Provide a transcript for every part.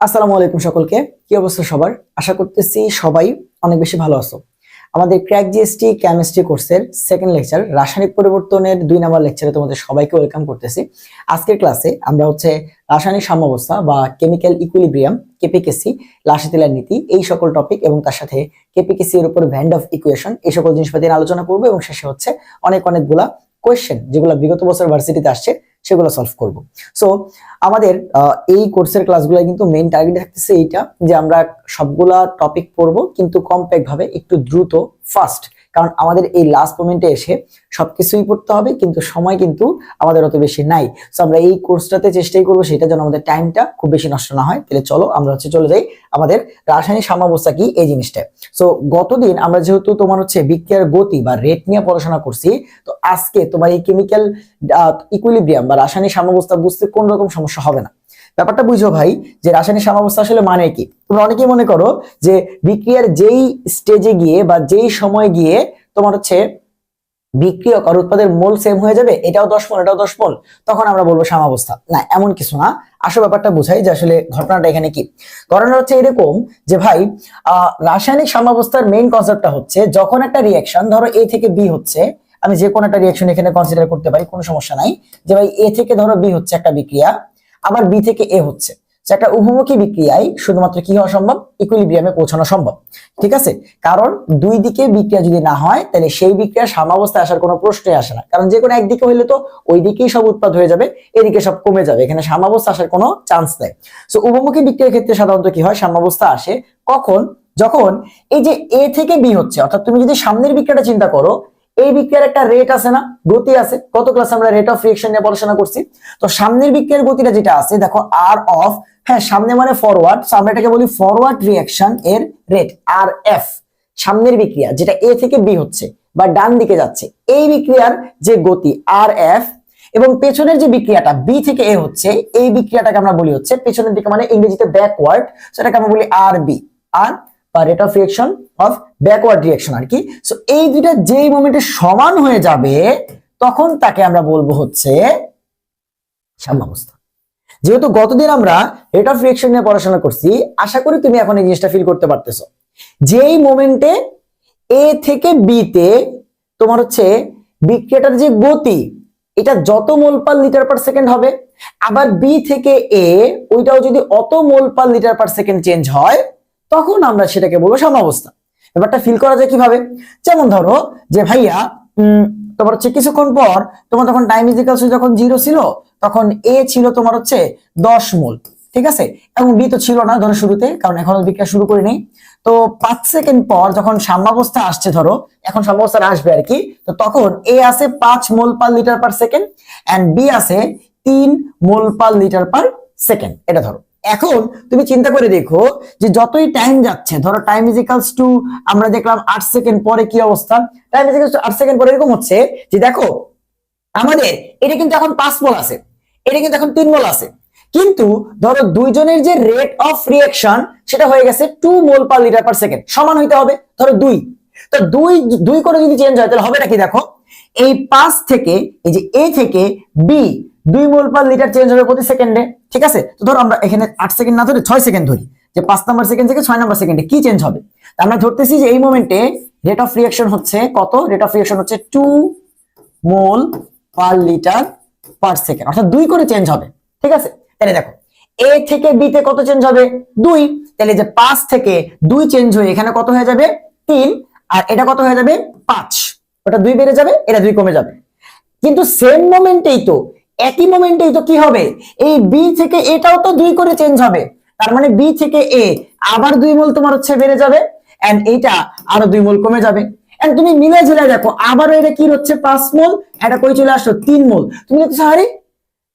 আসসালামু আলাইকুম সকলকে। কি অবস্থা সবার? আশা করতেছি সবাই অনেক বেশি ভালো আছো। আমাদের ক্র্যাক জিএসটি কেমিস্ট্রি কোর্সের সেকেন্ড লেকচার রাসায়নিক পরিবর্তনের 2 নম্বর লেকচারে তোমাদের সবাইকে ওয়েলকাম করতেছি। আজকের ক্লাসে আমরা রাসায়নিক সাম্যাবস্থা বা কেমিক্যাল ইকুইলিব্রিয়াম, কেপিকেসি, লাসিতিলার নীতি, এই সকল টপিক এবং তার সাথে কেপিকেসি এর উপর ভ্যান অফ ইকুয়েশন, এই সকল জিনিসপাতি নিয়ে আলোচনা করব এবং শেষে অনেকগুলা কোয়েশ্চেন যেগুলো বিগত বছর ভার্সিটিতে আসছে সেগুলো সলভ করব। সো আমাদের এই কোর্সের ক্লাসগুলো কিন্তু মেইন টার্গেট থাকতেছে এইটা যে আমরা সবগুলা টপিক পড়বো কিন্তু কম্প্যাক্ট ভাবে, একটু দ্রুত, ফাস্ট, কারণ আমাদের এই লাস্ট মোমেন্টে এসে সবকিছুই পড়তে হবে কিন্তু সময় কিন্তু আমাদের অত বেশি নাই। সো আমরা এই কোর্সটাতে চেষ্টাই করবো সেটা যেন আমাদের টাইমটা খুব বেশি নষ্ট না হয়। তাহলে চলো আমরা চলে যাই আমাদের রাসায়নিক সাম্যাবস্থা কি এই জিনিসটা। সো গতদিন আমরা যেহেতু বিক্রিয়ার গতি বা রেট নিয়ে পড়াশোনা করছি, তো আজকে তোমার এই কেমিক্যাল ইকুইলিব্রিয়াম বা রাসায়নিক সাম্যাবস্থা বুঝতে কোন রকম সমস্যা হবে না। ব্যাপারটা বুঝো ভাই, যে রাসায়নিক সাম্যাবস্থা আসলে মানে কি। তোমরা অনেকেই মনে করো যে বিক্রিয়ার যেই স্টেজে গিয়ে বা যেই সময় গিয়ে বিক্রিয়ক আর উৎপাদের মোল সেম হয়ে যাবে, এটাও 10 মোল এটাও 10 মোল, তখন আমরা বলবো সাম্যাবস্থা। না, এমন কিছু না। আসল ব্যাপারটা বুঝাই যে আসলে ঘটনাটা এখানে কি। ঘটনা এরকম যে ভাই, রাসায়নিক সাম্যাবস্থার মেইন কনসেপ্টটা হচ্ছে যখন একটা রিঅ্যাকশন, ধরো এ থেকে বি হচ্ছে, আমি যে কোনো একটা রিঅ্যাকশন এখানে কনসিডার করতে পারি, কোনো সমস্যা নাই। যে ভাই এ থেকে ধরো বি হচ্ছে একটা বিক্রিয়া, আবার বি থেকে এ হচ্ছে, একটা উভমুখী বিক্রিয়ায় শুধুমাত্র কি হওয়া সম্ভব? ইকুইলিব্রিয়ামে পৌঁছানো সম্ভব। ঠিক আছে, কারণ দুই দিকে বিক্রিয়া যদি না হয় তাহলে সেই বিক্রিয়ার সাম্যাবস্থায় আসার কোনো প্রশ্নই আসে না, কারণ যে কোনো একদিকে হইলে তো ওই দিকেই সব উৎপাদ হয়ে যাবে, এদিকে সব কমে যাবে, এখানে সাম্যাবস্থা আসার কোনো চান্স নেই। সো উভমুখী বিক্রিয়ার ক্ষেত্রে সাধারণত কি হয়? সাম্যাবস্থা আসে কখন? যখন এই যে এ থেকে বি হচ্ছে, অর্থাৎ তুমি যদি সামনের বিক্রিয়াটা চিন্তা করো, এই বিক্রিয়ার একটা রেট আছে না, গতি আছে। গত ক্লাসে আমরা রেট অফ রিঅ্যাকশন নিয়ে পড়াশোনা করছি। তো সামনের বিক্রিয়ার গতিটা যেটা আছে, দেখো আর অফ, হ্যাঁ সামনে মানে ফরওয়ার্ড, আমরা এটাকে বলি ফরওয়ার্ড রিঅ্যাকশন এর রেট আর এফ। সামনের বিক্রিয়া যেটা এ থেকে বি হচ্ছে বা ডান দিকে যাচ্ছে, এই বিক্রিয়ার যে গতি আর এফ, এবং পেছনের যে বিক্রিয়াটা বি থেকে এ হচ্ছে, এই বিক্রিয়াটাকে আমরা বলি হচ্ছে পেছনের দিকে, মানে ইংরেজিতে ব্যাকওয়ার্ড, সেটাকে আমরা বলি আর বি, আর বা rate of reaction of backward reaction আর কি। সো এই দুইটা যেই মোমেন্টে সমান হয়ে যাবে তখন তাকে আমরা বলবো হচ্ছে সাম্যাবস্থা। যেহেতু গতদিন আমরা রেট অফ রিঅ্যাকশন নিয়ে পড়াশোনা করছি, আশা করি তুমি এখন এই জিনিসটা ফিল করতে পারতেছো। যেই মোমেন্টে এ থেকে বি তে বিক্রিয়াটার যে গতি, এটা যত মোল পার লিটার পার সেকেন্ড হবে, আবার বি থেকে এ ওইটাও যদি অত mole per litre per second change হয়, তখন আমরা সেটাকে বলবো সাম্যাবস্থা। ব্যাপারটা ফিল করা যায় কিভাবে? যেমন ধরো যে ভাইয়া, কিছুক্ষণ পর তোমার তখন টাইম ইজিক্যালস যখন 0 ছিল, তখন এ ছিল 10 মোল, ঠিক আছে, এবং বি তো ছিল না ধরো শুরুতে, কারণ এখনো বিক্রিয়া শুরু করিনি। তো 5 সেকেন্ড পর যখন সাম্যাবস্থা আসছে, ধরো এখন সাম্যাবস্থা আসবে আর কি, তো তখন এ আছে 5 mole per litre per second and B আছে 3 মোল পার লিটার পার সেকেন্ড। এটা ধরো, এখন তুমি চিন্তা করে দেখো যে যতই টাইম যাচ্ছে, ধরো টাইম ইজিক্যালস টু, আমরা দেখলাম 8 সেকেন্ড পরে কি অবস্থা, টাইম ইজিক্যালস টু 8 সেকেন্ড পরে এরকম হচ্ছে যে দেখো আমাদের এটা কিন্তু এখন 5 মোল আছে, এটা কিন্তু এখন 3 মোল আছে, কিন্তু ধরো দুইজনের যে রেট অফ রিঅ্যাকশন সেটা হয়ে গেছে 2 মোল পার লিটার পার সেকেন্ড, সমান হইতে হবে ধরো 2। তো 2 করে যদি চেঞ্জ হয় তাহলে হবে নাকি? দেখো এই 5 থেকে এই যে এ থেকে বি 2 মোল পার লিটার চেঞ্জ হবে প্রতি সেকেন্ডে, ঠিক আছে। তো ধরো আমরা এখানে 8 সেকেন্ড না ধরে 6 সেকেন্ড ধরি, যে 5 নাম্বার সেকেন্ড থেকে 6 নাম্বার সেকেন্ডে কি চেঞ্জ হবে। আমরা ধরতেছি যে এই মোমেন্টে রেট অফ রিঅ্যাকশন হচ্ছে কত? রেট অফ রিঅ্যাকশন হচ্ছে 2 মোল পার লিটার পার সেকেন্ড, অর্থাৎ 2 করে চেঞ্জ হবে, ঠিক আছে। তাহলে দেখো এ থেকে বি তে কত চেঞ্জ হবে? 2। তাহলে যে 5 থেকে 2 চেঞ্জ হয়ে এখানে কত হয়ে যাবে? 3, আর এটা কত হয়ে যাবে? 5। ওটা 2 বেড়ে যাবে, এটা 2 কমে যাবে। কিন্তু সেম মোমেন্টেই তো, একই মোমেন্টেই তো কি হবে? এই বি থেকে এটাও তো 2 করে চেঞ্জ হবে, তার মানে বি থেকে এ আবার 2 মোল বেড়ে যাবে, এন্ড এইটা আরো 2 মোল কমে যাবে। এন্ড তুমি মিলে ঝুলে দেখো আবারও এটা কি হচ্ছে? 5 মোল, এটা কই চলে আসলো? 3 মোল। তুমি দেখছো আরে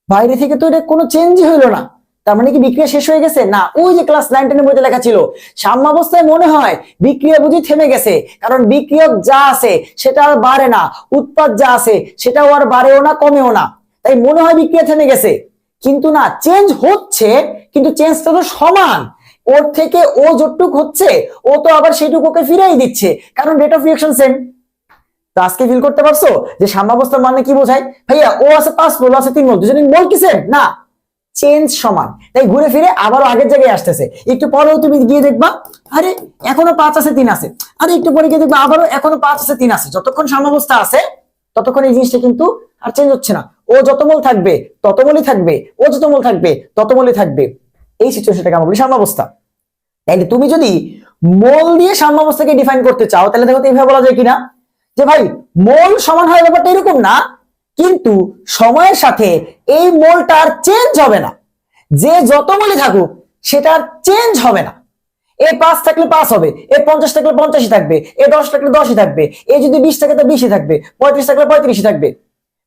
বাইরে থেকে তো এটা কোনো চেঞ্জই হলো না, তার মানে কি বিক্রিয়া শেষ হয়ে গেছে? না, ওই যে ক্লাস 9 10 এর মধ্যে লেখা ছিল সাম্যাবস্থায় মনে হয় বিক্রিয়া বুঝি থেমে গেছে, কারণ বিক্রিয়ক যা আছে সেটা আর বাড়ে না, উৎপাদ যা আছে সেটাও আর বাড়েও না কমেও না, তাই মনে হয় বিক্রিয়া থেমে গেছে। কিন্তু না, চেঞ্জ হচ্ছে, কিন্তু চেঞ্জটা তো সমান, ওর থেকে ও যতটুক হচ্ছে ও তো আবার সেইটুকুকে ফিরেই দিচ্ছে, কারণ রেট অফ রিঅ্যাকশন সেম। তো আজকে ফিল করতে পারছো যে সাম্যাবস্থার মানে কি বোঝায়? ভাইয়া ও আছে 5 মোল, আছে 3 মোল, দুজনের মোল কি সেম? না, চেঞ্জ সমান, তাই ঘুরে ফিরে আবারও আগের জায়গায় আসতেছে। একটু পরেও তুমি গিয়ে দেখবা আরে এখনো 5 আছে 3 আছে, আরে একটু পরে গিয়ে দেখবা আবারও এখনো 5 আছে 3 আছে। যতক্ষণ সাম্যাবস্থা আছে ততক্ষণ এই জিনিসটা কিন্তু আর চেঞ্জ হচ্ছে না। ও যত মোল থাকবে তত মোলই থাকবে, ও যত মোল থাকবে তত মোলই থাকবে। এই সিচুয়েশনটাকে আমরা বলি সাম্যাবস্থা। তাইলে তুমি যদি মোল দিয়ে সাম্যাবস্থাকে ডিফাইন করতে চাও তাহলে দেখো তো এইভাবে বলা যায় কিনা যে ভাই মোল সমান হয় ব্যাপারটা এরকম না, কিন্তু সময়ের সাথে এই মোলটা আর চেঞ্জ হবে না। যে যত মোলই থাকুক সেটা আর চেঞ্জ হবে না। এ 5 থাকলে 5 হবে, এ 50 থাকলে 50ই থাকবে, এ 10 থাকলে 10ই থাকবে, এ যদি 20 থাকে তো 20ই থাকবে, 35 থাকলে 35ই থাকবে।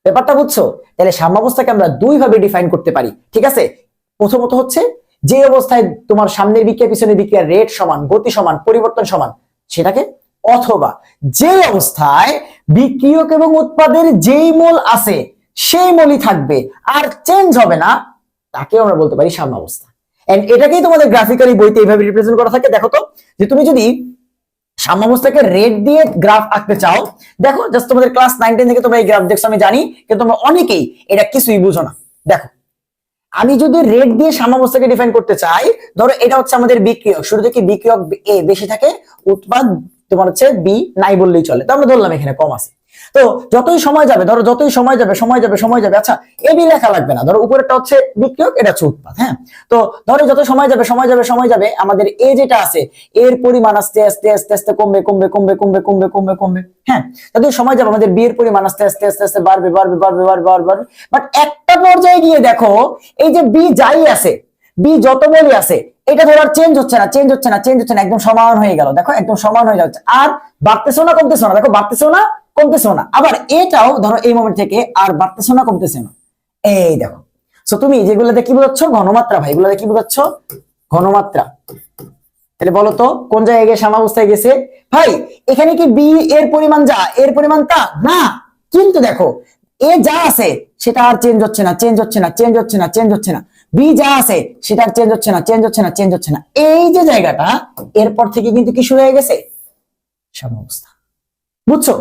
ব্যাপারটা বুঝছো? তাহলে সাম্যাবস্থাকে আমরা দুই ভাবে ডিফাইন করতে পারি, ঠিক আছে? প্রথমত হচ্ছে যে অবস্থায় তোমার সামনের বিক্রিয়া পিছনের বিক্রিয়ার রেট সমান, গতি সমান, পরিবর্তন সমান সেটাকে, অথবা যে অবস্থায় বিক্রিয়ক এবং উৎপাদের যেই মোল আছে সেই মোলই থাকবে আর চেঞ্জ হবে না তাকেও আমরা বলতে পারি সাম্যাবস্থা। এন্ড এটাকেই তোমাদের গ্রাফিক্যালি বইতে এইভাবে রিপ্রেজেন্ট করা থাকে। দেখো তো যে তুমি যদি সাম্যাবস্থাকে রেড দিয়ে গ্রাফ আঁকতে চাও, দেখো জাস্ট তোমাদের ক্লাস 9-10 থেকে তোমরা এই গ্রাফ দেখছো আমি জানি, কিন্তু তোমরা অনেকেই এটা কিছুই বুঝো না। দেখো আমি যদি রেড দিয়ে সাম্যাবস্থাকে ডিফাইন করতে চাই, ধরো এটা হচ্ছে আমাদের বিক্রিয়ক, শুরু থেকে বিক্রিয়ক এ বেশি থাকে, উৎপাদ তোমার হচ্ছে বি নাই বললেই চলে, তো আমরা ধরলাম এখানে কম আছে। তো যতই সময় যাবে, ধরো যতই সময় যাবে আচ্ছা এ বি লেখা লাগবে না, ধরো উপরেরটা হচ্ছে বিক্রিয়ক, এটা হচ্ছে উৎপাদ। হ্যাঁ, তো ধরো যত সময় যাবে আমাদের এ যেটা আছে এর পরিমাণ আস্তে আস্তে আস্তে আস্তে কমবে। হ্যাঁ, যতই সময় যাবে আমাদের বি এর পরিমাণ আস্তে আস্তে আস্তে আস্তে বাড়বে। বাট একটা পর্যায়ে গিয়ে দেখো এই যে বি যাই আছে, বি যত মোলই আছে, এটা ধরো আর চেঞ্জ হচ্ছে না, একদম সমান হয়ে গেল। দেখো একদম সমান হয়ে যাচ্ছে, আর বাড়তেছেও না কমতেছেও না, দেখো বাড়তেছেও না কমতেছেও না। আবার এটাও ধরো এই মোমেন্ট থেকে আর বাড়তেছেও না কমতেছেও না। এই দেখো, সো তুমি যেগুলোতে কি বোঝাচ্ছ? ঘনমাত্রা। ভাই এগুলোতে কি বোঝাচ্ছ? ঘনমাত্রা। তাহলে বলো তো কোন জায়গায় গিয়ে সাম্যাবস্থায় গেছে? ভাই এখানে কি বি এর পরিমাণ যা এর পরিমাণ তা না, কিন্তু দেখো এ যা আছে সেটা আর চেঞ্জ হচ্ছে না। বি যা আছে সেটা আর চেঞ্জ হচ্ছে না। এই যে জায়গাটা, এরপর থেকে কিন্তু কি শুরু হয়ে গেছে? সাম্যাবস্থা। বুঝছো?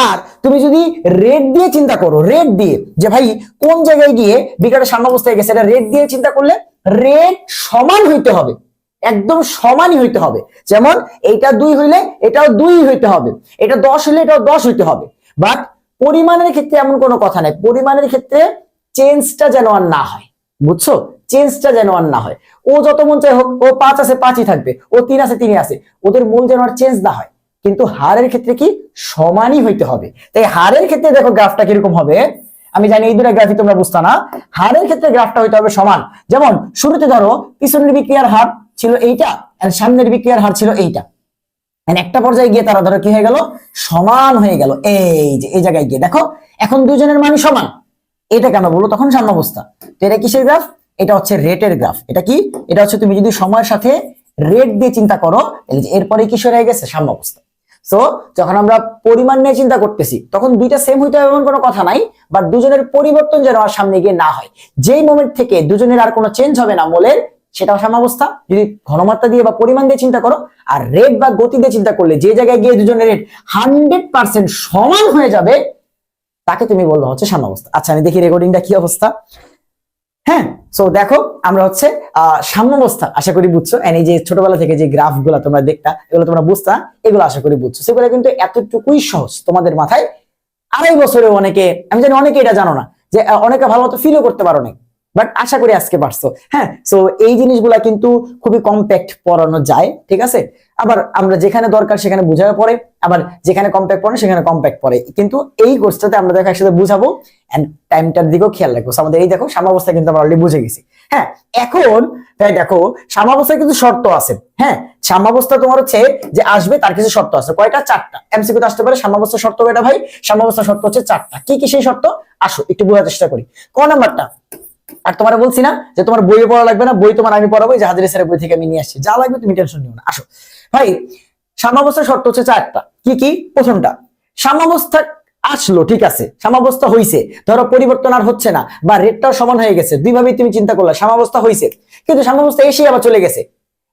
আর তুমি যদি রেড দিয়ে চিন্তা করো, রেড দিয়ে যে ভাই কোন জায়গায় গিয়ে বিক্রিয়াটা সাম্যাবস্থায় গেছে, এটা রেড দিয়ে চিন্তা করলে রেড সমান হইতে হবে, একদম সমানই হইতে হবে। যেমন এইটা 2 হইলে এটাও 2 হইতে হবে, এটা 10 হইলে এটাও 10 হইতে হবে। বাট পরিমাণের ক্ষেত্রে এমন কোনো কথা নাই, পরিমাণের ক্ষেত্রে চেঞ্জটা যেন আর না হয়। বুঝছো? চেঞ্জটা যেন আর না হয়। ও যত মন চাই হোক, ও 5 আছে 5ই থাকবে, ও 3 আছে 3ই আছে, ওদের মূল যেন আর চেঞ্জ না হয়। কিন্তু হারের ক্ষেত্রে কি সমানই হইতে হবে। তাই হারের ক্ষেত্রে দেখো গ্রাফটা কিরকম হবে, আমি জানি এই দুটো গ্রাফই তোমরা বুঝতা না। হারের ক্ষেত্রে গ্রাফটা হইতে হবে সমান। যেমন শুরুতে ধরো পিছনের বিক্রিয়ার হার ছিল এইটা আর সামনের বিক্রিয়ার হার ছিল এইটা, একটা পর্যায়ে গিয়ে তারা ধরো কি হয়ে গেল? সমান হয়ে গেল। এই যে এই জায়গায় গিয়ে দেখো এখন দুজনের মানই সমান, এটাকে আমরা বলবো তখন সাম্যাবস্থা। তো এটা কিসের গ্রাফ? এটা হচ্ছে রেটের গ্রাফ। এটা কি? এটা হচ্ছে তুমি যদি সময়ের সাথে রেট দিয়ে চিন্তা করো, এরপরে কি শুরু হয়ে গেছে? সাম্যাবস্থা। সো যখন আমরা পরিমাণ নিয়ে চিন্তা করতেছি তখন দুইটা সেম হইতে হবে এমন কোনো কথা নাই, বাট দুজনের পরিবর্তন যেন আর সামনে গিয়ে না হয়। যেই মোমেন্ট থেকে দুজনের আর কোনো চেঞ্জ হবে না মোলের, সেটাও সাম্যাবস্থা। যদি ঘনমাত্রা দিয়ে বা পরিমাণ দিয়ে চিন্তা করো, আর রেট বা গতি দিয়ে চিন্তা করলে যে জায়গায় গিয়ে দুজনের রেট 100% সমান হয়ে যাবে তাকে তুমি বলবো হচ্ছে সাম্যাবস্থা। আচ্ছা আমি দেখি রেকর্ডিংটা কি অবস্থা। হ্যাঁ, সো দেখো আমরা হচ্ছে সাম্যাবস্থা আশা করি বুঝছো। এই যে ছোটবেলা থেকে যে গ্রাফ গুলা তোমরা দেখতা, এগুলো তোমরা বুঝতা, এগুলো আশা করি বুঝছো। সেগুলো কিন্তু এতটুকুই সহজ তোমাদের মাথায়। 2.5 বছরে অনেকে, আমি জানি অনেকে এটা জানো না, যে অনেকে ভালো মতো ফিলও করতে পারো না, বাট আশা করি আজকে পারছো। হ্যাঁ, সো এই জিনিসগুলা কিন্তু খুবই কম্প্যাক্ট পড়ানো যায়, ঠিক আছে? আবার আমরা যেখানে দরকার সেখানে বুঝাও পড়ে, আবার যেখানে কম্প্যাক্ট পড়ে সেখানে কম্প্যাক্ট পড়ে। কিন্তু এই কোর্সটাতে আমরা দেখো একসাথে বুঝাবো এন্ড টাইমটার দিকেও খেয়াল রাখবো। আমাদের এই দেখো সাম্যাবস্থা কিন্তু আমরা অলরেডি বুঝে গেছি। হ্যাঁ, এখন তাই দেখো সাম্যাবস্থায় কিন্তু শর্ত আছে। হ্যাঁ, সাম্যাবস্থা তোমার হচ্ছে যে আসবে তার কিছু শর্ত আছে। কয়টা? 4টা। এমসিকিউ তে আসতে পারে সাম্যাবস্থা শর্ত কয়টা ভাই? সাম্যাবস্থা শর্ত হচ্ছে 4টা। কি কি সেই শর্ত? আসো একটু বোঝার চেষ্টা করি। ক নাম্বারটা? আর তোমার বলছি না যে তোমার বইয়ে পড়া লাগবে না, বই তোমার আমি পড়াবো, জাহাজের স্যারের বই থেকে আমি নিয়ে আসছি, যা লাগবে তুমি টেনশন নিও না। আসো ভাই, সাম্যাবস্থার শর্ত হচ্ছে 4টা। কি কি? প্রথমটা, সাম্যাবস্থা আসলো, ঠিক আছে, সাম্যাবস্থা হইছে, ধরো পরিবর্তন আর হচ্ছে না বা রেটটাও সমান হয়ে গেছে, দুইভাবেই তুমি চিন্তা করলে সাম্যাবস্থা হইছে, কিন্তু সাম্যাবস্থা এসে আবার চলে গেছে,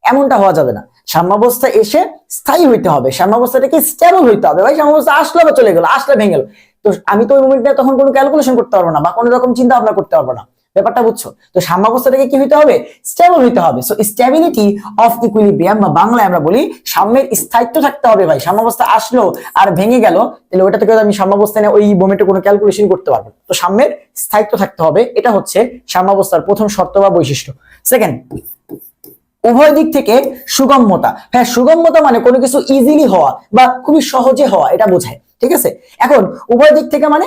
এমনটা হওয়া যাবে না। সাম্যাবস্থা এসে স্থায়ী হইতে হবে, সাম্যাবস্থাটাকে স্টেবল হইতে হবে। ভাই সাম্যাবস্থা আসলো বা চলে গেল, আসলে ভেঙে গেল, তো আমি তো ওই মোমেন্টে তখন কোনো ক্যালকুলেশন করতে পারবো না বা কোনো রকম চিন্তা ভাবনা করতে পারবো না। ব্যাপারটা বুঝছো? তো সাম্যাবস্থাটাকে কি হইতে হবে? স্টেবল হইতে হবে। সো স্টেবিলিটি অফ ইকুইলিব্রিয়াম বা বাংলায় আমরা বলি সাম্যের স্থায়িত্ব থাকতে হবে ভাই। সাম্যাবস্থা আসলো আর ভেঙে গেল, তাহলে ওটা থেকে আমি সাম্যাবস্থা নিয়ে ওই মোমেন্টে কোনো ক্যালকুলেশন করতে পারবো। তো সাম্যের স্থায়িত্ব থাকতে হবে, এটা হচ্ছে সাম্যাবস্থার প্রথম শর্ত বা বৈশিষ্ট্য। সেকেন্ড, উভয় দিক থেকে সুগম্যতা। হ্যাঁ, সুগম্যতা মানে কোনো কিছু ইজিলি হওয়া বা খুবই সহজে হওয়া, এটা বোঝায়। ঠিক আছে, এখন উভয় দিক থেকে মানে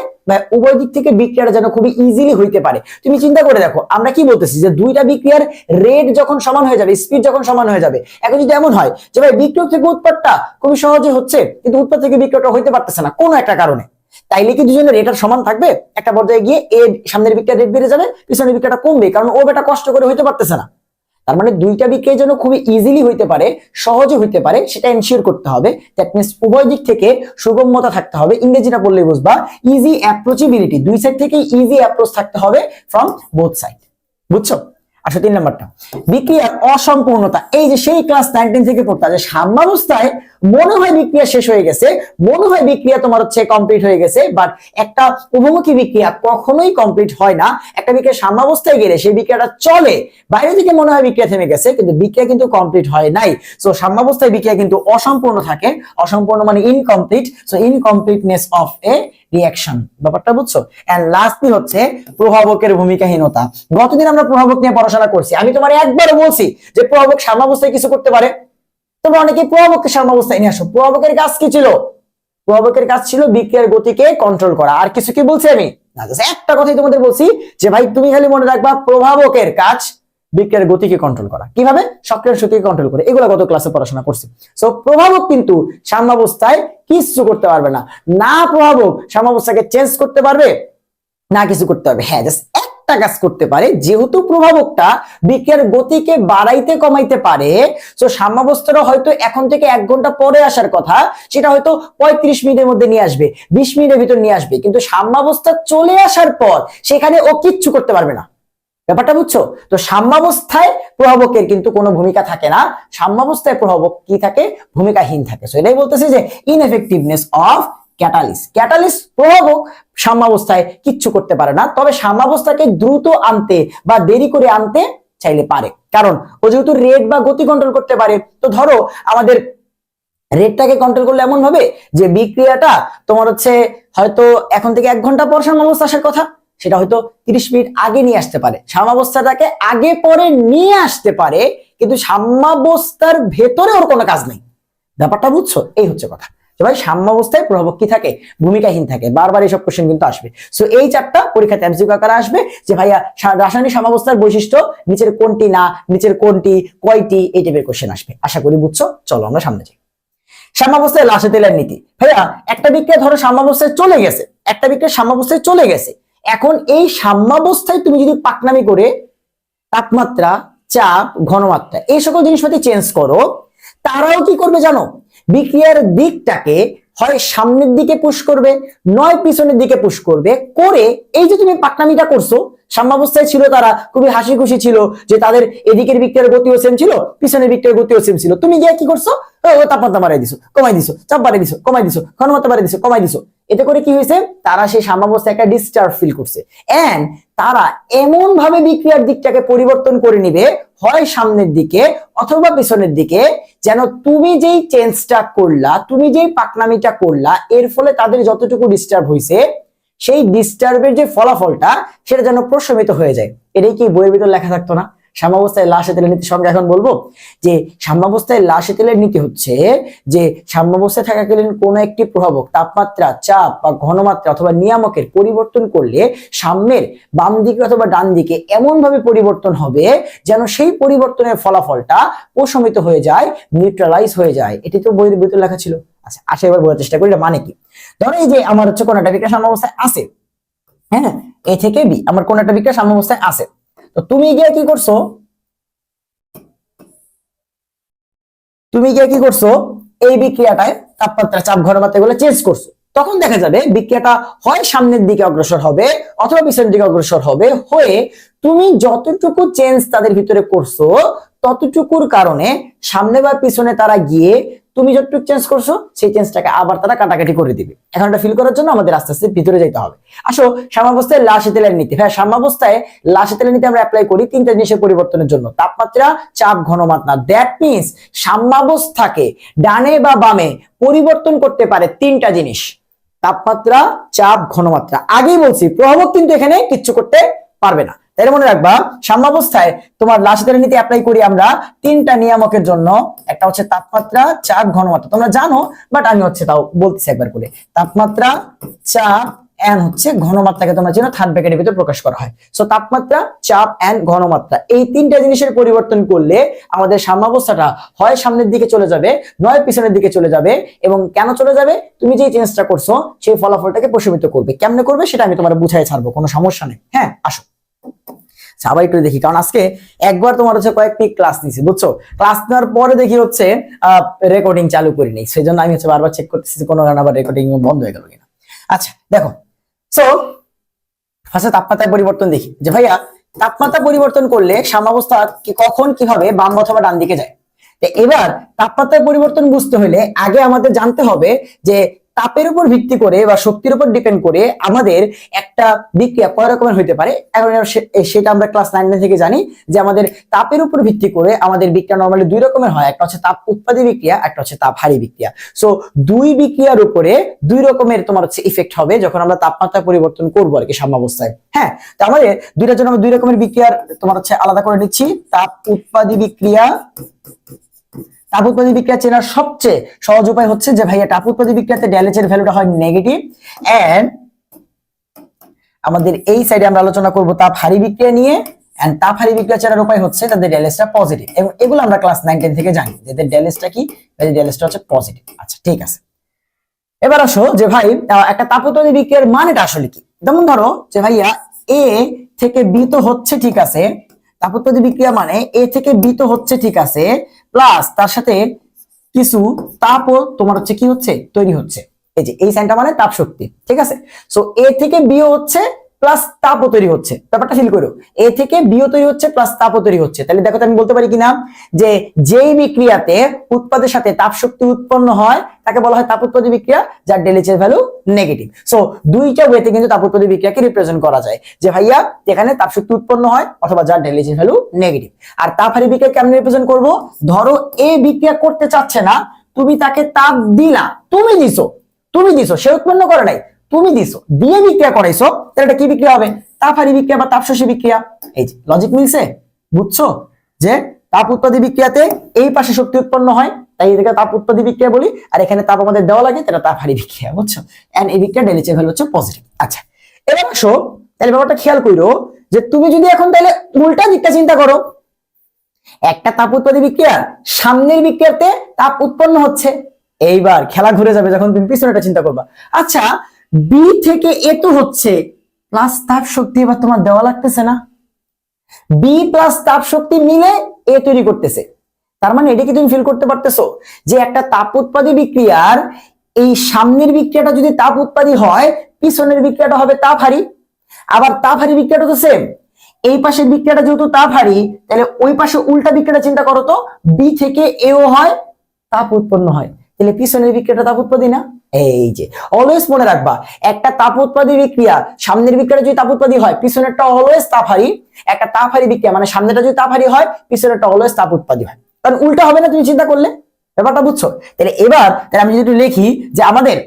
উভয় দিক থেকে বিক্রিয়াটা যেন খুবই ইজিলি হইতে পারে। তুমি চিন্তা করে দেখো, আমরা কি বলতেছি যে দুইটা বিক্রিয়ার রেট যখন সমান হয়ে যাবে, স্পিড যখন সমান হয়ে যাবে, এখন যদি এমন হয় যে ভাই বিক্রিয়ক থেকে উৎপাদটা খুবই সহজে হচ্ছে কিন্তু উৎপাদ থেকে বিক্রিয়টা হইতে পারতেছে না কোনো একটা কারণে, তাইলে কি দুজনের রেট আর সমান থাকবে? একটা পর্যায়ে গিয়ে এ সামনের বিক্রিয়ার রেট বেড়ে যাবে, পিছনের বিক্রিয়াটা কমবে, কারণ ও বেটা কষ্ট করে হইতে পারতেছে না। তার মানে দুইটা বিক্রিয়া যেন খুবই ইজিলি হইতে পারে, সহজে হইতে পারে, সেটা এনশিওর করতে হবে। দ্যাট মিন্স উভয় দিক থেকে সুগম্যতা থাকতে হবে। ইংরেজিটা বললেই বুঝবা, ইজি অ্যাপ্রোচেবিলিটি, দুই সাইড থেকে ইজি অ্যাপ্রোচ থাকতে হবে ফ্রম বোথ সাইড। বুঝছো? আসলে 3 নাম্বারটা বিক্রিয়ার অসম্পূর্ণতা। এই যে সেই ক্লাস 9-10 থেকে পড়তা যে সাম্যাবস্থায় মনে হয় বিক্রিয়া শেষ হয়ে গেছে, মনে হয় বিক্রিয়া তোমার হচ্ছে কমপ্লিট হয়ে গেছে, বাট একটা উভমুখী বিক্রিয়া কখনোই কমপ্লিট হয় না। একটা বিক্রিয়া সাম্যাবস্থায় গেলে সেই বিক্রিয়াটা চলে, বাইরে থেকে মনে হয় বিক্রিয়া থেমে গেছে কিন্তু বিক্রিয়া কিন্তু কমপ্লিট হয় নাই। সো সাম্যাবস্থায় বিক্রিয়া কিন্তু অসম্পূর্ণ থাকে, অসম্পূর্ণ মানে incomplete. So incompleteness of a reaction, ব্যাপারটা বুঝছো? এন্ড লাস্টলি হচ্ছে প্রভাবকের ভূমিকাহীনতা। গতদিন আমরা প্রভাবক নিয়ে পড়াশোনা করছি, আমি তোমার একবারও বলছি যে প্রভাবক সাম্যাবস্থায় কিছু করতে পারে। তোমরা অনেকে প্রভাবককে সাম্যাবস্থায় নিয়ে আসো, প্রভাবকের কাজ কি ছিল? প্রভাবকের কাজ ছিল বিক্রিয়ার গতিকে কন্ট্রোল করা। আর কিছু কি বলছি আমি? না, একটা কথাই তোমাদের বলছি যে ভাই তুমি খালি মনে রাখবা প্রভাবকের কাজ বিক্রিয়ার গতিকে কন্ট্রোল করা। কিভাবে? সক্রিয় শক্তিকে কন্ট্রোল করে। এগুলো গত ক্লাসে পড়াশোনা করছি। সো প্রভাবক কিন্তু সাম্যাবস্থায় কিছু করতে পারবে না। না প্রভাবক সাম্যাবস্থাকে চেঞ্জ করতে পারবে, না কিছু করতে পারবে। হ্যাঁ, জাস্ট একটা কাজ করতে পারে, যেহেতু প্রভাবকটা বিক্রিয়ার গতিকে বাড়াইতে কমাইতে পারে। তো সাম্যাবস্থাটা হয়তো এখন থেকে 1 ঘন্টা পরে আসার কথা, সেটা হয়তো 35 মিনিটের মধ্যে নিয়ে আসবে, 20 মিনিটের ভিতর নিয়ে আসবে, কিন্তু সাম্যাবস্থা চলে আসার পর সেখানে ও কিচ্ছু করতে পারবে না। ব্যাপারটা বুঝছো? তো সাম্যাবস্থায় প্রভাবকের কিন্তু কোনো ভূমিকা থাকে না, সাম্যাবস্থায় প্রভাবক কি থাকে? ভূমিকাহীন থাকে। সো এটাই বলতেছে যে ইনএফেক্টিভনেস অফ ক্যাটালিস্ট। ক্যাটালিস্ট প্রভাবক সাম্যাবস্থায় কিচ্ছু করতে পারে না, তবে সাম্যাবস্থাকে দ্রুত আনতে বা দেরি করে আনতে চাইলে পারে, কারণ ও যেহেতু রেট বা গতি কন্ট্রোল করতে পারে। তো ধরো আমাদের রেটটাকে কন্ট্রোল করলে এমন ভাবে যে বিক্রিয়াটা তোমার হচ্ছে হয়তো এখন থেকে 1 ঘন্টা পর সাম্যাবস্থা আসার কথা, সেটা হয়তো 30 মিনিট আগে নিয়ে আসতে পারে। সাম্যাবস্থাটাকে আগে পরে নিয়ে আসতে পারে, কিন্তু সাম্যাবস্থার ভেতরে ওর কোনো কাজ নেই। ব্যাপারটা বুঝছো? এই হচ্ছে কথা। ভাই সাম্যাবস্থায় প্রভাবক কি থাকে? ভূমিকাহীন থাকে। বারবার এইসব কোশ্চেন কিন্তু আসবে। সো এই চারটা পরীক্ষাতে এমসিকিউ আকারে আসবে যে ভাইয়া রাসায়নিক সাম্যাবস্থার বৈশিষ্ট্য নিচের কোনটি না, নিচের কোনটি, কয়টি, এই টাইপের কোশ্চেন আসবে। আশা করি বুঝছো। চলো আমরা সামনে যাই। সাম্যাবস্থায় লাসে তেলের নীতি। ভাইয়া একটা বিক্রিয়া ধরো সাম্যাবস্থায় চলে গেছে, একটা বিক্রিয়া সাম্যাবস্থায় চলে গেছে। এখন এই সাম্যাবস্থায় তুমি যদি পাকনামি করে তাপমাত্রা, চাপ, ঘনমাত্রা এই সকল জিনিসপাতি চেঞ্জ করো, তারাও কি করবে জানো? বিক্রিয়ার দিকটাকে হয় সামনের দিকে পুশ করবে, নয় পিছনের দিকে পুশ করবে। করে এই যে তুমি পাকনামিটা করছো, সাম্যাবস্থায় ছিল তারা খুবই হাসি খুশি ছিল যে তাদের এদিকের বিক্রিয়ার গতিও সেম ছিল, পিছনের বিক্রিয়ার গতিও সেম ছিল। তুমি গিয়ে কি করছো? তাপমাত্রা বাড়াই দিছো, কমাই দিছো, চাপ বাড়াই দিছো, কমাই দিছো, ঘনমাত্রা বাড়াই দিছো, কমাই দিছো। এতে করে কি হয়েছে? তারা সেই সাম্যাবস্থায় একটা ডিস্টার্ব ফিল করছে। এন্ড তারা এমন ভাবে বিক্রিয়ার দিকটাকে পরিবর্তন করে নিবে, হয় সামনের দিকে অথবা পিছনের দিকে, যেন তুমি যেই চেঞ্জটা করলা, তুমি যেই পাকনামিটা করলা, এর ফলে তাদের যতটুকু ডিস্টার্ব হয়েছে, সেই ডিস্টার্বের যে ফলাফলটা সেটা যেন প্রশমিত হয়ে যায়। এটাই কি বইয়ের ভিতর লেখা থাকতো না? সাম্যাবস্থায় লাসে তেলের নীতি সঙ্গে এখন বলবো যে সাম্যাবস্থায় লাসে তেলের নীতি হচ্ছে যে সাম্যাবস্থায় থাকাকালীন কোন একটি প্রভাবক তাপমাত্রা, চাপ বা ঘনমাত্রা অথবা নিয়ামকের পরিবর্তন করলে সাম্যের বাম দিকে অথবা ডান দিকে এমন ভাবে পরিবর্তন হবে যেন সেই পরিবর্তনের ফলাফলটা প্রশমিত হয়ে যায়, নিউট্রালাইজ হয়ে যায়। এটি তো বইয়ের ভিতর লেখা ছিল। আচ্ছা আসে এবার বোঝার চেষ্টা করি এটা মানে কি। ধরো এই যে আমার হচ্ছে কোন একটা বিক্রিয়া সাম্যাবস্থায় আছে, হ্যাঁ, এ থেকে বি, আমার কোন একটা বিক্রিয়া সাম্যাবস্থায় আছে। তো তুমি গিয়ে কি করছো? এই বিক্রিয়াটায় তাপমাত্রা, চাপ, ঘনমাত্রা এগুলো চেঞ্জ করছো। তখন দেখা যাবে বিক্রিয়াটা হয় সামনের দিকে অগ্রসর হবে অথবা পিছনের দিকে অগ্রসর হবে, হয়ে তুমি যতটুকু চেঞ্জ তাদের ভিতরে করছো ততটুকুর কারণে সামনে বা পিছনে তারা গিয়ে তুমি যতটুকু চেঞ্জ করছো সেই চেঞ্জটাকে আবার তারা কাটাকাটি করে দিবে। এখন এটা ফিল করার জন্য আমাদের আস্তে আস্তে ভিতরে যেতে হবে। আসো সাম্যাবস্থায় লা শীতলের নীতি। হ্যাঁ, সাম্যাবস্থায় লা শীতলের নীতি আমরা অ্যাপ্লাই করি তিনটা জিনিসের পরিবর্তনের জন্য, তাপমাত্রা, চাপ, ঘনমাত্রা। দ্যাট মিনস সাম্যাবস্থাকে ডানে বা বামে পরিবর্তন করতে পারে তিনটা জিনিস, তাপমাত্রা, চাপ, ঘনমাত্রা। আগেই বলছি প্রভাবক কিন্তু এখানে কিচ্ছু করতে পারবে না। তাই মনে রাখবা সাম্যাবস্থায় তোমার লা শীতলের নীতি অ্যাপ্লাই করি আমরা তিনটা নিয়ামকের জন্য। একটা হচ্ছে তাপমাত্রা, চাপ, ঘনমাত্রা, তোমরা জানো বাট আমি হচ্ছে তাও বলতেছি একবার করে। তাপমাত্রা, চাপ এন্ড হচ্ছে ঘনমাত্রাকে তোমরা জানো থার্ড ব্র্যাকেটের ভিতর প্রকাশ করা হয়। সো তাপমাত্রা, চাপ এন্ড ঘনমাত্রা এই তিনটা জিনিসের পরিবর্তন করলে আমাদের সাম্যাবস্থাটা হয় সামনের দিকে চলে যাবে নয় পিছনের দিকে চলে যাবে। এবং কেন চলে যাবে? তুমি যে চেঞ্জটা করছো সেই ফলাফলটাকে প্রশমিত করবে। কেমনে করবে সেটা আমি তোমার বুঝাই ছাড়বো, কোনো সমস্যা নেই। হ্যাঁ আসো আবার একটু দেখি, কারণ আজকে একবার তোমার হচ্ছে কয়েকটি ক্লাস নিয়েছি বুঝছো, ক্লাস নেওয়ার পরে দেখি হচ্ছে রেকর্ডিং চালু করি নেই, সেই জন্য আমি হচ্ছে বারবার চেক করতেছি কোনো কারণে আবার রেকর্ডিং বন্ধ হয়ে গেল কিনা। আচ্ছা দেখো, সো ফার্স্টে তাপমাত্রায় পরিবর্তন দেখি যে ভাইয়া তাপমাত্রা পরিবর্তন করলে সাম্যাবস্থা কখন কিভাবে বাম অথবা ডান দিকে যায়। এবার তাপমাত্রার পরিবর্তন বুঝতে হলে আগে আমাদের জানতে হবে যে তাপের উপর ভিত্তি করে বা শক্তির উপর ডিপেন্ড করে আমাদের একটা বিক্রিয়া কয় রকমের হইতে পারে। এখন সেটা আমরা ক্লাস 9 থেকে জানি যে আমাদের তাপের উপর ভিত্তি করে আমাদের বিক্রিয়া নরমালি দুই রকমের হয়, একটা হচ্ছে তাপ উৎপাদী বিক্রিয়া, একটা হচ্ছে তাপ হারি বিক্রিয়া। সো দুই বিক্রিয়ার উপরে দুই রকমের তোমার হচ্ছে ইফেক্ট হবে যখন আমরা তাপমাত্রা পরিবর্তন করবো আর কি সাম্যাবস্থায়। হ্যাঁ, তো আমাদের দুইটার জন্য আমরা দুই রকমের বিক্রিয়ার তোমার হচ্ছে আলাদা করে নিচ্ছি। তাপ উৎপাদী বিক্রিয়া, তাপ উৎপাদী বিক্রিয়া চেনার সবচেয়ে সহজ উপায় হচ্ছে যে ভাইয়া তাপ উৎপাদী বিক্রিয়াতে ডেলএইচ এর ভ্যালুটা হয় নেগেটিভ। এন্ড আমাদের এই সাইডে আমরা আলোচনা করব তাপ হারি বিক্রিয়া নিয়ে। এন্ড তাপ হারি বিক্রিয়া চেনার উপায় হচ্ছে তাদের ডেলএইচটা পজিটিভ, এবং এগুলো আমরা ক্লাস 9-10 থেকে জানি যে এদের ডেলএইচটা কি, এই ডেলএইচটা হচ্ছে পজিটিভ। আচ্ছা ঠিক আছে, এবার আসো যে ভাই একটা তাপ উৎপাদী বিক্রিয়ার মানেটা আসলে কি। যেমন ধরো যে ভাইয়া এ থেকে বি তো হচ্ছে ঠিক আছে, তাপ উৎপাদী বিক্রিয়া মানে এ থেকে বি তো হচ্ছে ঠিক আছে, প্লাস তার সাথে কিছু তাপও তোমার হচ্ছে কি হচ্ছে তৈরি হচ্ছে। এই যে এই সাইনটা মানে তাপ শক্তি, ঠিক আছে। সো এ থেকে বি হচ্ছে প্লাস তাপও তৈরি হচ্ছে, ব্যাপারটা ফিল করো। এ থেকে বি তৈরি হচ্ছে প্লাস তাপও তৈরি হচ্ছে। তাহলে দেখো তো আমি বলতে পারি কিনা যে যেই বিক্রিয়াতে উৎপাদের সাথে তাপ শক্তি উৎপন্ন হয় তাকে বলা হয় তাপ উৎপাদী বিক্রিয়া, যার ডেলএইচ এর ভ্যালু নেগেটিভ। সো দুইটা ওয়েতে কিন্তু তাপ উৎপাদী বিক্রিয়াকে রিপ্রেজেন্ট করা যায় যে ভাইয়া এখানে তাপ শক্তি উৎপন্ন হয় অথবা যার ডেলএইচ এর ভ্যালু নেগেটিভ। আর তাপ হারি বিক্রিয়া কেমনে রিপ্রেজেন্ট করব? ধরো এ বিক্রিয়া করতে চাচ্ছে না, তুমি তাকে তাপ দিলা, তুমি দিছো, সে উৎপন্ন করে নাই, তুমি দিছো, দিয়ে বিক্রিয়া করাইছো, তাহলে এটা কি বিক্রিয়া হবে? তাপ হারি বিক্রিয়া বা তাপ শোষী বিক্রিয়া। এই যে লজিক মিলছে, বুঝছো যে তাপ উৎপাদী বিক্রিয়াতে এই পাশে শক্তি উৎপন্ন হয় তাই এটাকে তাপ উৎপাদী বিক্রিয়া বলি, আর এখানে তাপ আমাদের দেওয়া লাগে তাহলে তাপ হারি বিক্রিয়া, বুঝছো। এন্ড এই বিক্রিয়া ডেলএইচ এর ভ্যালু হচ্ছে পজিটিভ। আচ্ছা এবার আসো, তাহলে ব্যাপারটা খেয়াল করো যে তুমি যদি এখন তাহলে উল্টা দিকটা চিন্তা করো, একটা তাপ উৎপাদী বিক্রিয়া সামনের বিক্রিয়াতে তাপ উৎপন্ন হচ্ছে, এইবার খেলা ঘুরে যাবে যখন তুমি পিছনেটা চিন্তা করবা। আচ্ছা বি থেকে এ তো হচ্ছে প্লাস তাপ শক্তি, এবার তোমার দেওয়া লাগতেছে না, বি প্লাস তাপ শক্তি মিলে এ তৈরি করতেছে। তার মানে এটা কি তুমি ফিল করতে পারতেছো যে একটা তাপ উৎপাদী বিক্রিয়ার এই সামনের বিক্রিয়াটা যদি তাপ উৎপাদী হয় পিছনের বিক্রিয়াটা হবে তাপ হারি। আবার তাপ হারি বিক্রিয়াটা তো সেম, এই পাশের বিক্রিয়াটা যেহেতু তাপ হারি তাহলে ওই পাশে উল্টা বিক্রিয়াটা চিন্তা করো তো, বি থেকে এও হয় তাপ উৎপন্ন হয়, তাহলে পিছনের বিক্রিয়াটা তাপ উৎপাদী না? এই যে অলওয়েজ মনে রাখবা একটা তাপ উৎপাদী বিক্রিয়া সামনের বিক্রিয়াটা যদি তাপ উৎপাদী হয় পিছনেরটা অলওয়েজ তাপ হারি, একটা তাপ হারি বিক্রিয়া মানে সামনেরটা যদি তাপ হারি হয় পিছনেরটা অলওয়েজ তাপ উৎপাদী হয়, কারণ উল্টা হবে না তুমি চিন্তা করলে, ব্যাপারটা বুঝছো। তাহলে এবার তাহলে আমি যদি একটু লিখি যে আমাদের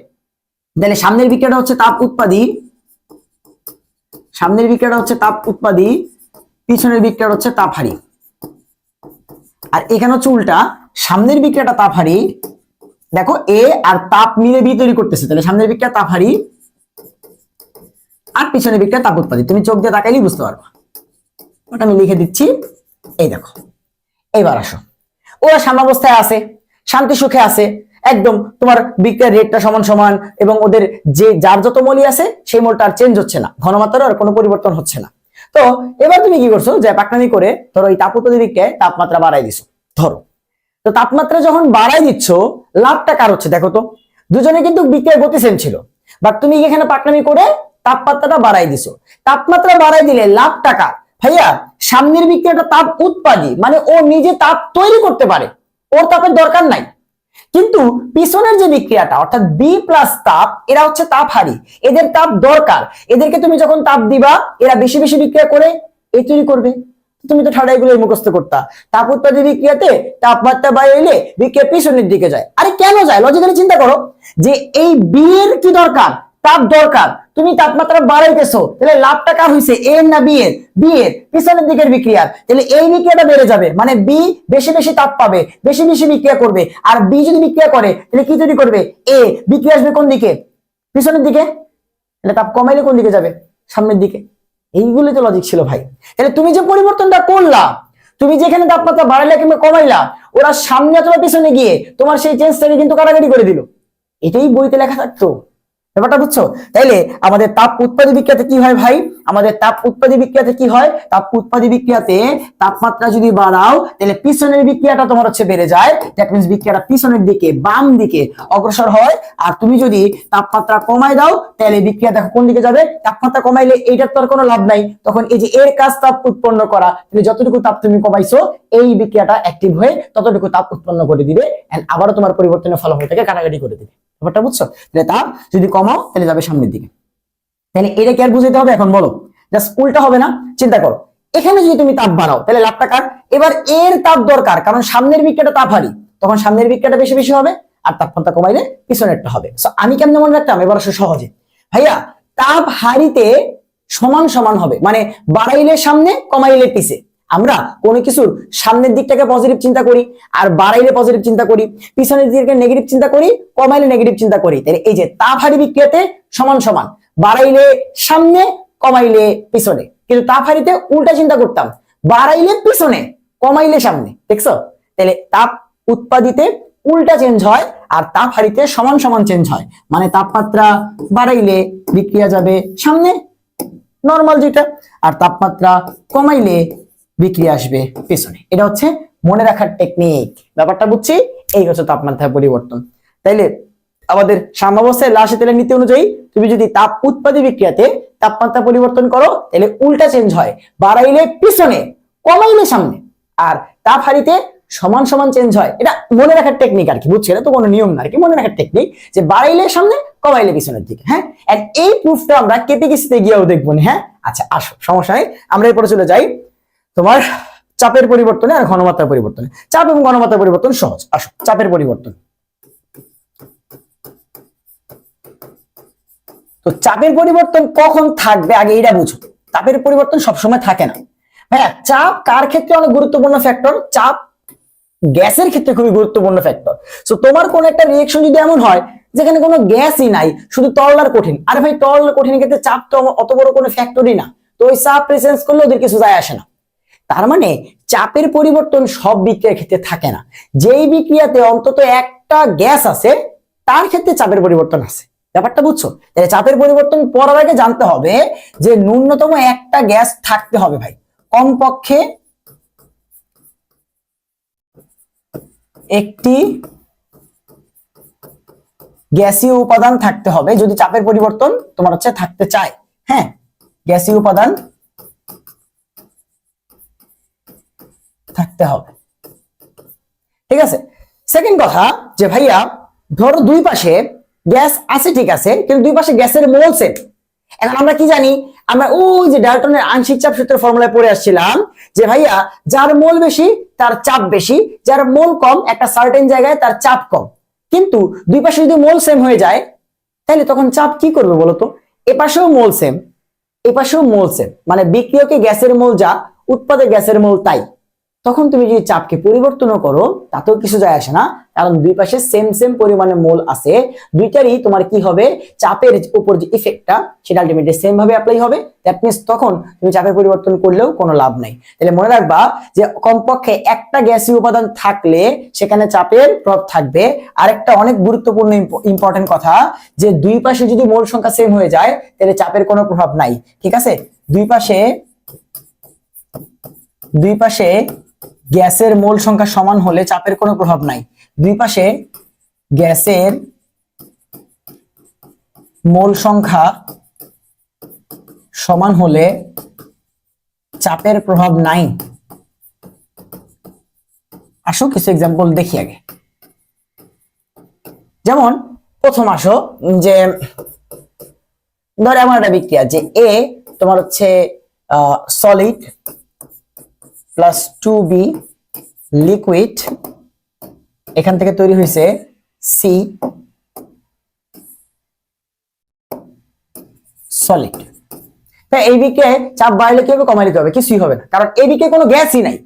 তাহলে সামনের বিক্রিয়াটা হচ্ছে তাপ উৎপাদী, সামনের বিক্রিয়াটা হচ্ছে তাপ উৎপাদী, পিছনের বিক্রিয়াটা হচ্ছে তাপ হারি। আর এখানে হচ্ছে উল্টা, সামনের বিক্রিয়াটা তাপ হারি, দেখো এ আর তাপ মিলে বি তৈরি করতেছে, তাহলে সামনের বিক্রিয়া তাপ হারি আর পিছনের বিক্রিয়া তাপ উৎপাদী। তুমি চোখ দিয়ে তাকাইলেই বুঝতে পারবা, ওটা আমি লিখে দিচ্ছি। এই দেখো এইবার আসো, ওরা সাম্যাবস্থায় আছে, শান্তি সুখে আছে, একদম তোমার বিক্রিয়ার রেটটা সমান সমান এবং ওদের যে যার যত মলই আছে সেই মলটা আর চেঞ্জ হচ্ছে না, ঘনমাত্রার আর কোনো পরিবর্তন হচ্ছে না। তো এবার তুমি কি করছো যে পাকনামি করে ধরো এই তাপ উৎপাদী বিক্রিয়ায় তাপমাত্রা বাড়াই দিছো, ধরো তো তাপমাত্রা যখন বাড়াই দিচ্ছ লাভটা কার হচ্ছে দেখো তো, দুজনে কিন্তু বিক্রিয়ার গতি সেম ছিল, বাট তুমি এখানে পাকনামি করে তাপমাত্রাটা বাড়াই দিছো। তাপমাত্রা বাড়াই দিলে লাভ টাকা ভাইয়া সামনের বিক্রিয়াটা তাপ উৎপাদী মানে ও নিজে তাপ তৈরি করতে পারে, ওর তাপের দরকার নাই, কিন্তু পিছনের যে বিক্রিয়াটা অর্থাৎ বি প্লাস তাপ, এরা হচ্ছে তাপহারী, এদের তাপ দরকার, এদেরকে তুমি যখন তাপ দিবা এরা বেশি বেশি বিক্রিয়া করে এই তৈরি করবে। তুমি তো ঠাড়া এগুলো মুখস্থ করতা, তাপ উৎপাদী বিক্রিয়াতে তাপমাত্রা বাড়াইলে বিক্রিয়া পিছনের দিকে যায়। আরে কেন যায়? লজিক্যালি চিন্তা করো যে এই বি এর কি দরকার? তাপ দরকার, তুমি তাপমাত্রা বাড়াইতেছো, তাহলে লাভটা কার হইছে? এ না বি এর? বি এর পিছনের দিকের বিক্রিয়া, তাহলে এই বিক্রিয়াটা বেড়ে যাবে, মানে বি বেশি বেশি তাপ পাবে, বেশি বেশি বিক্রিয়া করবে। আর বি যদি বিক্রিয়া করে তাহলে কি তৈরি করবে? এ বিক্রিয়া আসবে কোন দিকে? পিছনের দিকে। তাহলে তাপ কমাইলে কোন দিকে যাবে? সামনের দিকে। এইগুলি তো লজিক ছিল ভাই। তাহলে তুমি যে পরিবর্তনটা করলা, তুমি যেখানে তাপমাত্রা বাড়াইলা কিংবা কমাইলা, ওরা সামনে অথবা পিছনে গিয়ে তোমার সেই চেঞ্জটাকে কিন্তু কাটাকাটি করে দিল। এটাই বইতে লেখা থাকতো, ব্যাপারটা বুঝছো? তাইলে আমাদের তাপ উৎপাদী বিক্রিয়াতে কি হয় ভাই? আমাদের তাপ উৎপাদী বিক্রিয়াতে কি হয়? তাপ উৎপাদী বিক্রিয়াতে তাপমাত্রা যদি বাড়াও তাহলে পিছনের বিক্রিয়াটা তোমার হচ্ছে বেড়ে যায়, দ্যাট মিন্স বিক্রিয়াটা পিছনের দিকে বাম দিকে অগ্রসর হয়। আর তুমি যদি তাপমাত্রা কমাই দাও তাহলে বিক্রিয়া দেখো কোন দিকে যাবে? তাপমাত্রা কমাইলে এইটার তো আর কোনো লাভ নাই, তখন এই যে এর কাজ তাপ উৎপন্ন করা, তুমি যতটুকু তাপ তুমি কমাইছো এই বিক্রিয়াটা অ্যাক্টিভ হয়ে ততটুকু তাপ উৎপন্ন করে দিবে, এন্ড আবারও তোমার পরিবর্তনের ফলাফলটাকে কাটাকাটি করে দিবে। ব্যাপারটা বুঝছো? তাহলে তাপ যদি কমাও তাহলে যাবে সামনের দিকে। তাহলে এটা কি আর বুঝতে হবে? এখন বলো, জাস্ট উল্টা হবে না? চিন্তা করো, এখানে যদি তুমি তাপ বাড়াও তাহলে লাভটা কার? এবার এর তাপ দরকার, কারণ সামনের বিক্রিয়াটা তাপহারী, তখন সামনের বিক্রিয়াটা বেশি বেশি হবে, আর তাপমাত্রা কমাইলে পিছনেরটা হবে। সো আমি কেমনে মনে রাখতাম? এবার আসলে সহজে ভাইয়া, তাপ হারিতে সমান সমান হবে, মানে বাড়াইলে সামনে কমাইলে পিছে। আমরা কোনো কিছুর সামনের দিকটাকে পজিটিভ চিন্তা করি, আর বাড়াইলে পজিটিভ চিন্তা করি, পিছনের দিকে নেগেটিভ চিন্তা করি, কমাইলে নেগেটিভ চিন্তা করি। তাহলে এই যে তাপহারী বিক্রিয়াতে সমান সমান, বাড়াইলে সামনে কমাইলে পিছনে। কিন্তু তাপহারীতে উল্টা চিন্তা করতাম, বাড়াইলে পিছনে কমাইলে সামনে। দেখছো? তাহলে তাপ উৎপাদিতে উল্টা চেঞ্জ হয়, আর তাপহারীতে সমান সমান চেঞ্জ হয়, মানে তাপমাত্রা বাড়াইলে বিক্রিয়া যাবে সামনে নরমাল যেটা, আর তাপমাত্রা কমাইলে বিক্রিয়া আসবে পেছনে। এটা হচ্ছে মনে রাখার টেকনিক। ব্যাপারটা বুঝছি? এই হচ্ছে তাপমাত্রার পরিবর্তন। তাইলে আমাদের সাম্যাবস্থায় লাসে তেলের নীতি অনুযায়ী তুমি যদি তাপ উৎপাদী বিক্রিয়াতে তাপমাত্রা পরিবর্তন করো তাহলে উল্টা চেঞ্জ হয়, বাড়াইলে পিছনে কমাইলে সামনে, আর তাপ হারিতে সমান সমান চেঞ্জ হয়। এটা মনে রাখার টেকনিক আর কি, বুঝছো? এটা তো কোনো নিয়ম না আর কি, মনে রাখার টেকনিক, যে বাড়াইলে সামনে কমাইলে পিছনের দিকে। হ্যাঁ, এন্ড এই প্রুফটা আমরা কেটে কেসিতে গিয়েও দেখবো না। হ্যাঁ আচ্ছা, আসো, সমস্যা নেই, আমরা এরপরে চলে যাই তোমার চাপের পরিবর্তনে আর ঘনমাত্রার পরিবর্তনে। চাপ এবং ঘনমাত্রার পরিবর্তন সহজ। আসো, চাপের পরিবর্তন। তো চাপের পরিবর্তন কখন থাকবে আগে এটা বুঝো। চাপের পরিবর্তন সবসময় থাকে না ভাইয়া। চাপ কার ক্ষেত্রে অনেক গুরুত্বপূর্ণ ফ্যাক্টর? চাপ গ্যাসের ক্ষেত্রে খুবই গুরুত্বপূর্ণ ফ্যাক্টর। সো তোমার কোন একটা রিঅ্যাকশন যদি এমন হয় যেখানে কোনো গ্যাসই নাই, শুধু তরল আর কঠিন, আরে ভাই তরল আর কঠিনের ক্ষেত্রে চাপ তো অত বড় কোনো ফ্যাক্টরই না, তো ওই চাপ প্রেসেন্স করলে ওদের কিছু যায় আসে না। তার মানে চাপের পরিবর্তন সব বিক্রিয়ার ক্ষেত্রে থাকে না। যেই বিক্রিয়াতে অন্তত একটা গ্যাস আছে তার ক্ষেত্রে চাপের পরিবর্তন আছে। ব্যাপারটা বুঝছো? তাহলে চাপের পরিবর্তন পড়ার আগে জানতে হবে যে ন্যূনতম একটা গ্যাস থাকতে হবে ভাই, কমপক্ষে একটি গ্যাসীয় উপাদান থাকতে হবে যদি চাপের পরিবর্তন তোমার হচ্ছে থাকতে চায়। হ্যাঁ, গ্যাসীয় উপাদান থাকতে হবে, ঠিক আছে। সেকেন্ড কথা যে ভাইয়া ধরো দুই পাশে গ্যাস আছে, ঠিক আছে, কিন্তু দুই পাশে গ্যাসের মোল সেম। এখন আমরা কি জানি? আমরা ওই যে ডাল্টনের আংশিক চাপ সূত্রের ফর্মুলায় পড়ে আসছিলাম যে ভাইয়া যার মোল বেশি তার চাপ বেশি, যার মোল কম একটা সার্টেন জায়গায় তার চাপ কম। কিন্তু দুই পাশে যদি মোল সেম হয়ে যায় তাহলে তখন চাপ কি করবে বলতো? এপাশেও মোল সেম, এপাশেও মোল সেম, মানে বিক্রিয়কে গ্যাসের মোল যা, উৎপাদে গ্যাসের মোল তাই। তখন তুমি যদি চাপকে পরিবর্তন করো তাতেও কিছু যায় আসে না, কারণ দুই পাশে সেম সেম পরিমাণে মোল আছে। দুইটারই তোমার কি হবে? চাপের উপর যে ইফেক্টটা সেটা আলটিমেটলি সেম ভাবে অ্যাপ্লাই হবে। দ্যাট মিন্স তখন তুমি চাপের পরিবর্তন করলেও কোনো লাভ নাই। তাহলে মনে রাখবা যে কমপক্ষে একটা গ্যাসীয় উপাদান থাকলে সেখানে চাপের প্রভাব থাকবে। আরেকটা অনেক গুরুত্বপূর্ণ ইম্পর্টেন্ট কথা, যে দুই পাশে যদি মোল সংখ্যা সেম হয়ে যায় তাহলে চাপের কোনো প্রভাব নাই, ঠিক আছে। দুই পাশে গ্যাসের মোল সংখ্যা সমান হলে চাপের কোনো প্রভাব নাই। দুই পাশে গ্যাসের মোল সংখ্যা সমান হলে চাপের প্রভাব নাই। আসো কিছু এক্সাম্পল দেখি আগে। যেমন প্রথম আসো যে ধরে আমার একটা বিক্রিয়া যে এ তোমার হচ্ছে সলিড প্লাস 2b লিকুইড, এখান থেকে তৈরি হয়েছে সি সলিড। এই বিক্রিয়ায় চাপ বাড়লে কি হবে কমাইলে কি হবে? কিছুই হবে না, কারণ এই বিক্রিয়ায় কোনো গ্যাসই নাই।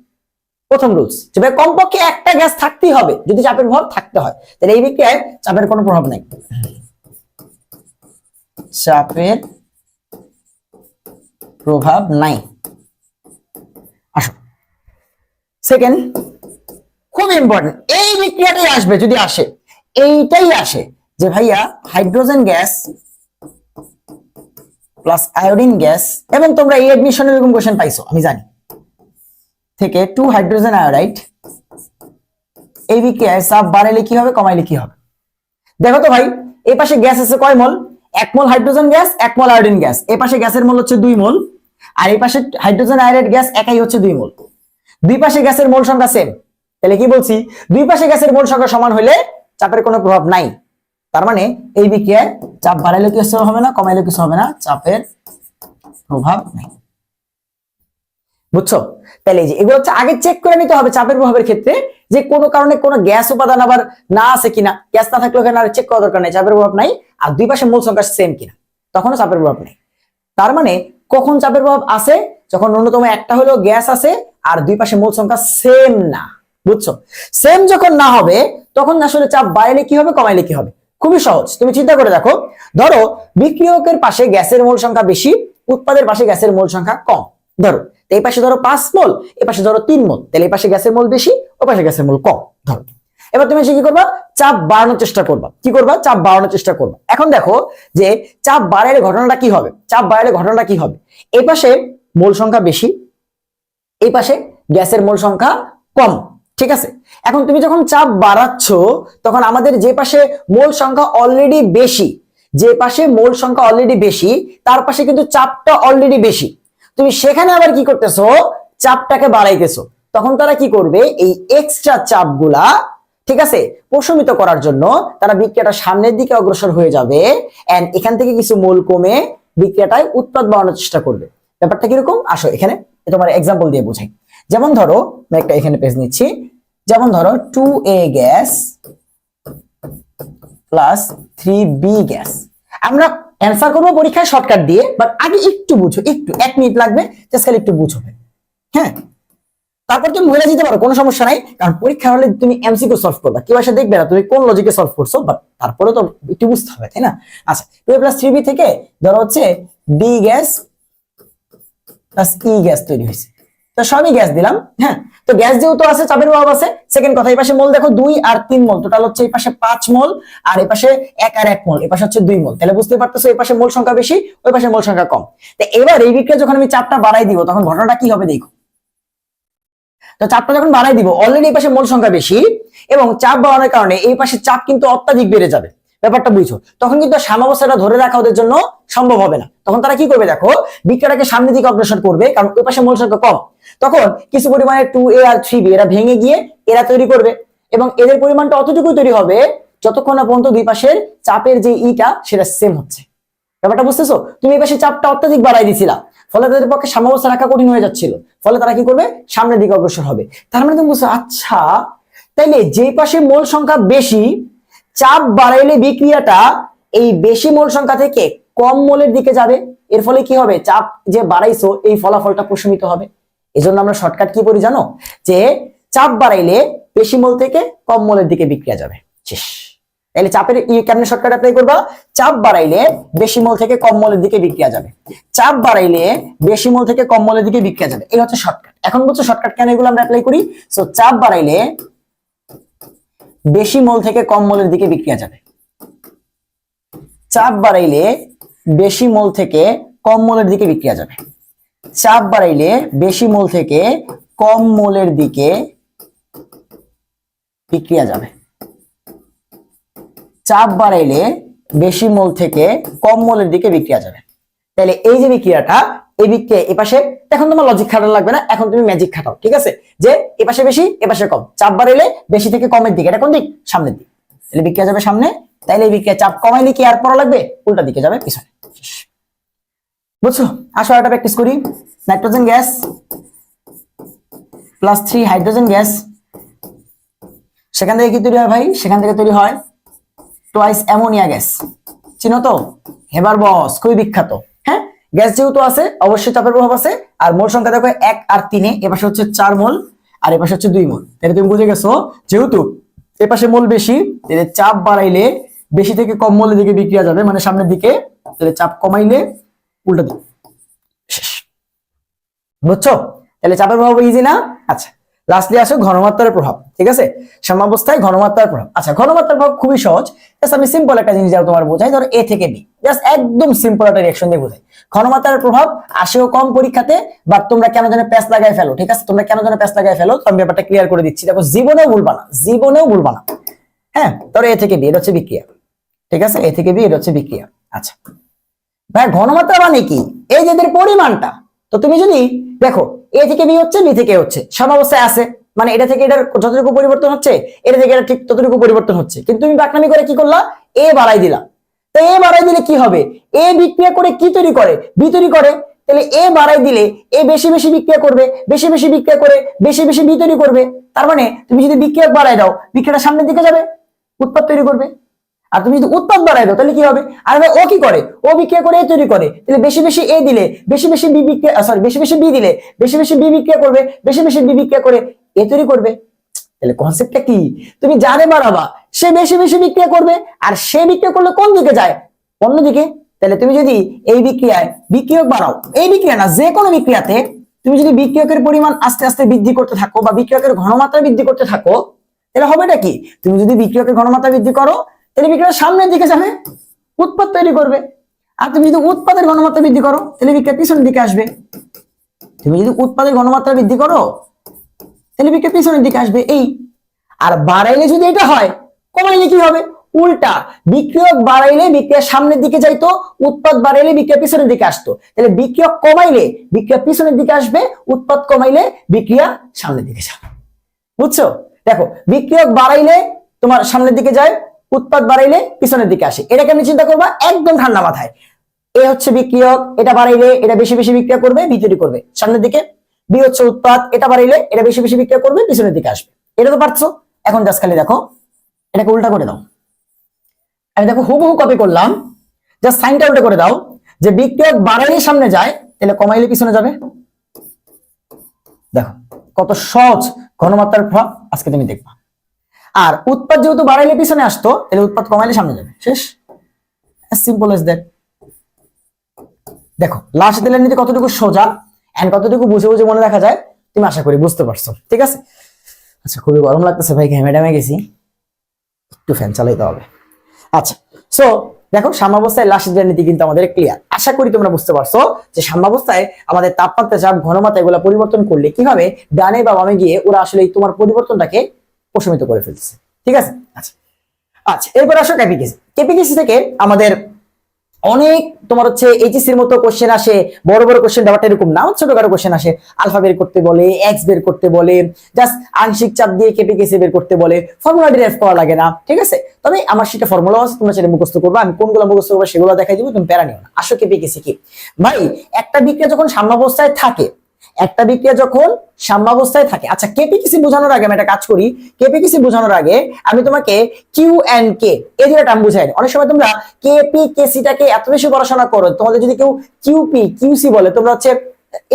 প্রথম রুলস যে ভাই কমপক্ষে একটা গ্যাস থাকতেই হবে যদি চাপের প্রভাব থাকতে হয়, তাহলে এই বিক্রিয়ায় চাপের কোনো প্রভাব নাই, চাপের প্রভাব নাই। আসো সেকেন্ড, খুব ইম্পর্টেন্ট, এই বিক্রিয়াটাই আসবে যদি আসে, এইটাই আসে যে ভাইয়া hydrogen gas plus iodine gas, এবং তোমরা এই এডমিশনে এরকম কোশ্চেন পাইছো আমি জানি, থেকে 2 হাইড্রোজেন আয়োডাইড, এই বিক্রিয়ায় চাপ বাড়াইলে কি হবে কমাইলে কি হবে? দেখো তো ভাই, এই পাশে গ্যাস আছে কয় মোল? 1 মোল hydrogen gas 1 mole iodine gas, এই পাশে গ্যাসের মোল হচ্ছে 2 মোল, আর এই পাশে হাইড্রোজেন আয়োডাইড গ্যাস একাই হচ্ছে 2 মোল। দুই পাশে গ্যাসের মোল সংখ্যা সেম, তাহলে কি বলছি? দুই পাশে গ্যাসের মোল সংখ্যা সমান হলে চাপের কোনো প্রভাব নাই। তার মানে এই বিক্রিয়ায় চাপ বাড়াইলে কিছু হবে না, কমাইলে কিছু হবে না, চাপের প্রভাব নাই। বুঝছো? তাহলে এই যে এগুলো হচ্ছে আগে চেক করে নিতে হবে চাপের প্রভাবের ক্ষেত্রে, যে কোনো কারণে কোনো গ্যাস উপাদান আবার না আছে কিনা, গ্যাস না থাকলে ওখানে আর চেক করা দরকার নেই, চাপের প্রভাব নাই। আর দুই পাশে মোল সংখ্যা সেম কিনা, তখনও চাপের প্রভাব নেই। তার মানে কখন চাপের প্রভাব আছে? যখন ন্যূনতম একটা হলেও গ্যাস আছে আর দুই পাশে মোল সংখ্যা সেম না। বুঝছো? সেম যখন না হবে তখন আসলে চাপ বাড়াইলে কি হবে কমাইলে কি হবে? খুবই সহজ, তুমি চিন্তা করে দেখো, ধরো বিক্রিয়কের পাশে গ্যাসের মোল সংখ্যা বেশি, উৎপাদের পাশে গ্যাসের মোল সংখ্যা কম। ধরো এই পাশে ধরো 5 মোল, এই পাশে ধরো 3 মোল, তাহলে এই পাশে গ্যাসের মোল বেশি, ওই পাশে গ্যাসের মোল কম। ধরো এবার তুমি কি করবা? চাপ বাড়ানোর চেষ্টা করবা। কি করবা? চাপ বাড়ানোর চেষ্টা করবা। এখন দেখো যে চাপ বাড়াইলে ঘটনাটা কি হবে? চাপ বাড়াইলে ঘটনাটা কি হবে? এই পাশে মোল সংখ্যা বেশি, এই পাশে গ্যাসের মোল সংখ্যা কম, ঠিক আছে? এখন তুমি যখন চাপ বাড়াচ্ছ তখন আমাদের যে পাশে মোল সংখ্যা অলরেডি বেশি, যে পাশে মোল সংখ্যা অলরেডি বেশি তার পাশে কিন্তু চাপটা অলরেডি বেশি, তুমি সেখানে আবার কি করতেছো? চাপটাকে বাড়াইতেছো। তখন তারা কি করবে? এই এক্সট্রা চাপগুলা, ঠিক আছে, প্রশমিত করার জন্য তারা বিক্রিয়াটা সামনের দিকে অগ্রসর হয়ে যাবে, এন্ড এখান থেকে কিছু মোল কমে বিক্রিয়াটায় উৎপাদ বাড়ানোর চেষ্টা করবে। ব্যাপারটা কিরকম? আসো এখানে তোমার এক্সাম্পল দিয়ে বোঝাই। যেমন ধরো আমি একটা এখানে পেজ নিচ্ছি, যেমন ধরো 2a gas plus 3b gas. আমরা অ্যান্সার করবো পরীক্ষায় শর্টকাট দিয়ে, বাট আগে একটু বুঝো, একটু 1 মিনিট লাগবে, জাস্ট খালি একটু বুঝো, হ্যাঁ? তারপর তুমি ভুলে যেতে পারো, কোনো সমস্যা নাই, কারণ পরীক্ষা হলে তুমি এমসিকিউ সলভ করবা, কেউ এসে দেখবে না তুমি কোন লজিকে সলভ করছো, বাট তারপরে তো একটু বুঝতে হবে, তাই না? আচ্ছা, 2a প্লাস 3b থেকে ধরো হচ্ছে b gas plus e gas তৈরি হয়েছে, তো সবই গ্যাস দিলাম, হ্যাঁ? তো গ্যাস যেহেতু আছে চাপের প্রভাব আছে। সেকেন্ড কথা, এই পাশে মোল দেখো 2 আর 3 মোল, টোটাল হচ্ছে এই পাশে 5 মোল, আর এই পাশে 1 আর 1 মোল, এই পাশে হচ্ছে 2 মোল। তাহলে বুঝতে পারতেছো এই পাশে মোল সংখ্যা বেশি, ওই পাশে মোল সংখ্যা কম। তো এবার এই বিক্রিয়া যখন আমি চাপটা বাড়াই দিব তখন ঘটনাটা কি হবে দেখো। তো চাপটা যখন বাড়াই দিব, অলরেডি এই পাশে মোল সংখ্যা বেশি, এবং চাপ বাড়ানোর কারণে এই পাশে চাপ কিন্তু অত্যাধিক বেড়ে যাবে। ব্যাপারটা বুঝছো? তখন কিন্তু সাম্যাবস্থাটা ধরে রাখা ওদের জন্য সম্ভব হবে না। তখন তারা কি করবে দেখো, বিক্রিয়াটাকে সামনের দিকে অগ্রসর করবে, কারণ ওই পাশে মোল সংখ্যা কম। তখন কিছু পরিমাণে 2a আর 3b এরা ভেঙে গিয়ে এরা তৈরি করবে, এবং এদের পরিমাণটা অতটুকু তৈরি হবে যতক্ষণ না পর্যন্ত দুই পাশের চাপের যে ইটা সেটা সেম হচ্ছে। ব্যাপারটা বুঝতেছো? তুমি এই পাশে চাপটা অত্যাধিক বাড়াই দিছিলা, ফলে তাদের পক্ষে সাম্যাবস্থা রাখা কঠিন হয়ে যাচ্ছিল, ফলে তারা কি করবে? সামনের দিকে অগ্রসর হবে। তার মানে তুমি বুঝছো, আচ্ছা তাইলে যে পাশে মোল সংখ্যা বেশি, চাপ বাড়াইলে বিক্রিয়াটা এই বেশি মোল সংখ্যা থেকে কম মোলের দিকে যাবে, এর ফলে কি হবে? চাপ যে বাড়াইছো এই ফলাফলটা প্রশমিত হবে। এজন্য আমরা শর্টকাট কি বলি জানো? যে চাপ বাড়াইলে বেশি মোল থেকে কম মোলের দিকে বিক্রিয়া যাবে। শেষ। তাহলে চাপের কেমনে শর্টকাট অ্যাপ্লাই করবা? চাপ বাড়াইলে বেশি মোল থেকে কম মোলের দিকে বিক্রিয়া যাবে, চাপ বাড়াইলে বেশি মোল থেকে কম মোলের দিকে বিক্রিয়া যাবে, এই হচ্ছে শর্টকাট। এখন বলছো শর্টকাট কেন এগুলো আমরা অ্যাপ্লাই করি? সো চাপ বাড়াইলে বেশি মোল থেকে কম মোলের দিকে বিক্রিয়া যাবে, চাপ বাড়াইলে বেশি মোল থেকে কম মোলের দিকে বিক্রিয়া যাবে, চাপ বাড়াইলে বেশি মোল থেকে কম মোলের দিকে বিক্রিয়া যাবে, চাপ বাড়াইলে বেশি মোল থেকে কম মোলের দিকে বিক্রিয়া যাবে। তাহলে এই যে বিক্রিয়াটা, এই বিক্রিয়া এপাশে, এখন তোমার লজিক খাটানো লাগবে না, এখন তুমি ম্যাজিক খাটাও, ঠিক আছে? যে এপাশে বেশি এপাশে কম, চাপ বাড়াইলে বেশি থেকে কমের দিকে, এটা কোন দিক? সামনের দিক। তাহলে বিক্রিয়া যাবে সামনে, তাইলে এই বিক্রিয়া চাপ কমাইলে কি আর পড়া লাগবে, উল্টা দিকে যাবে পিছনে। বুঝছো? আসো একটা প্র্যাকটিস করি। Nitrogen gas plus 3 hydrogen gas, সেখান থেকে কি তৈরি হয় ভাই? সেখান থেকে তৈরি হয় টুয়াইস অ্যামোনিয়া গ্যাস। চিনো তো? হেবার বস খুবই বিখ্যাত। হ্যাঁ, গ্যাস যেহেতু আছে অবশ্যই চাপের প্রভাব আছে। আর মোল সংখ্যা দেখো 1 আর 3, এপাশে হচ্ছে 4 মোল আর এপাশে হচ্ছে 2 মোল। তাহলে তুমি বুঝে গেছো যেহেতু এপাশে মোল বেশি, তাহলে চাপ বাড়াইলে বেশি থেকে কম মোলের দিকে বিক্রিয়া যাবে, মানে সামনের দিকে। তাহলে চাপ কমাইলে উল্টা দিকে। শেষ। বুঝছো? তাহলে চাপের প্রভাব ইজি না? আচ্ছা, লাস্টলি আসো ঘনমাত্রার প্রভাব। ঠিক আছে, সাম্যাবস্থায় ঘনমাত্রার প্রভাব। আচ্ছা, ঘনমাত্রার প্রভাব খুবই সহজ। জাস্ট আমি সিম্পল একটা জিনিস যাও তোমার বোঝাই। ধরো এ থেকে বি, জাস্ট একদম সিম্পল একটা রিঅ্যাকশন দিয়ে বোঝাই। ঘনমাত্রার প্রভাব আসেও কম পরীক্ষাতে, বাট তোমরা কেন যেন প্যাচ লাগাই ফেলো। ঠিক আছে, তোমরা কেন যেন প্যাচ লাগাই ফেলো, তো আমি ব্যাপারটা ক্লিয়ার করে দিচ্ছি। দেখো জীবনেও ভুলবা না, জীবনেও ভুলবা না। হ্যাঁ, ধরো এ থেকে বি, এটা হচ্ছে বিক্রিয়া। ঠিক আছে, এ থেকে বি, এটা হচ্ছে বিক্রিয়া। আচ্ছা ভাই, ঘনমাত্রা মানে কি? এই যে এদের পরিমাণটা। তো তুমি যদি দেখো এ থেকে বি হচ্ছে, বি থেকে হচ্ছে, সাম্যাবস্থায় আছে, মানে এটা থেকে এটার যতটুকু পরিবর্তন হচ্ছে, এটা থেকে এটা ঠিক ততটুকু পরিবর্তন হচ্ছে। কিন্তু তুমি বাকনামি করে কি করলা? এ বাড়াই দিলা। তো এ বাড়াই দিলে কি হবে? এ বিক্রিয়া করে কি তৈরি করে? বি তৈরি করে। তাহলে এ বাড়াই দিলে এ বেশি বেশি বিক্রিয়া করবে, বেশি বেশি বিক্রিয়া করে বেশি বেশি বি তৈরি করবে। তার মানে তুমি যদি বিক্রিয়া বাড়াই দাও, বিক্রিয়াটা সামনের দিকে যাবে, উৎপাদ তৈরি করবে। আর তুমি যদি উৎপাদ বাড়াই দাও, তাহলে কি হবে? আর ও কি করে? ও বিক্রিয়া করে এ তৈরি করে। তাহলে বেশি বেশি এ দিলে বেশি বেশি বি বিক্রিয়া, সরি বেশি বেশি বি দিলে বেশি বেশি বি বিক্রিয়া করবে, বেশি বেশি বি বিক্রিয়া করে এ তৈরি করবে। তাহলে কনসেপ্টটা কি? তুমি যারে বাড়াবা সে বেশি বেশি বিক্রিয়া করবে, আর সে বিক্রিয়া করলে কোন দিকে যায়? অন্যদিকে। তাহলে তুমি যদি এই বিক্রিয়ায় বিক্রিয়ক বাড়াও, এই বিক্রিয়া না যে কোনো বিক্রিয়াতে তুমি যদি বিক্রিয়কের পরিমাণ আস্তে আস্তে বৃদ্ধি করতে থাকো বা বিক্রিয়কের ঘনমাত্রা বৃদ্ধি করতে থাকো, তাহলে হবেটা কি? তুমি যদি বিক্রিয়কের ঘনমাত্রা বৃদ্ধি করো, তাহলে বিক্রিয়া সামনের দিকে যাবে, উৎপাদ তৈরি করবে। আর তুমি যদি উৎপাদের ঘনমাত্রা বৃদ্ধি করো, তাহলে বিক্রিয়া পিছনের দিকে আসবে। তুমি যদি উৎপাদের ঘনমাত্রা বৃদ্ধি করো, তাহলে বিক্রিয়া পিছনের দিকে আসবে। এই আর বাড়াইলে যদি এটা হয়, কমাইলে কি হবে? উল্টা। বিক্রিয়ক বাড়াইলে বিক্রিয়া সামনের দিকে যাইতো, উৎপাদ বাড়াইলে বিক্রিয়া পিছনের দিকে আসতো। তাহলে বিক্রিয়ক কমাইলে বিক্রিয়া পিছনের দিকে আসবে, উৎপাদ কমাইলে বিক্রিয়া সামনের দিকে যাবে। বুঝছো? দেখো, বিক্রিয়ক বাড়াইলে তোমার সামনের দিকে যায়, উৎপাদ বাড়াইলে পিছনের দিকে আসে। এটাকে আমি চিন্তা করবা একদম ঠান্ডা মাথায়। এ হচ্ছে বিক্রিয়ক, এটা বাড়াইলে এটা বেশি বেশি বিক্রিয়া করবে, বি তৈরি করবে সামনের দিকে। বি হচ্ছে উৎপাদ, এটা বাড়াইলে এটা বেশি বেশি বিক্রিয়া করবে, পিছনের দিকে আসবে। এটা তো পারছো। এখন জাস্ট খালি দেখো, এটাকে উল্টা করে দাও। আমি দেখো হুবহু কপি করলাম, জাস্ট সাইনটা উল্টা করে দাও। যে বিক্রিয়ক বাড়াইলে সামনে যায়, তাহলে কমাইলে পিছনে যাবে। দেখো কত সহজ ঘনমাত্রার প্রভাব, আজকে তুমি দেখবা। আর উৎপাদ যেহেতু বাড়াইলে পিছনে আসতো, তাহলে উৎপাদ কমাইলে সামনে যাবে। শেষ, সিম্পল এজ দ্যাট। দেখো লাস্ট দিলের নীতি কতটুকু সোজা এন্ড কতটুকু বুঝে বুঝে মনে রাখা যায়, তুমি আশা করি বুঝতে পারছো। ঠিক আছে? আচ্ছা, খুবই গরম লাগতেছে ভাই, ঘেমে গেছি, একটু ফ্যান চালাইতে হবে। আচ্ছা, সো দেখো সাম্যাবস্থায় লাস্ট দিলের নীতি কিন্তু আমাদের ক্লিয়ার। আশা করি তোমরা বুঝতে পারছো যে সাম্যাবস্থায় আমাদের তাপমাত্রা, চাপ, ঘনমাত্রা এগুলো পরিবর্তন করলে কি হবে, ডানে বা বামে গিয়ে ওরা আসলে তোমার পরিবর্তনটাকে প্রশমিত করে ফেলছে। ঠিক আছে? আচ্ছা আচ্ছা, এরপর আসো কেপিকেসি। কেপিকেসি থেকে আমাদের অনেক তোমার হচ্ছে এইচএসসির মতো কোশ্চেন আসে, বড় বড় কোশ্চেন, ব্যাপারটা এরকম না, ছোটখাটো কোশ্চেন আসে। আলফা বের করতে বলে, এক্স বের করতে বলে, জাস্ট আংশিক চাপ দিয়ে কেপিকেসি বের করতে বলে, ফর্মুলা ডিরাইভ করা লাগে না। ঠিক আছে? তবে আমার সেটা ফর্মুলা আছে, তোমরা সেটা মুখস্থ করবে, আমি কোনগুলো মুখস্থ করবো সেগুলো দেখাই দিব, তুমি প্যারা নিও না। আসো কেপিকেসি কি ভাই? একটা বিক্রিয়া যখন সাম্যাবস্থায় থাকে, একটা বিক্রিয়া যখন সাম্যাবস্থায় থাকে। আচ্ছা, কেপিকেসি বোঝানোর আগে আমি একটা কাজ করি। কেপিকেসি বোঝানোর আগে আমি তোমাকে কিউ এন্ড কে এই দুটো টার্ম বুঝাই। অনেক সময় তোমরা কেপি কেসিটাকে এত বেশি পড়াশোনা করো, তোমাদের যদি কেউ কিউপি কিউসি বলে, তোমরা হচ্ছে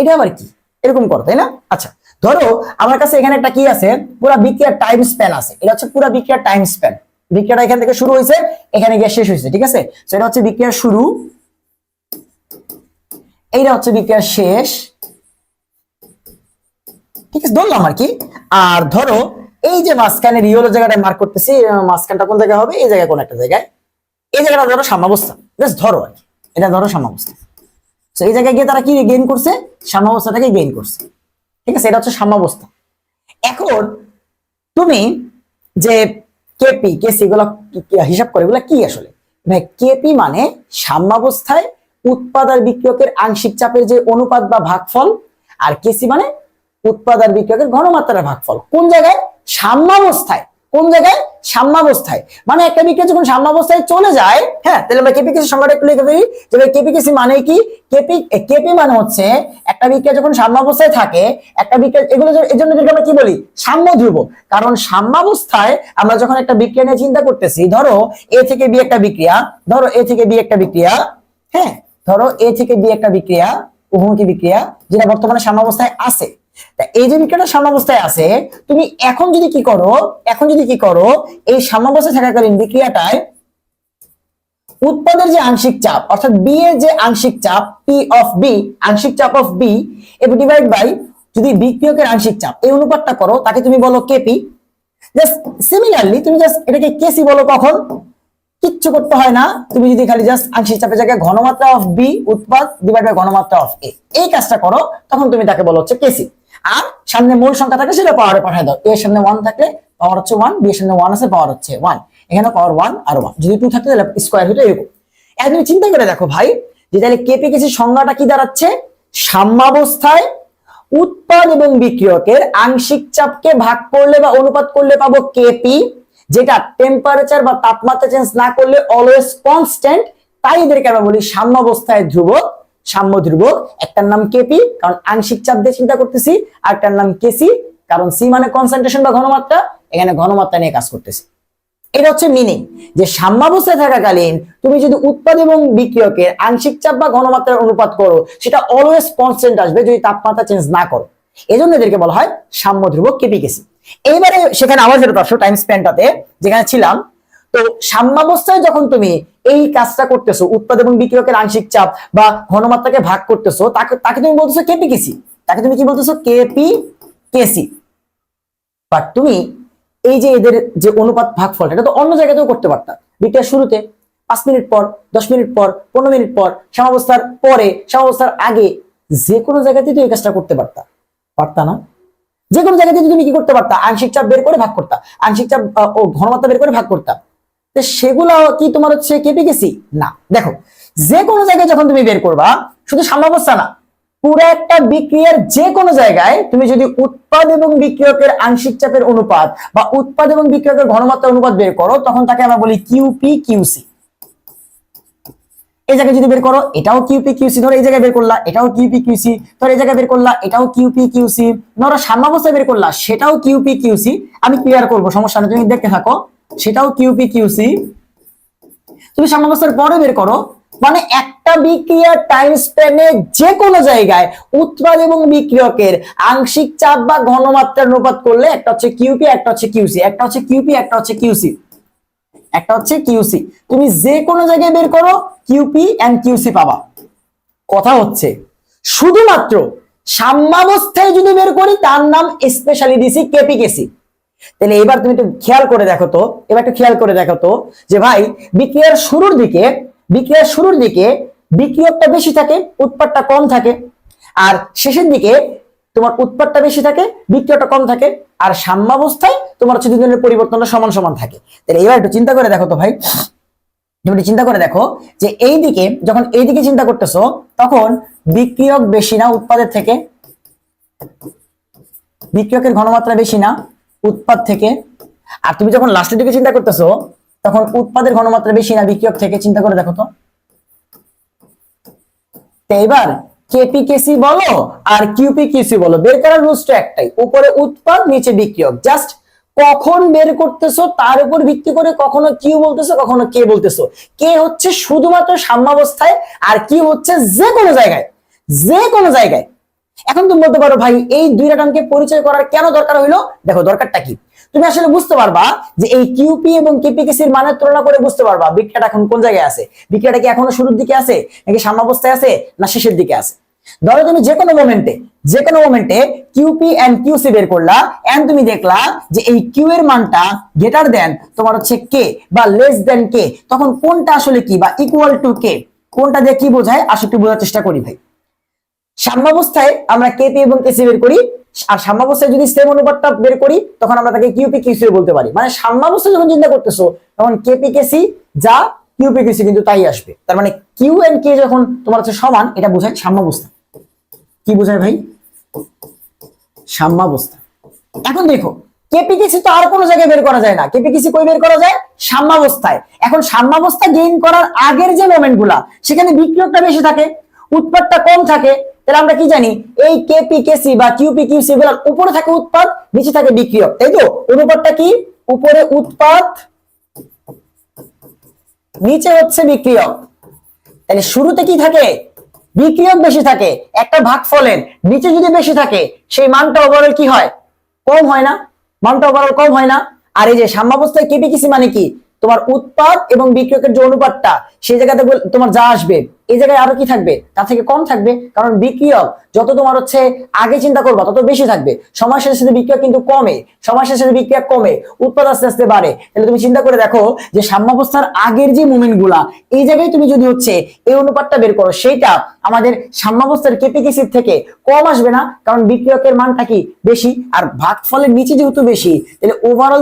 এটা আবার কি এরকম করো, তাই না? আচ্ছা, ধরো আমার কাছে এখানে একটা কি আছে, পুরো বিক্রিয়ার টাইম স্প্যান আছে। এটা হচ্ছে পুরো বিক্রিয়ার টাইম স্প্যান। বিক্রিয়াটা এখান থেকে শুরু হয়েছে, এখানে গিয়ে শেষ হয়েছে। ঠিক আছে? তো এটা হচ্ছে বিক্রিয়ার শুরু, এইটা হচ্ছে বিক্রিয়ার শেষ। ঠিক আছে, ধরলাম আর কি। আর ধরো এই যে মাঝখানে রিওলো জায়গাটায় মার্ক করতেছি, মাঝখানটা কোন জায়গায় হবে? এই জায়গায় কোন একটা জায়গায়। এই জায়গাটা ধরো সাম্যাবস্থা, জাস্ট ধরো আর কি, এটা ধরো সাম্যাবস্থা। তো এই জায়গায় গিয়ে তারা কি গেইন করছে? সাম্যাবস্থাটাকে গেইন করছে। ঠিক আছে? এটা হচ্ছে সাম্যাবস্থা। এখন তুমি যে কেপি কেসি এগুলো হিসাব করে, এগুলো কি আসলে ভাই? কেপি মানে সাম্যাবস্থায় উৎপাদ আর বিক্রিয়কের আংশিক চাপের যে অনুপাত বা ভাগফল, আর কেসি মানে উৎপাদ আর বিক্রিয়কের ঘনমাত্রার ভাগফল। কোন জায়গায়? সাম্যাবস্থায়। কোন জায়গায়? সাম্যাবস্থায়, মানে একটা বিক্রিয়া যখন সাম্যাবস্থায় চলে যায়, হ্যাঁ, তাহলে আমরা কেপি কেসি সংজ্ঞাটা একটু লিখে ফেলি যে কেপি কেসি মানে কি। কেপি মানে হচ্ছে একটা বিক্রিয়া যখন সাম্যাবস্থায় থাকে, একটা বিক্রিয়া, এগুলো এর জন্য আমরা কি বলি, সাম্য ধ্রুবক। কারণ সাম্যাবস্থায় আমরা যখন একটা বিক্রিয়া নিয়ে চিন্তা করতেছি, ধরো এ থেকে বি একটা বিক্রিয়া, ধরো এ থেকে বি একটা বিক্রিয়া, হ্যাঁ, ধরো এ থেকে বি একটা বিক্রিয়া, উভমুখী বিক্রিয়া, যেটা বর্তমানে সাম্যাবস্থায় আছে। এই যে বিক্রিয়াটা সাম্যাবস্থায় আছে, তুমি এখন যদি কি করো, এই সাম্যাবস্থায় থাকাকালীন বিক্রিয়াটায় উৎপাদের যে আংশিক চাপ, অর্থাৎ বি এর যে আংশিক চাপ পি অফ বি, আংশিক চাপ অফ বি, এবার ডিভাইড বাই যদি বিক্রিয়কের আংশিক চাপ, এই অনুপাতটা করো, তাকে তুমি বলো কেপি। জাস্ট সিমিলারলি তুমি জাস্ট এটাকে কেসি বলো। কখন? কিচ্ছু করতে হয় না, তুমি যদি খালি জাস্ট আংশিক চাপের জায়গায় ঘনমাত্রা অফ বি উৎপাদ ডিভাইড বাই ঘনমাত্রা অফ এ, এই কাজটা করো, তখন তুমি তাকে বলো হচ্ছে কেসি। আর সামনে মূল সংখ্যা থাকে সেটা পাওয়ারে পাঠিয়ে দাও। এর সামনে 1 থাকলে পাওয়ার হচ্ছে 1, বি এর সামনে 1 আছে, পাওয়ার হচ্ছে 1, এখানে পাওয়ার 1 আর 1, যদি 2 থাকে তাহলে স্কয়ার হয়ে এরকম। এখন তুমি চিন্তা করে দেখো ভাই, যে তাহলে কেপি কেসি সংজ্ঞাটা কি দাঁড়াচ্ছে, সাম্যাবস্থায় উৎপাদ এবং বিক্রিয়কের আংশিক চাপকে ভাগ করলে বা অনুপাত করলে পাবো কেপি, যেটা টেম্পারেচার বা তাপমাত্রা চেঞ্জ না করলে অলওয়েজ কনস্ট্যান্ট, তাই এদেরকে আমরা বলি সাম্যাবস্থায় ধ্রুবক, সাম্য ধ্রুবক। একটার নাম কেপি কারণ আংশিক চাপ দিয়ে চিন্তা করতেছি, আর একটার নাম কেসি কারণ সি মানে কনসেন্ট্রেশন বা ঘনমাত্রা, এখানে ঘনমাত্রা নিয়ে কাজ করতেছি। এটা হচ্ছে মিনিং, যে সাম্যাবস্থায় থাকাকালীন তুমি যদি উৎপাদ এবং বিক্রিয়কের আংশিক চাপ বা ঘনমাত্রার অনুপাত করো, সেটা অলওয়েজ কনস্ট্যান্ট আসবে যদি তাপমাত্রা চেঞ্জ না করো। এজন্য এদেরকে বলা হয় সাম্য ধ্রুবক কেপি কেসি। এইবারে সেখানে আবার যেটা দর্শক টাইম স্প্যানটাতে যেখানে ছিলাম, তো সাম্যাবস্থায় যখন তুমি এই কাজটা করতেছো, উৎপাদ এবং বিক্রিয়কের আংশিক চাপ বা ঘনমাত্রাকে ভাগ করতেছো, তাকে তুমি বলতেছো কেপি কেসি, তাকে তুমি কি বলতেছো, কেপি কেসি। বাট তুমি এই যে এদের যে অনুপাত ভাগফল, এটা তো অন্য জায়গাতেও করতে পারতা। বিক্রিয়ার শুরুতে 5 মিনিট পর, 10 মিনিট পর, 15 মিনিট পর, সাম্যাবস্থার পরে, সাম্যাবস্থার আগে, যে কোনো জায়গাতেই তো এই কাজটা করতে পারতা না? যে কোনো জায়গাতে তুমি কি করতে পারতা, আংশিক চাপ বের করে ভাগ করতা, আংশিক চাপ ও ঘনমাত্রা বের করে ভাগ করতা। তো সেগুলো কি তোমার হচ্ছে কেপি কেসি? না। দেখো, যে কোনো জায়গায় যখন তুমি বের করবা, শুধু সাম্যাবস্থা না, পুরো একটা বিক্রিয়ার যে কোনো জায়গায় তুমি যদি উৎপাদ এবং বিক্রিয়কের আংশিক চাপের অনুপাত বা উৎপাদ এবং বিক্রিয়কের ঘনমাত্রা অনুপাত বের করো, তখন তাকে আমরা বলি কিউপি কিউসি। এই জায়গায় যদি বের করো, এটাও কিউপি কিউসি, ধরো এই জায়গায় বের করলা, এটাও কিউপি কিউসি, ধরো এই জায়গায় বের করলা, এটাও কিউপি কিউসি, ধরো সাম্যাবস্থায় বের করলা, সেটাও কিউপি কিউসি। আমি ক্লিয়ার করবো, সমস্যা নেই, তুমি দেখতে থাকো, সেটাও কিউপি কিউসি। তুমি সাম্যাবস্থার পরে বের করো, মানে একটা বিক্রিয়ার টাইম স্প্যানে যে কোনো জায়গায় উৎপাদ এবং বিক্রিয়কের আংশিক চাপ বা ঘনমাত্রার অনুপাত করলে একটা হচ্ছে কিউপি, একটা হচ্ছে কিউসি, একটা হচ্ছে কিউপি, একটা হচ্ছে কিউসি, একটা হচ্ছে কিউসি। তুমি যে কোনো জায়গায় বের করো, কিউপি এন্ড কিউসি পাবা। কথা হচ্ছে শুধুমাত্র সাম্যাবস্থায় যদি বের করি, তার নাম স্পেশালি দিছি কেপি কেসি। তাহলে এবার তুমি একটু খেয়াল করে দেখো তো, যে ভাই বিক্রিয়ার শুরুর দিকে বিক্রিয়কটা বেশি থাকে, উৎপাদটা কম থাকে, আর শেষের দিকে তোমার উৎপাদটা বেশি থাকে, বিক্রিয়কটা কম থাকে, আর সাম্যাবস্থায় তোমার হচ্ছে দুজনের পরিবর্তনটা সমান সমান থাকে। তাহলে এবার একটু চিন্তা করে দেখো তো ভাই, তুমি চিন্তা করে দেখো যে এইদিকে যখন এইদিকে চিন্তা করতেছো, তখন বিক্রিয়ক বেশি না উৎপাদের থেকে, বিক্রিয়কের ঘনমাত্রা বেশি না উৎপাদ থেকে, আর তুমি যখন লাস্টের দিকে চিন্তা করতেছো, তখন উৎপাদের ঘনমাত্রা বেশি না বিক্রিয়ক থেকে। চিন্তা করে দেখো তো। এবার কেপি কেসি বলো আর কিউপি কিউসি বলো, বের করার রুলসটা একটাই, উপরে উৎপাদ নিচে বিক্রিয়ক। জাস্ট কখন বের করতেছো তার উপর ভিত্তি করে কখনো কিউ বলতেছো, কখনো কে বলতেছো। কে হচ্ছে শুধুমাত্র সাম্যাবস্থায়, আর কিউ হচ্ছে যে কোনো জায়গায়। এখন তুমি বলতে পারো, ভাই এই দুইটা টার্মকে পরিচয় করার কেন দরকার হইলো? দেখো দরকারটা কি, তুমি আসলে বুঝতে পারবা যে এই কিউপি এবং কেপি কেসির মানের তুলনা করে বুঝতে পারবা বিক্রিয়াটা এখন কোন জায়গায় আছে। বিক্রিয়াটা কি এখনো শুরুর দিকে আছে, নাকি সাম্যাবস্থায় আছে, না শেষের দিকে আছে। ধরো তুমি যে কোনো মোমেন্টে কিউপি এন্ড কিউসি বের করলা, এন্ড তুমি দেখলা যে এই কিউ এর মানটা গ্রেটার দেন তোমার হচ্ছে কে বা লেস দেন কে, তখন কোনটা আসলে কি বা ইকুয়াল টু কে, কোনটা দিয়ে কি বোঝায় আসলে একটু বোঝার চেষ্টা করি ভাই। সাম্যাবস্থায় আমরা কেপি এবং কেসি বের করি, আর সাম্যাবস্থায় যদি সেম অনুপাতটা বের করি, তখন আমরা তাকে কিউপি কিউসি বলতে পারি। মানে সাম্যাবস্থায় যখন চিন্তা করতেছো, তখন কেপি কেসি যা, কিউপি কিউসি কিন্তু তাই আসবে। তার মানে কিউ এন্ড কে যখন তোমার হচ্ছে সমান, এটা বোঝায় সাম্যাবস্থা। কি বোঝায় ভাই? সাম্যাবস্থা। এখন দেখো কেপিকেসি তো আর কোনো জায়গায় বের করা যায় না, কেপিকেসি কই বের করা যায়? সাম্যাবস্থায়। এখন সাম্যাবস্থা গেইন করার আগের যে মোমেন্ট গুলা সেখানে বিক্রিয়কটা বেশি থাকে, উৎপাদটা কম থাকে। তাহলে আমরা কি জানি? এই কেপিকেসি বা কিউপি কিউসি গুলোর উপরে থাকে উৎপাদ, নিচে থাকে বিক্রিয়ক, তাই তো? অনুপাতটা কি? উপরে উৎপাদ, নিচে হচ্ছে বিক্রিয়ক। তাহলে শুরুতে কি থাকে? বিক্রিয়ক বেশি থাকে। একটা ভাগফলের নিচে যদি বেশি থাকে সেই মানটা ওভারঅল কি হয়? কম হয় না? মানটা ওভারঅল কম হয় না? আর এই যে সাম্যাবস্থায় কেপিকেসি মানে কি? তোমার উৎপাদ এবং বিক্রিয়কের যে অনুপাতটা সেই জায়গাতে তোমার যা আসবে এই জায়গায় আরো কি থাকবে? তার থেকে কম থাকবে, কারণ বিক্রিয়ক যত তোমার হচ্ছে আগে চিন্তা করবা তত বেশি থাকবে। সময়ের সাথে সাথে বিক্রিয়ক কিন্তু কমে, সময়ের সাথে সাথে বিক্রিয়ক কমে, উৎপাদ আস্তে আস্তে বাড়ে। তাহলে তুমি চিন্তা করে দেখো যে সাম্যাবস্থার আগের যে মুভমেন্ট গুলা এই জায়গায় তুমি যদি হচ্ছে এই অনুপাতটা বের করো সেইটা আমাদের সাম্যাবস্থার কেপিকেসির থেকে কম আসবে না, কারণ বিক্রিয়কের মানটা কি? বেশি। আর ভাগফলের নিচে যেহেতু বেশি তাহলে ওভারঅল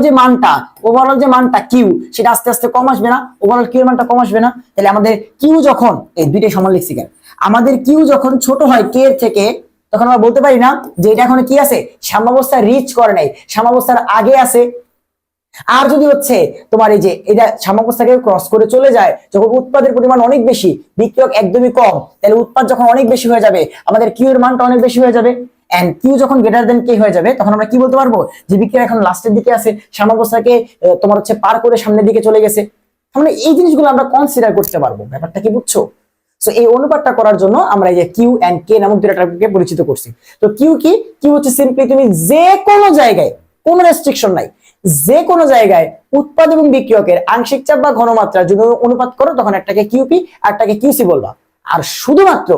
যে মানটা কিউ সেটা আস্তে আস্তে কম আসবে না? ওভারঅল কিউ এর মানটা কম আসবে না? তাহলে আমাদের কিউ যখন, এই দুইটাই সমান লিখছি কেন, আমাদের কিউ যখন ছোট হয় কে এর থেকে, তখন আমরা বলতে পারি না যে এটা এখন কি আছে? সাম্যাবস্থা রিচ করে নাই, সাম্যাবস্থার আগে আছে। আর যদি হচ্ছে তোমার এই যে এটা সাম্যাবস্থাকে ক্রস করে চলে যায়, যখন উৎপাদের পরিমাণ অনেক বেশি, বিক্রিয়ক একদমই কম, তাহলে উৎপাদ যখন অনেক বেশি হয়ে যাবে আমাদের কিউ এর মানটা অনেক বেশি হয়ে যাবে। এন্ড কিউ যখন গ্রেটার দেন কে হয়ে যাবে তখন আমরা কি বলতে পারবো? যে বিক্রিয়া এখন লাস্টের দিকে আছে, সাম্যাবস্থাকে তোমার হচ্ছে পার করে সামনের দিকে চলে গেছে। মানে এই জিনিসগুলো আমরা কনসিডার করতে পারবো। ব্যাপারটা কি বুঝছো? সো এই অনুপাতটা করার জন্য আমরা এই যে কিউ এন্ড কে নামক দুটো টার্মকে পরিচিত করছি। তো কিউ কি? কিউ হচ্ছে সিম্পলি তুমি যে কোনো জায়গায়, কোনো রেস্ট্রিকশন নাই, যে কোনো জায়গায় উৎপাদ এবং বিক্রিয়কের আংশিক চাপ বা ঘনমাত্রা যদি অনুপাত করো তখন একটাকে কিউপি আর একটাকে কিউসি বলবা। আর শুধুমাত্র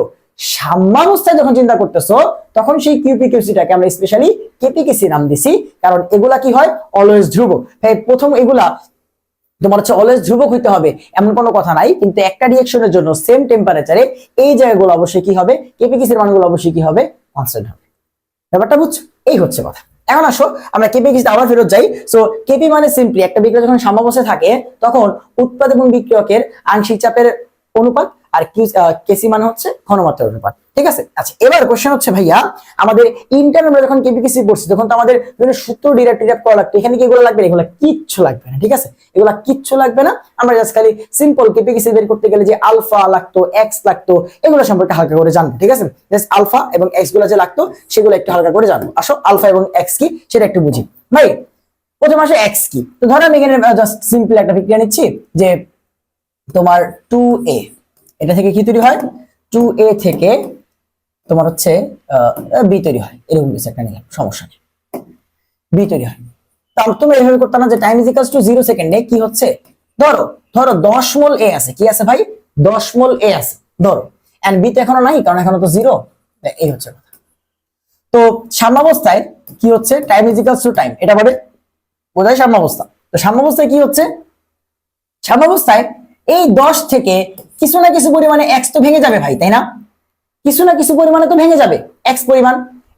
সাম্যাবস্থায় যখন চিন্তা করতেছো তখন সেই কিউপি কিউসিটাকে আমরা স্পেশালি কেপিকেসি নাম দিছি, কারণ এগুলা কি হয়? অলওয়েজ ধ্রুবক। প্রথম এগুলা তোমার হচ্ছে অলওয়েজ ধ্রুবক হইতে হবে এমন কোনো কথা নাই, কিন্তু একটা রিঅ্যাকশনের জন্য সেম টেম্পারেচারে এই জায়গাগুলো অবশ্যই কি হবে? কেপিকেসির মানগুলো অবশ্যই কি হবে? কনস্ট্যান্ট হবে। ব্যাপারটা বুঝছো? এই হচ্ছে কথা। এখন আসো আমরা কেপি কিসিতে আবার ফেরত যাই। সো কেপি মানে সিম্পলি একটা বিক্রিয়া যখন সাম্যাবস্থায় থাকে তখন উৎপাদ এবং বিক্রিয়কের আংশিক চাপের অনুপাত, আর কেসি মানে হচ্ছে ঘনমাত্রার অনুপাত। ঠিক আছে? আচ্ছা, এবার কোশ্চেন হচ্ছে ভাইয়া আমাদের ইন্টারনাল আমরা যখন কেপিকেসি পড়ছি তখন তো আমাদের বিভিন্ন সূত্র ডিরাইভ করা লাগতো, এখানে কি এগুলো লাগবে? এগুলো কিচ্ছু লাগবে না। ঠিক আছে? এগুলা কিচ্ছু লাগবে না। আমরা জাস্ট খালি সিম্পল কেপিকেসি বের করতে গেলে যে আলফা লাগতো, এক্স লাগতো, এগুলো সম্পর্কে হালকা করে জানবো। ঠিক আছে? জাস্ট আলফা এবং এক্স গুলো যে লাগতো সেগুলো একটু হালকা করে জানবো। আসো আলফা এবং এক্স কি সেটা একটু বুঝি। ভাই প্রথম আসে এক্স কি। তো ধরো আমি এখানে জাস্ট সিম্পল একটা বিক্রিয়া নিচ্ছি যে তোমার 2a, এটা থেকে কি তৈরি হয়? 2a থেকে তোমার হচ্ছে বি তৈরি হয়, এরকম কিছু একটা নিলাম, সমস্যা নেই, বি তৈরি হয়। তাহলে তোমরা এভাবে করতে না যে টাইম ইজ ইকুয়ালস টু 0 সেকেন্ডে কি হচ্ছে? ধরো 10 মোল এ আছে। কি আছে ভাই? 10 মোল এ আছে ধরো, এন্ড বি তো এখনো নাই কারণ এখনো তো 0। এই হচ্ছে কথা। তো সাম্যাবস্থায় কি হচ্ছে? Time is equals to time, এটা বলে বোঝায় সাম্যাবস্থা। তো সাম্যাবস্থায় কি হচ্ছে? সাম্যাবস্থায় এই 10 থেকে কিছু না কিছু পরিমাণে এক্স তো ভেঙে যাবে ভাই, তাই না? কিছু না কিছু পরিমাণে তো ভেঙে যাবে এক্স পরিমাণ,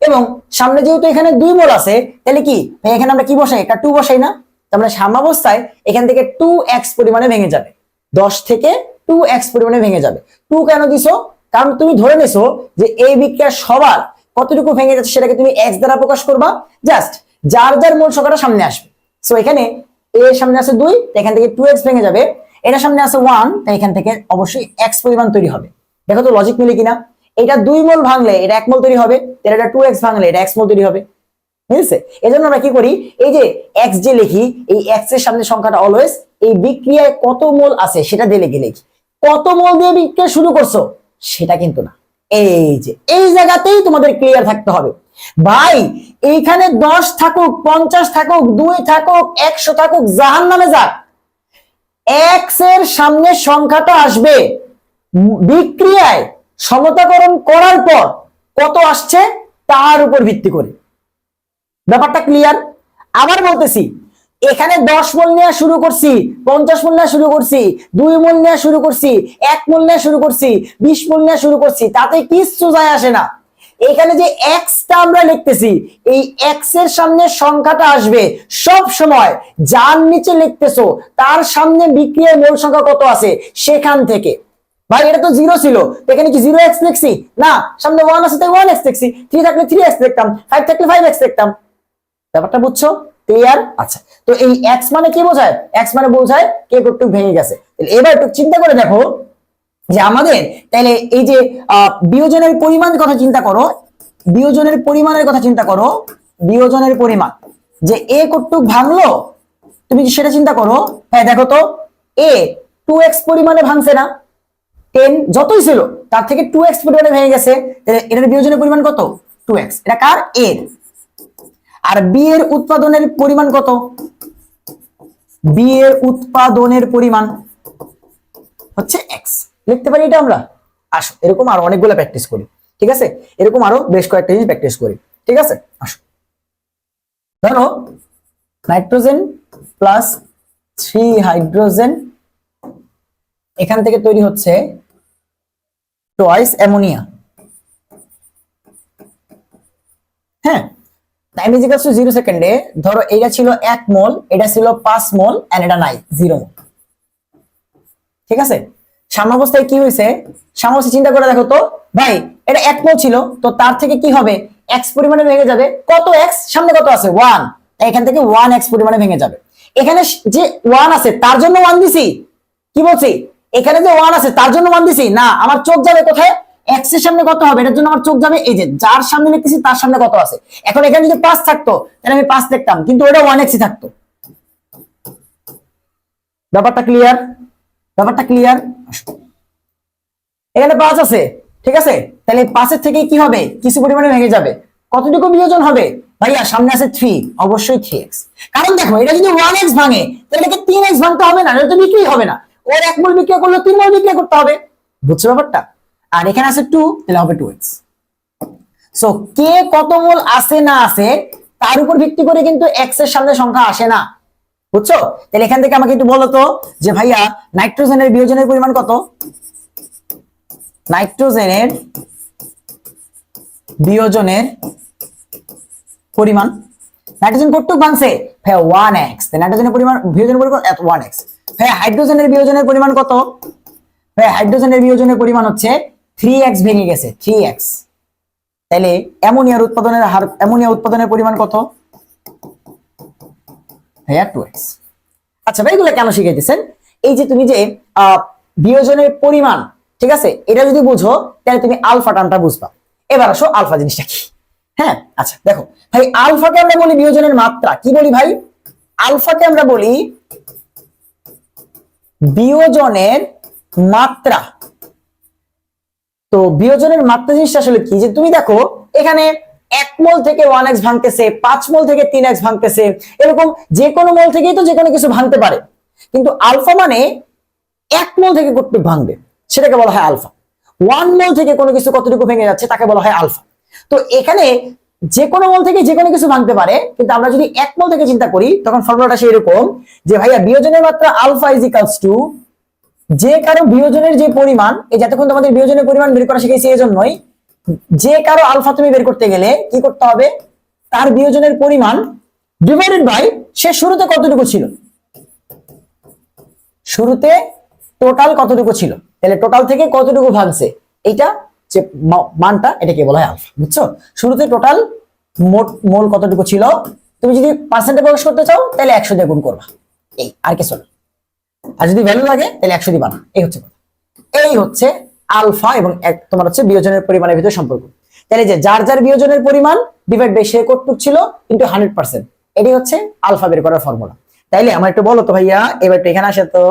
এবং সামনে যেহেতু এখানে 2 মোল আছে তাহলে কি এখানে আমরা কি বসাই? একটা 2 বসাই না? তাহলে সাম্যাবস্থায় এখান থেকে 2x পরিমাণে ভেঙে যাবে, 10 থেকে 2x পরিমাণে ভেঙে যাবে। 2 কেন দিছো? কারণ তুমি ধরে নিছো যে এই বিক্রিয়া সবার কতটুকু ভেঙে যাচ্ছে সেটাকে তুমি x দ্বারা প্রকাশ করবা, জাস্ট যার যার মোল সংখ্যাটা সামনে আসবে। সো এখানে a এর সামনে আছে 2, এখান থেকে 2x ভেঙে যাবে, এটার সামনে আছে 1, তাই এখান থেকে অবশ্যই x পরিমাণ তৈরি হবে। দেখো তো লজিক মিলে কিনা? এটা 2 মোল ভাঙলে এটা 1 মোল তৈরি হবে, এটা 2x ভাঙলে এটা x মোল তৈরি হবে। বুঝছে? এজন্য আমরা কি করি? এই যে x যে লিখি, এই x এর সামনে সংখ্যাটা অলওয়েজ এই বিক্রিয়ায় কত মোল আছে সেটা দিয়ে লিখি। কত মোল দিয়ে বিক্রিয়া শুরু করছো সেটা কিন্তু না, এই যে এই জায়গাতেই তোমাদের ক্লিয়ার থাকতে হবে। ভাই এইখানে 10 থাকুক, 50 থাকুক, 2 থাকুক, 100 থাকুক, জাহান্নামে যাক, x এর সামনে সংখ্যাটা আসবে বিক্রিয়ায় সমতাকরণ করার পর কত আসছে তার উপর ভিত্তি করে। ব্যাপারটা ক্লিয়ার? আবার বলতেছি, এখানে 10 মোল নেওয়া শুরু করছি, 50 মোল নেওয়া শুরু করছি, 2 মোল নেওয়া শুরু করছি, 1 মোল নেওয়া শুরু করছি, 20 মোল নেওয়া শুরু করছি, তাতে কিচ্ছু যায় আসে না। এখানে যে x টা আমরা লিখতেছি, এই x এর সামনে সংখ্যাটা আসবে সব সময় যার নিচে লিখতেছো তার সামনে বিক্রিয়ার মোল সংখ্যা কত আছে সেখান থেকে। ভাই এটা তো 0 ছিল, এখানে কি 0x লিখছি? না, সামনে 1 আছে তাই 1x লিখছি, 3 থাকলে 3x লিখতাম, 5 থাকলে 5x লিখতাম। ব্যাপারটা বুঝছো? ক্লিয়ার? আচ্ছা, তো এই এক্স মানে কি বোঝায়? এক্স মানে বোঝায় কে কতটুকু ভেঙে গেছে। এবার একটু চিন্তা করে দেখো যে আমাদের তাহলে এই যে বিয়োজনের পরিমাণ কথা চিন্তা করো, বিয়োজনের পরিমাণের কথা চিন্তা করো, বিয়োজনের পরিমাণ যে এ কতটুকু ভাঙলো তুমি সেটা চিন্তা করো। হ্যাঁ দেখো তো এ 2x পরিমাণে ভাঙছে না, 10 যতই ছিল তার থেকে 2x পরিমাণে ভেঙে গেছে, এটার বিয়োজনের পরিমাণ কত? 2x। এটা কার? এর। আর বি এর উৎপাদনের পরিমাণ কত? বি এর উৎপাদনের পরিমাণ হচ্ছে x। লিখতে পারি এটা আমরা? আসো এরকম আরো অনেকগুলো প্র্যাকটিস করি, ঠিক আছে? এরকম আরো বেশ কয়েকটা জিনিস প্র্যাকটিস করি, ঠিক আছে? আসো ধরো নাইট্রোজেন প্লাস 3 হাইড্রোজেন, এখান থেকে তৈরি হচ্ছে টুয়াইস অ্যামোনিয়া। হ্যাঁ, টাইম ইজ ইকুয়ালস টু 0 সেকেন্ডে ধরো এটা ছিল 1 মোল, এটা ছিল 5 মোল এন্ড এটা নাই 0 মোল। ঠিক আছে, সাম্যাবস্থায় কি হয়েছে? সাম্যাবস্থায় চিন্তা করে দেখো তো ভাই, এটা 1 মোল ছিল, তো তার থেকে কি হবে? x পরিমাণে ভেঙে যাবে। কত x? সামনে কত আছে? 1, তাই এখান থেকে 1x পরিমাণে ভেঙে যাবে। এখানে যে 1 আছে তার জন্য 1 দিছি, কি বলছি? এখানে যে 1 আছে তার জন্য 1 দিছি না, আমার চোখ যাবে কোথায়? x এর সামনে কত হবে এটার জন্য আমার চোখ যাবে এই যে যার সামনে লিখতেছি তার সামনে কত আছে। এখন এখানে যদি 5 থাকতো তাহলে আমি 5 লিখতাম, কিন্তু ওটা 1x থাকতো। ব্যাপারটা ক্লিয়ার? ব্যাপারটা ক্লিয়ার? এখানে 5 আছে, ঠিক আছে, তাহলে 5 এর থেকে কি হবে? কিছু পরিমাণে ভেঙে যাবে। কতটুকু বিয়োজন হবে? ভাইয়া সামনে আছে 3, অবশ্যই 3x। কারণ দেখো এটা যদি 1x ভাঙে তাহলে এটাকে 3x ভাঙতে হবে না, এটা তো বিক্রি হবে না। ওর 1 মোল বিক্রি করলে 3 মোল বিক্রি করতে হবে। বুঝছো ব্যাপারটা? আর এখানে আছে 2, তাহলে হবে 2x। সো কে কত মোল আছে না আছে তার উপর ভিত্তি করে কিন্তু x এর সামনে সংখ্যা আসে না। বুঝছো? তাহলে এখান থেকে আমাকে একটু বলো তো যে ভাইয়া নাইট্রোজেনের বিয়োজনের পরিমাণ কত? নাইট্রোজেনের বিয়োজনের পরিমাণ, নাইট্রোজেন কতটুকু ভাঙছে? ভাইয়া 1x, তাই নাইট্রোজেনের পরিমাণ বিয়োজনের পরিমাণ 1x। ভাইয়া হাইড্রোজেনের বিয়োজনের পরিমাণ কত? ভাইয়া হাইড্রোজেনের বিয়োজনের পরিমাণ হচ্ছে 3x ভেঙে গেছে, 3x। তাহলে অ্যামোনিয়ার উৎপাদনের হার, অ্যামোনিয়া উৎপাদনের পরিমাণ কত? ভাইয়া 2x। আচ্ছা ভাই এগুলো কেন শিখাইতেছেন? এই যে তুমি যে বিয়োজনের পরিমাণ, ঠিক আছে, এটা যদি বুঝো তাহলে তুমি আলফা টার্মটা বুঝবা। এবার আসো আলফা জিনিসটা কি। হ্যাঁ আচ্ছা দেখো ভাই, আলফাকে আমরা বলি বিয়োজনের মাত্রা। কি বলি ভাই? আলফাকে আমরা বলি বিয়োজনের মাত্রা। তো বিয়োজনের মাত্রা জিনিসটা আসলে কি? যে তুমি দেখো এখানে 1 মোল থেকে 1x ভাঙতেছে, 5 মোল থেকে 3x ভাঙতেছে, এরকম যে কোনো মোল থেকেই তো যে কোনো কিছু ভাঙতে পারে। কিন্তু আলফা মানে 1 মোল থেকে কতটুকু ভাঙবে সেটাকে বলা হয় আলফা। 1 মোল থেকে কোনো কিছু কতটুকু ভেঙে যাচ্ছে তাকে বলা হয় আলফা। তো এখানে যে কোনো মোল থেকে যে কোনো কিছু ভাঙতে পারে, কিন্তু আমরা যদি 1 মোল থেকে চিন্তা করি তখন ফর্মুলাটা সেই রকম যে ভাইয়া বিয়োজনের মাত্রা আলফা ইজ ইকুয়ালস টু যে কারো বিয়োজনের যে পরিমাণ, এই যতক্ষণ তোমাদের বিয়োজনের পরিমাণ বের করা শিখেছি এই জন্যই, যে কারো আলফা তুমি বের করতে গেলে কি করতে হবে? তার বিয়োজনের পরিমাণ ডিভাইডেড বাই সে শুরুতে কতটুকু ছিল, শুরুতে টোটাল কতটুকু ছিল, তাহলে টোটাল থেকে কতটুকু ভাগছে এইটা যে মানটা, এটাকে বলা হয় আলফা। বুঝছো? শুরুতে টোটাল মোট মোল কতটুকু ছিল, তুমি যদি পার্সেন্টে প্রকাশ করতে চাও তাহলে 100 দিয়ে গুণ করবা, এই আর কিছু না। আর যদি ভ্যালু লাগে তাহলে 100 দিবা না। এই হচ্ছে কথা। এই হচ্ছে আলফা এবং তোমার হচ্ছে বিয়োজনের পরিমাণের ভিতরে সম্পর্ক। তাহলে যে যার যার বিয়োজনের পরিমাণ ডিভাইড বাই সে কতটুকু ছিল ইনটু 100%, এটাই হচ্ছে আলফা বের করার ফর্মুলা। তাইলে আমার একটু বলো তো ভাইয়া, এবার তো এখানে আসে তো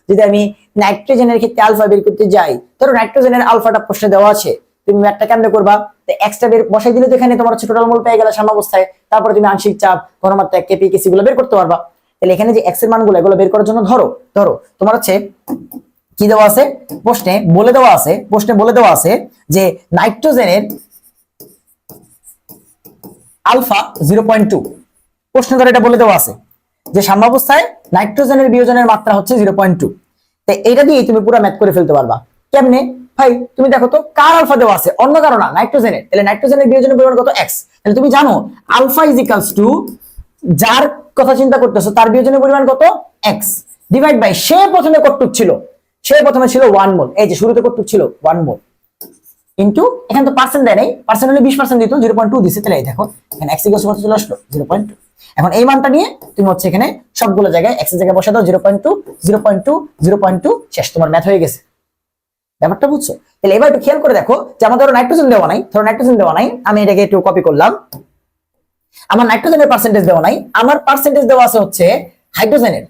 যদি আমি নাইট্রোজেনের ক্ষেত্রে আলফা বের করতে যাই, ধরো নাইট্রোজেনের আলফাটা প্রশ্নে দেওয়া আছে, তুমি ম্যাথটা কেমনে করবা? তো এক্সট্রা বের বসাই দিলে তো এখানে তোমার হচ্ছে টোটাল মোল পেয়ে গেল সাম্যাবস্থায়, তারপরে তুমি আংশিক চাপ, ঘনমাত্রা, কেপি, কেসি গুলো বের করতে পারবা। তাহলে এখানে যে এক্স এর মানগুলো এগুলো বের করার জন্য ধরো তোমার হচ্ছে কি দেওয়া আছে প্রশ্নে, বলে দেওয়া আছে, প্রশ্নে বলে দেওয়া আছে যে নাইট্রোজেনের আলফা 0.2, প্রশ্ন ধরে এটা বলে দেওয়া আছে যে সাম্যাবস্থায় নাইট্রোজেনের বিয়োজনের মাত্রা হচ্ছে 0.2। তো এটা দিয়ে তুমি পুরো ম্যাথ করে ফেলতে পারবা। কেমনে ভাই? তুমি দেখো তো কার আলফা দেওয়া আছে, অন্য কারো না, নাইট্রোজেনের। তাহলে নাইট্রোজেনের বিয়োজনের পরিমাণ কত? x। তাহলে তুমি জানো আলফা ইজ ইকুয়ালস টু যার কথা চিন্তা করতেছো তার বিয়োজনের পরিমাণ কত? x ডিভাইড বাই সে প্রথমে কতটুক ছিল, সে প্রথমে ছিল 1 মোল, এই যে শুরুতে কতটুক ছিল 1 মোল, ইনটু এখানে তো পার্সেন্ট দেয় নাই, পার্সেন্ট হলে 20% দিত, 0.2 দিছে। তাহলে এই দেখো এখানে x ইকুয়ালস কত চলে আসলো? 0.2। এখন এই মানটা নিয়ে তুমি হচ্ছে এখানে সবগুলো জায়গায় x এর জায়গায় বসে দাও 0.2 0.2 0.2 শেষ, তোমার ম্যাথ হয়ে গেছে। ব্যাপারটা বুঝছো? তাহলে এবার একটু খেয়াল করে দেখো যে আমার ধরো নাইট্রোজেন দেওয়া নাই, ধরো নাইট্রোজেন দেওয়া নাই, আমি এটাকে একটু কপি করলাম। আমার নাইট্রোজেনের পার্সেন্টেজ দেওয়া নাই, আমার পার্সেন্টেজ দেওয়া আছে হচ্ছে হাইড্রোজেনের।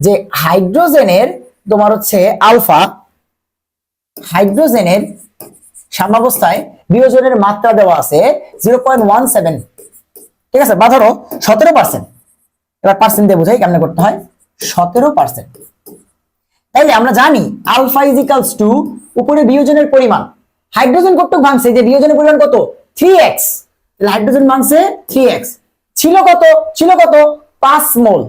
যে হাইড্রোজেনের তোমার হচ্ছে আলফা, হাইড্রোজেনের সাম্যাবস্থায় বিয়োজনের মাত্রা দেওয়া আছে 0.17, ঠিক আছে, বা ধরো 17%। এবার পার্সেন্ট দিয়ে বোঝাই কেমনে করতে হয়, 17%। তাইলে আমরা জানি আলফা ইজ ইকুয়ালস টু উপরে বিয়োজনের পরিমাণ, হাইড্রোজেন কতটুকু ভাঙছে, যে বিয়োজনের পরিমাণ কত 3x, তাহলে হাইড্রোজেন ভাঙছে 3x, ছিল কত 5 মোল,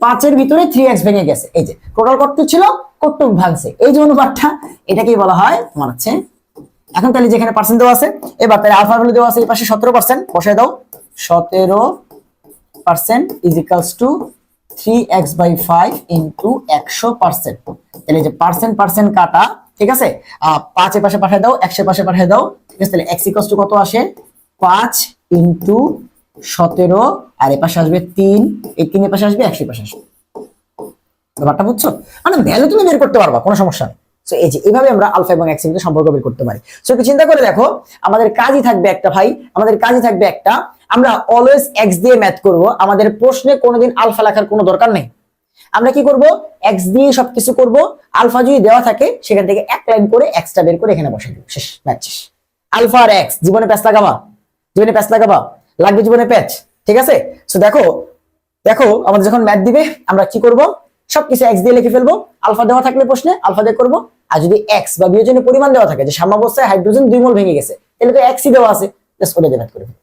5 এর ভিতরে 3x ভেঙে গেছে, এই যে টোটাল কতটুকু ছিল কতটুকু ভাঙছে, এই যে অনুপাতটা, এটাকেই বলা হয় তোমার হচ্ছে। এখন তাহলে যেখানে পার্সেন্ট দেওয়া আছে, এবার তাহলে আলফা ভ্যালু দেওয়া আছে এই পাশে 17%, বসায় দাও 17% is equals two 3x/5 into 100%। তাহলে যে পার্সেন্ট কাটা, ঠিক আছে, 5 এর পাশে পাঠিয়ে দাও, 1 এর পাশে পাঠিয়ে দাও, ঠিক আছে। তাহলে x ইকুয়ালস টু কত আসে 5 ইনটু 17, আর এই পাশে আসবে 3, এই 3 এর পাশে আসবে 1 এর পাশে আসবে। ব্যাপারটা বুঝছো? মানে ভ্যালু তুমি বের করতে পারবা, কোনো সমস্যা নেই। সো এই যে এইভাবে আমরা আলফা এবং এক্স এর মধ্যে সম্পর্ক বের করতে পারি। সো একটু চিন্তা করে দেখো, আমাদের কাজই থাকবে একটা ভাই, আমাদের কাজই থাকবে একটা, আমরা অলওয়েজ এক্স দিয়ে ম্যাথ করব। আমাদের প্রশ্নে কোনোদিন আলফা লেখার কোনো দরকার নেই। আমরা কি করব, এক্স দিয়ে সবকিছু করব। আলফা যদি দেওয়া থাকে সেখান থেকে এক লাইন করে এক্সটা বের করে এখানে বসাই দেব, শেষ, ম্যাথ শেষ। আলফা আর এক্স, জীবনে প্যাচ লাগাবা, জীবনে প্যাচ লাগাবা, লাগবে জীবনে প্যাচ, ঠিক আছে। সো দেখো আমাদের যখন ম্যাথ দিবে আমরা কি করব, সবকিছু এক্স দিয়ে লিখে ফেলবো। আলফা দেওয়া থাকলে প্রশ্নে আলফা দিয়ে করবো, আর যদি এক্স বা বিয়োজনের পরিমাণ দেওয়া থাকে যে সাম্যাবস্থায় হাইড্রোজেন 2 মোল ভেঙে গেছে, তাহলে তো এক্সই দেওয়া আছে, জাস্ট ওটা দিয়ে ম্যাথ করে ফেলবো,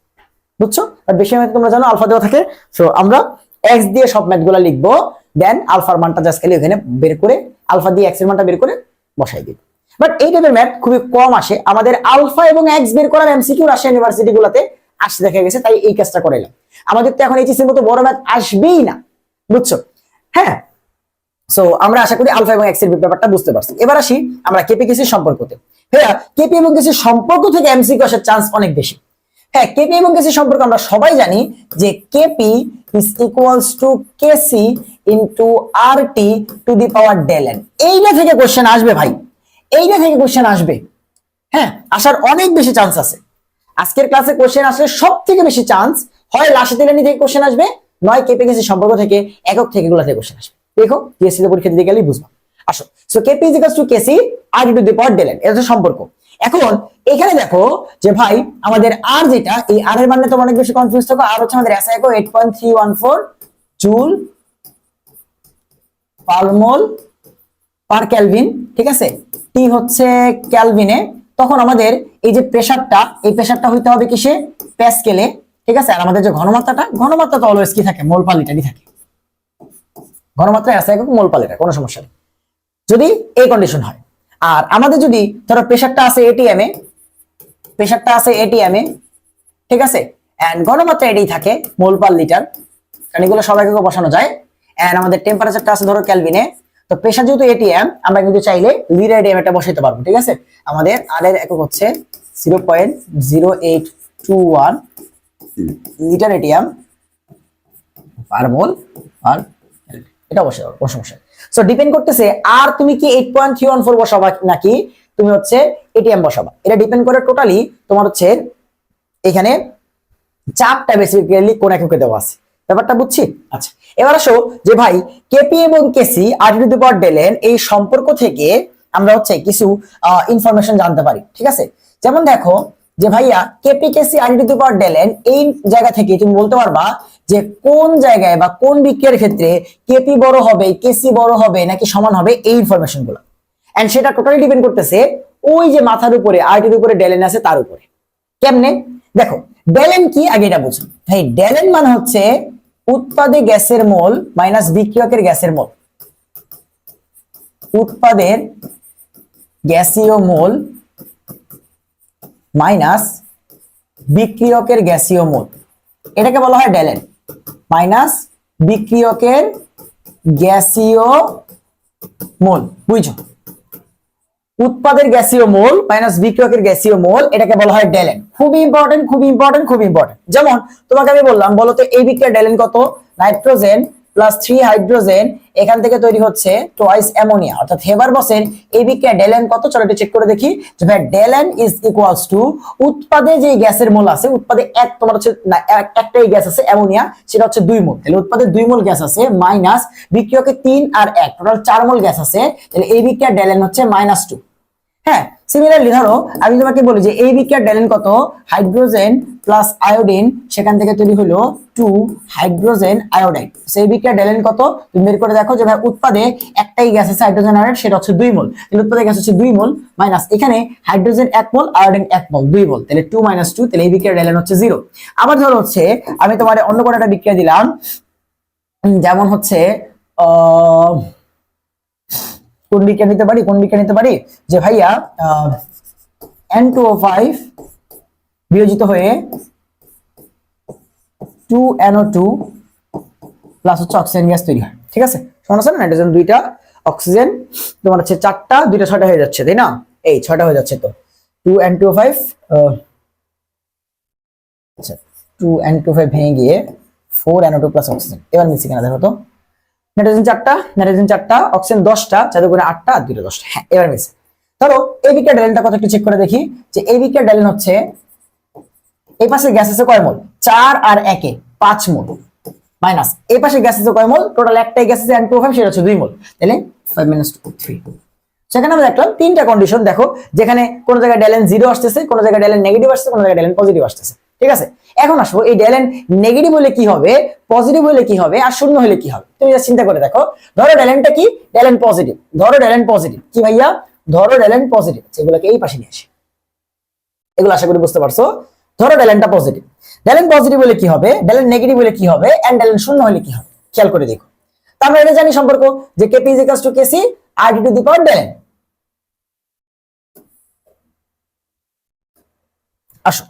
বুঝছো? আর বেশি ম্যাথ তোমরা জানো আলফা দেওয়া থাকে, সো আমরা এক্স দিয়ে সব ম্যাথগুলো লিখবো, দেন আলফার মানটা জাস্ট খালি ওখানে বের করে আলফা দিয়ে এক্স এর মানটা বের করে বসাই দিব। বাট এই টাইপের ম্যাথ খুবই কম আসে, আমাদের আলফা এবং এক্স বের করার এমসিকিউ রাজশাহী ইউনিভার্সিটি গুলাতে আসতে দেখা গেছে, তাই এই কাজটা করাইলাম। আমাদের তো এখন এইচএসসি এর মতো বড় ম্যাথ আসবেই না, বুঝছো? হ্যাঁ, সো আমরা আশা করি আলফা এবং এক্স এর ব্যাপারটা বুঝতে পারছি। এবার আসি আমরা কেপি কেসির সম্পর্কতে। হ্যাঁ, কেপি এবং কেসির সম্পর্ক থেকে এমসিকিউ আসার চান্স অনেক বেশি। হ্যাঁ, কেপি এবং কেসির সম্পর্ক আমরা সবাই জানি যে KP is equals to KC into RT to the power del N. এইটা থেকে কোশ্চেন আসবে ভাই, এইটা থেকে কোশ্চেন আসবে। হ্যাঁ, আসার অনেক বেশি চান্স আছে। আজকের ক্লাসে কোশ্চেন আসলে সব থেকে বেশি চান্স হয় লাসা তেলানি থেকে কোশ্চেন আসবে, নয় কেপি কেসির সম্পর্ক থেকে, একক থেকে গুলা থেকে কোশ্চেন আসবে। দেখো পিএসসি তে পরীক্ষা দিতে গেলেই বুঝবা। আসো, so KP is equals to KC R to the power del N, এটা সম্পর্ক। এখন এখানে দেখো যে ভাই আমাদের আর যেটা, এই আর এর মানে তোমরা অনেক বেশি কনফিউজ থাকো। আর হচ্ছে আমাদের এসআই কো 8.314 জুল পার মোল পার কেলভিন, ঠিক আছে। টি হচ্ছে কেলভিনে। তখন আমাদের এই যে প্রেসারটা, এই প্রেসারটা হইতে হবে কিসে, প্যাসকেলে, ঠিক আছে। আর আমাদের যে ঘনমাত্রা তো অলওয়েজ কি থাকে, মোল পার লিটারই থাকে। ঘনমাত্রা এসআই কো মোল পার লিটার, কোনো সমস্যা নেই যদি এই কন্ডিশন হয়। আর আমাদের যদি ধরো প্রেসারটা আছে এটিএম এ, ঠিক আছে, এন্ড ঘনমাত্রা এটাই থাকে মোল পার লিটার, কারণ এগুলো সবাইকে বসানো যায়। এন্ড আমাদের টেম্পারেচারটা আছে ধরো কেলভিনে। তো প্রেসার যেহেতু এটিএম, আমরা কিন্তু চাইলে লিটার এটিএম এটা বসাইতে পারবো, ঠিক আছে। আমাদের আর এর একক হচ্ছে 0.0821 লিটার এটিএম পার মোল পার, এটা অবশ্যই কোনো সমস্যা। সো ডিপেন্ড করতেছে আর তুমি কি 8.314 বসাবা নাকি তুমি হচ্ছে এটিএম বসাবা, এটা ডিপেন্ড করে টোটালি তোমার হচ্ছে এখানে চাপটা বেসিক্যালি কোন এককে দেওয়া আছে, ব্যাপারটা বুঝছি। আচ্ছা, এবার আসো যে ভাই কেপি এবং KC R to the power del N এই সম্পর্ক থেকে আমরা হচ্ছে কিছু ইনফরমেশন জানতে পারি, ঠিক আছে। যেমন দেখো যে ভাইয়া KP KC R to the power del N, এই জায়গা থেকে তুমি বলতে পারবা যে কোন জায়গায় বা কোন বিক্রিয়ার ক্ষেত্রে কেপি বড় হবে, কেসি বড় হবে নাকি সমান হবে, এই ইনফরমেশন গুলো। এন্ড সেটা টোটালি ডিপেন্ড করতেছে ওই যে মাথার উপরে আর টির উপরে ডেল এন আছে তার উপরে। কেমনে দেখো, ডেল এন কি আগে এটা বুঝো ভাই। ডেল এন মানে হচ্ছে উৎপাদে গ্যাসের মোল মাইনাস বিক্রিয়কের গ্যাসের মোল, উৎপাদের গ্যাসীয় মোল মাইনাস বিক্রিয়কের গ্যাসীয় মোল, এটাকে বলা হয় ডেল এন মাইনাস বিক্রিয়কের গ্যাসীয় মোল, বুঝছো? উৎপাদের গ্যাসীয় মোল মাইনাস বিক্রিয়কের গ্যাসীয় মোল, এটাকে বলা হয় ডেলেন। খুবই ইম্পর্টেন্ট, খুবই ইম্পর্টেন্ট, খুবই ইম্পর্টেন্ট। যেমন তোমাকে আমি বললাম, বলো তো এই বিক্রিয়ার ডেলেন কত? নাইট্রোজেন প্লাস 3 হাইড্রোজেন, এখান থেকে তৈরি হচ্ছে টোয়াইস অ্যামোনিয়া, অর্থাৎ হেবার বসেন এই বিক্রিয়ার ডেলেন কত? চলো এটা চেক করে দেখি। যে ভাই ডেলেন ইজ ইকুয়ালস টু উৎপাদে যে গ্যাসের মোল আছে, উৎপাদে এক তোমার হচ্ছে একটাই গ্যাস আছে অ্যামোনিয়া, সেটা হচ্ছে 2 মোল, তাহলে উৎপাদে 2 মোল গ্যাস আছে মাইনাস বিক্রিয়কে 3 আর 1 টোটাল 4 মোল গ্যাস আছে, তাহলে এই বিক্রিয়ার ডেলেন হচ্ছে -2। হ্যাঁ, সিমিলারলি ধরো আমি তোমাকে বলি যে এই বিক্রিয়ার ডেলেন কত? হাইড্রোজেন প্লাস আয়োডিন, সেখান থেকে তৈরি হলো 2 হাইড্রোজেন আয়োডাইড। সেই বিক্রিয়ার ডেলেন কত তুমি বের করে দেখো। যে ভাই উৎপাদে একটাই গ্যাস আছে হাইড্রোজেন আয়োডাইড, সেটা হচ্ছে 2 মোল, তাহলে উৎপাদে গ্যাস হচ্ছে 2 মোল মাইনাস এখানে হাইড্রোজেন 1 মোল আয়োডিন 1 মোল 2 মোল, তাহলে 2 - 2, তাহলে এই বিক্রিয়ার ডেলেন হচ্ছে 0। আবার ধরো হচ্ছে আমি তোমার অন্য কোনো একটা বিক্রিয়া দিলাম, যেমন হচ্ছে কোন বিক্রিয়া নিতে পারি, কোন বিক্রিয়া নিতে পারি? যে ভাইয়া N2O5 বিয়োজিত হয়ে 2NO2 প্লাস হচ্ছে অক্সিজেন গ্যাস তৈরি হয়। ঠিক আছে, শোনো না, নাইট্রোজেন 2টা, অক্সিজেন তোমার হচ্ছে 4টা, 2টা 6টা হয়ে যাচ্ছে, তাই না? এই 6টা হয়ে যাচ্ছে। তো 2N2O5 আচ্ছা 2N2O5 ভেঙে গিয়ে 4NO2 প্লাস অক্সিজেন। এবার মিশছে কিনা দেখো তো। নাইট্রোজেন 4টা, অক্সিজেন 10টা, 4 × 8টা আর 2 × 10টা। হ্যাঁ, এবার মিশছে। ধরো এই বিক্রিয়ার ডেলেনটা কত একটু চেক করে দেখি। যে এই বিক্রিয়ার ডেলেন হচ্ছে এই পাশে গ্যাস আছে কয় মোল? 4 আর 1 এ 5 মোল মাইনাস এই পাশে গ্যাস আছে কয় মোল? টোটাল একটাই গ্যাস আছে N2O5, সেটা হচ্ছে 2 মোল, তাহলে 5 - 2 3। সেখানে আমরা দেখলাম তিনটা কন্ডিশন, দেখো যেখানে কোন জায়গায় ডেলেন 0 আসতেছে, কোন জায়গায় ডেলেন নেগেটিভ আসছে, কোন জায়গায় ডেলেন পজিটিভ আসতেছে। ঠিক আছে, এখন আসবো এই ডেলেন নেগেটিভ হলে কি হবে, পজিটিভ হলে কি হবে, আর শূন্য হলে কি হবে। তুমি চিন্তা করে দেখো। ধরো ডেলেনটা কি? ডেলেন পজিটিভ। ধরো ডেলেন পজিটিভ কি ভাইয়া? ধরো ডেলেন পজিটিভ, এগুলোকে এই পাশে নিয়ে আসি। এগুলো আশা করি বুঝতে পারছো। ধরো ডেলেনটা পজিটিভ, ডেলেন পজিটিভ হলে কি হবে, ডেলেন নেগেটিভ হলে কি হবে, এন্ড ডেলেন শূন্য হলে কি হবে, খেয়াল করে দেখো। আমরা এটা জানি সম্পর্ক যে Kp = Kc RT⁴ ডেলেন। আসো,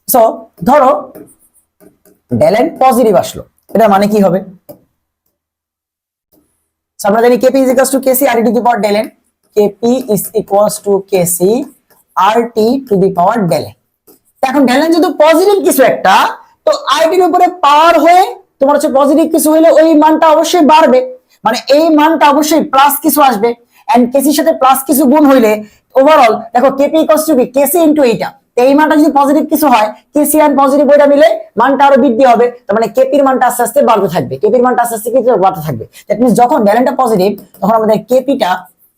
সো ধরো ডেলেন পজিটিভ আসলো, এটা মানে কি হবে? আমরা জানি Kp = Kc RT⁴ ডেলেন। Kp = Kc RT⁴ ডেলেন। এখন ডেলেন যদি পজিটিভ কিছু একটা, তো আইডির উপরে পাওয়ার হয়ে তোমার হচ্ছে পজিটিভ কিছু হইলে ওই মানটা অবশ্যই বাড়বে, মানে এই মানটা অবশ্যই প্লাস কিছু আসবে। এন্ড কেসির সাথে প্লাস কিছু গুণ হইলে ওভারঅল দেখো Kp = Kc * এইটা, এই মানটা যদি পজিটিভ কিছু হয়, Kc আর পজিটিভ ওইটা মিলে মানটা আরো বৃদ্ধি হবে। তার মানে Kp এর মানটা আস্তে আস্তে বাড়তে থাকবে, Kp এর মানটা আস্তে আস্তে কিন্তু বাড়তে থাকবে। দ্যাট মিন্স যখন ডেলেনটা পজিটিভ, তখন আমাদের Kpটা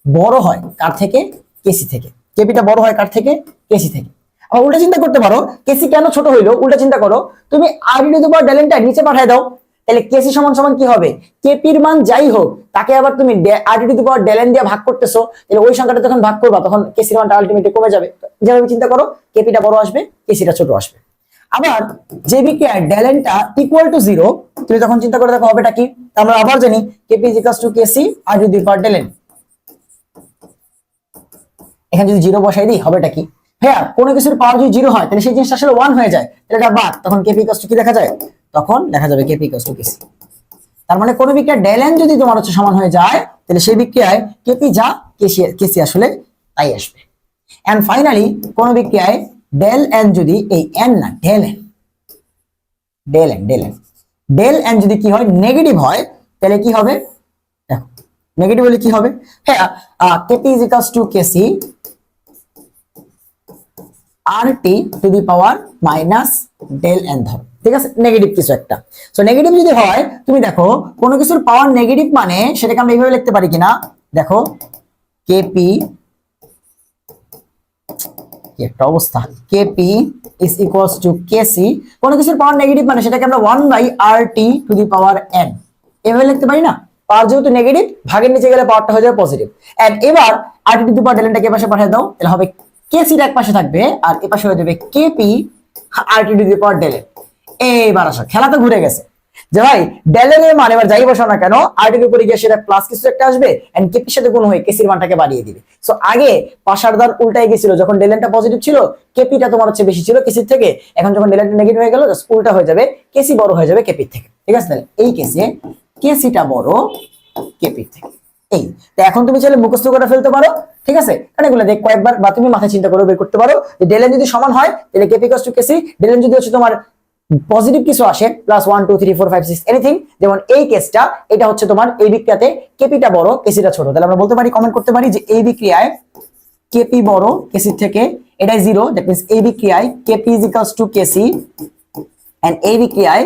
বড় হয় কার থেকে? Kc থেকে। Kpটা বড় হয় কার থেকে? Kc থেকে। আবার উল্টা চিন্তা করতে পারো, কেসি কেন ছোট হইলো? উল্টা চিন্তা করো, তুমি RT⁴ ডেলেনটা নিচে পাঠিয়ে দাও, তাহলে কেসি সমান কি হবে? কেপির মান যাই হোক, তাকে আবার তুমি RT⁴ ডেলেন দিয়ে ভাগ করতেছো, তাহলে ওই সংখ্যাটা যখন ভাগ করবা তখন কেসির মানটা আলটিমেটলি কমে যাবে। যেভাবে চিন্তা করো, কেপিটা বড় আসবে, কেসিটা ছোট আসবে। আবার যে বিক্রিয়ার ডেলেনটা =0, তুমি তখন চিন্তা করে দেখো হবেটা কি। আমরা আবার জানি Kp = Kc RT⁴ ডেলেন। এখানে যদি 0 বসাই দিই হবেটা কি? হ্যাঁ, কোনো কিছুর পাওয়ার যদি 0 হয়, তাহলে সেই জিনিসটা আসলে 1 হয়ে যায়, তাহলে এটা বাদ, তখন Kp = কি দেখা যায়? তখন দেখা যাবে Kp = Kc। তার মানে কোন বিক্রিয়ার ডেলেন যদি তোমার হচ্ছে সমান হয়ে যায়, তাহলে সেই বিক্রিয়ায় Kp যা Kc আসলে তাই আসবে। এন্ড ফাইনালি কোন বিক্রিয়ায় ডেল n যদি এই n না ডেল n যদি কি হয়? নেগেটিভ হয়, তাহলে কি হবে? দেখো নেগেটিভ হলে কি হবে? হ্যাঁ, Kp = Kc RT⁻⁻del n ধরো। ঠিক আছে, নেগেটিভ কিছু একটা। সো নেগেটিভ যদি হয়, তুমি দেখো কোনো কিছুর পাওয়ার নেগেটিভ মানে সেটাকে আমরা এইভাবে লিখতে পারি কিনা দেখো। Kp একটা অবস্থা, Kp = Kc, কোনো কিছুর পাওয়ার নেগেটিভ মানে সেটাকে আমরা 1/RT⁻n এভাবে লিখতে পারি না। পাওয়ার যেহেতু নেগেটিভ, ভাগের নিচে গেলে পাওয়ারটা হয়ে যাবে পজিটিভ। এন্ড এবার RT⁻ ডেলেনটাকে পাশে পাঠিয়ে দাও, তাহলে হবে কেসিটা এক পাশে থাকবে আর এ পাশে হয়ে যাবে Kp RT⁻ ডেলেন। এইবার আসো, খেলা তো ঘুরে গেছে যে ভাই ডেলেনের মান এবার যাই বসাও না কেন, RT এর উপরে গিয়ে সেটা প্লাস কিছু একটা আসবে, এন্ড Kp এর সাথে গুণ হয়ে কেসির মানটাকে বাড়িয়ে দিবে। সো আগে পাশার দান উল্টাই গেছিল, যখন ডেলেনটা পজিটিভ ছিল Kpটা তোমার হচ্ছে বেশি ছিল কেসির থেকে, এখন যখন ডেলেনটা নেগেটিভ হয়ে গেল জাস্ট উল্টা হয়ে যাবে, কেসি বড় হয়ে যাবে Kp থেকে। ঠিক আছে, তাহলে এই কেসে কেসিটা বড় Kp থেকে। এই তো এখন তুমি চাইলে মুখস্থ করে ফেলতে পারো ঠিক আছে, কারণ এগুলো দেখ কয়েকবার বা তুমি মাথায় চিন্তা করে বের করতে পারো যে ডেল এন যদি সমান হয় তাহলে KP equals to KC, del N যদি হচ্ছে তোমার পজিটিভ কিছু আসে প্লাস 1 2 3 4 5 6 এনিথিং, যেমন এই কেসটা এটা হচ্ছে তোমার এই বিক্রিয়াতে কেপিটা বড় কেসিটা ছোট, তাহলে আমরা বলতে পারি কমেন্ট করতে পারি যে এই বিক্রিয়ায় কেপি বড় কেসি থেকে, এটাই 0, দ্যাট মিন্স এই বিক্রিয়ায় KP is equals to KC and এই বিক্রিয়ায়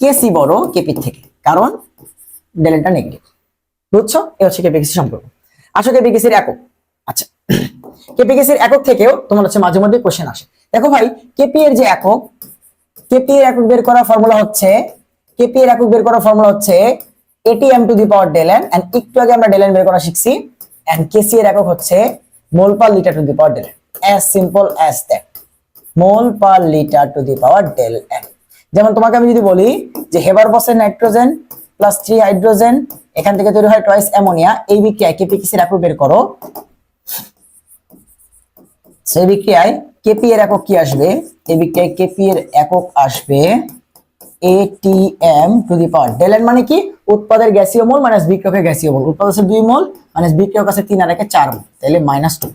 কেসি বড় কেপি থেকে, কারণ ডেল্টা নেগেটিভ। বুঝছো, এই হচ্ছে কেপি কেসি সম্পর্ক। আসলে কেপি কেসির একক, আচ্ছা কেপি কেসির একক থেকেও তোমার হচ্ছে মাঝে মধ্যে কোশ্চেন আসে। দেখো ভাই কেপি এর যে একক, কেপি এর একক বের করার ফর্মুলা হচ্ছে, কেপি এর একক বের করার ফর্মুলা হচ্ছে atm to the power del N, and একটু আগে আমরা ডেল এন বের করা শিখছি, এন্ড কেসি এর একক হচ্ছে mole per litre to the power del n, as simple as that, mole per litre to the power del n. যেমন তোমাকে আমি যদি বলি যে হেবার বসের নাইট্রোজেন প্লাস 3 হাইড্রোজেন এখান থেকে তৈরি হয় টয়েস অ্যামোনিয়া, এই বিক্রিয়ায় কেপি কেসির একক বের করো, সেই বিক্রিয়ায় কেপি এর একক কি আসবে, এই বিক্রিয়ায় কেপি এর একক আসবে atm to the power del N, মানে কি উৎপাদের গ্যাসীয় মোল মাইনাস বিক্রিয়কের গ্যাসীয় মোল, উৎপাদ আছে 2 মোল মাইনাস বিক্রিয়ক আছে 3 আর 1 4 মোল, তাহলে -2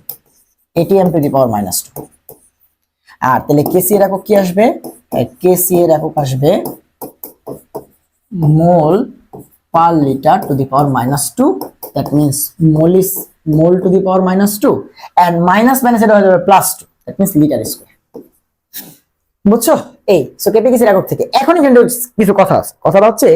atm টু দি পাওয়ার -2। আর তাহলে কেসি এর একক কি আসবে, কেসি এর একক আসবে mole per litre to the power -2, that means mole to the power -2 and minus এটা হয়ে যাবে +2, দ্যাট মিন্স লিটার স্কয়ার। বুঝছো, এই সো কেপি কেসির একক থেকে। এখন কিন্তু কিছু কথা আছে, কথাটা হচ্ছে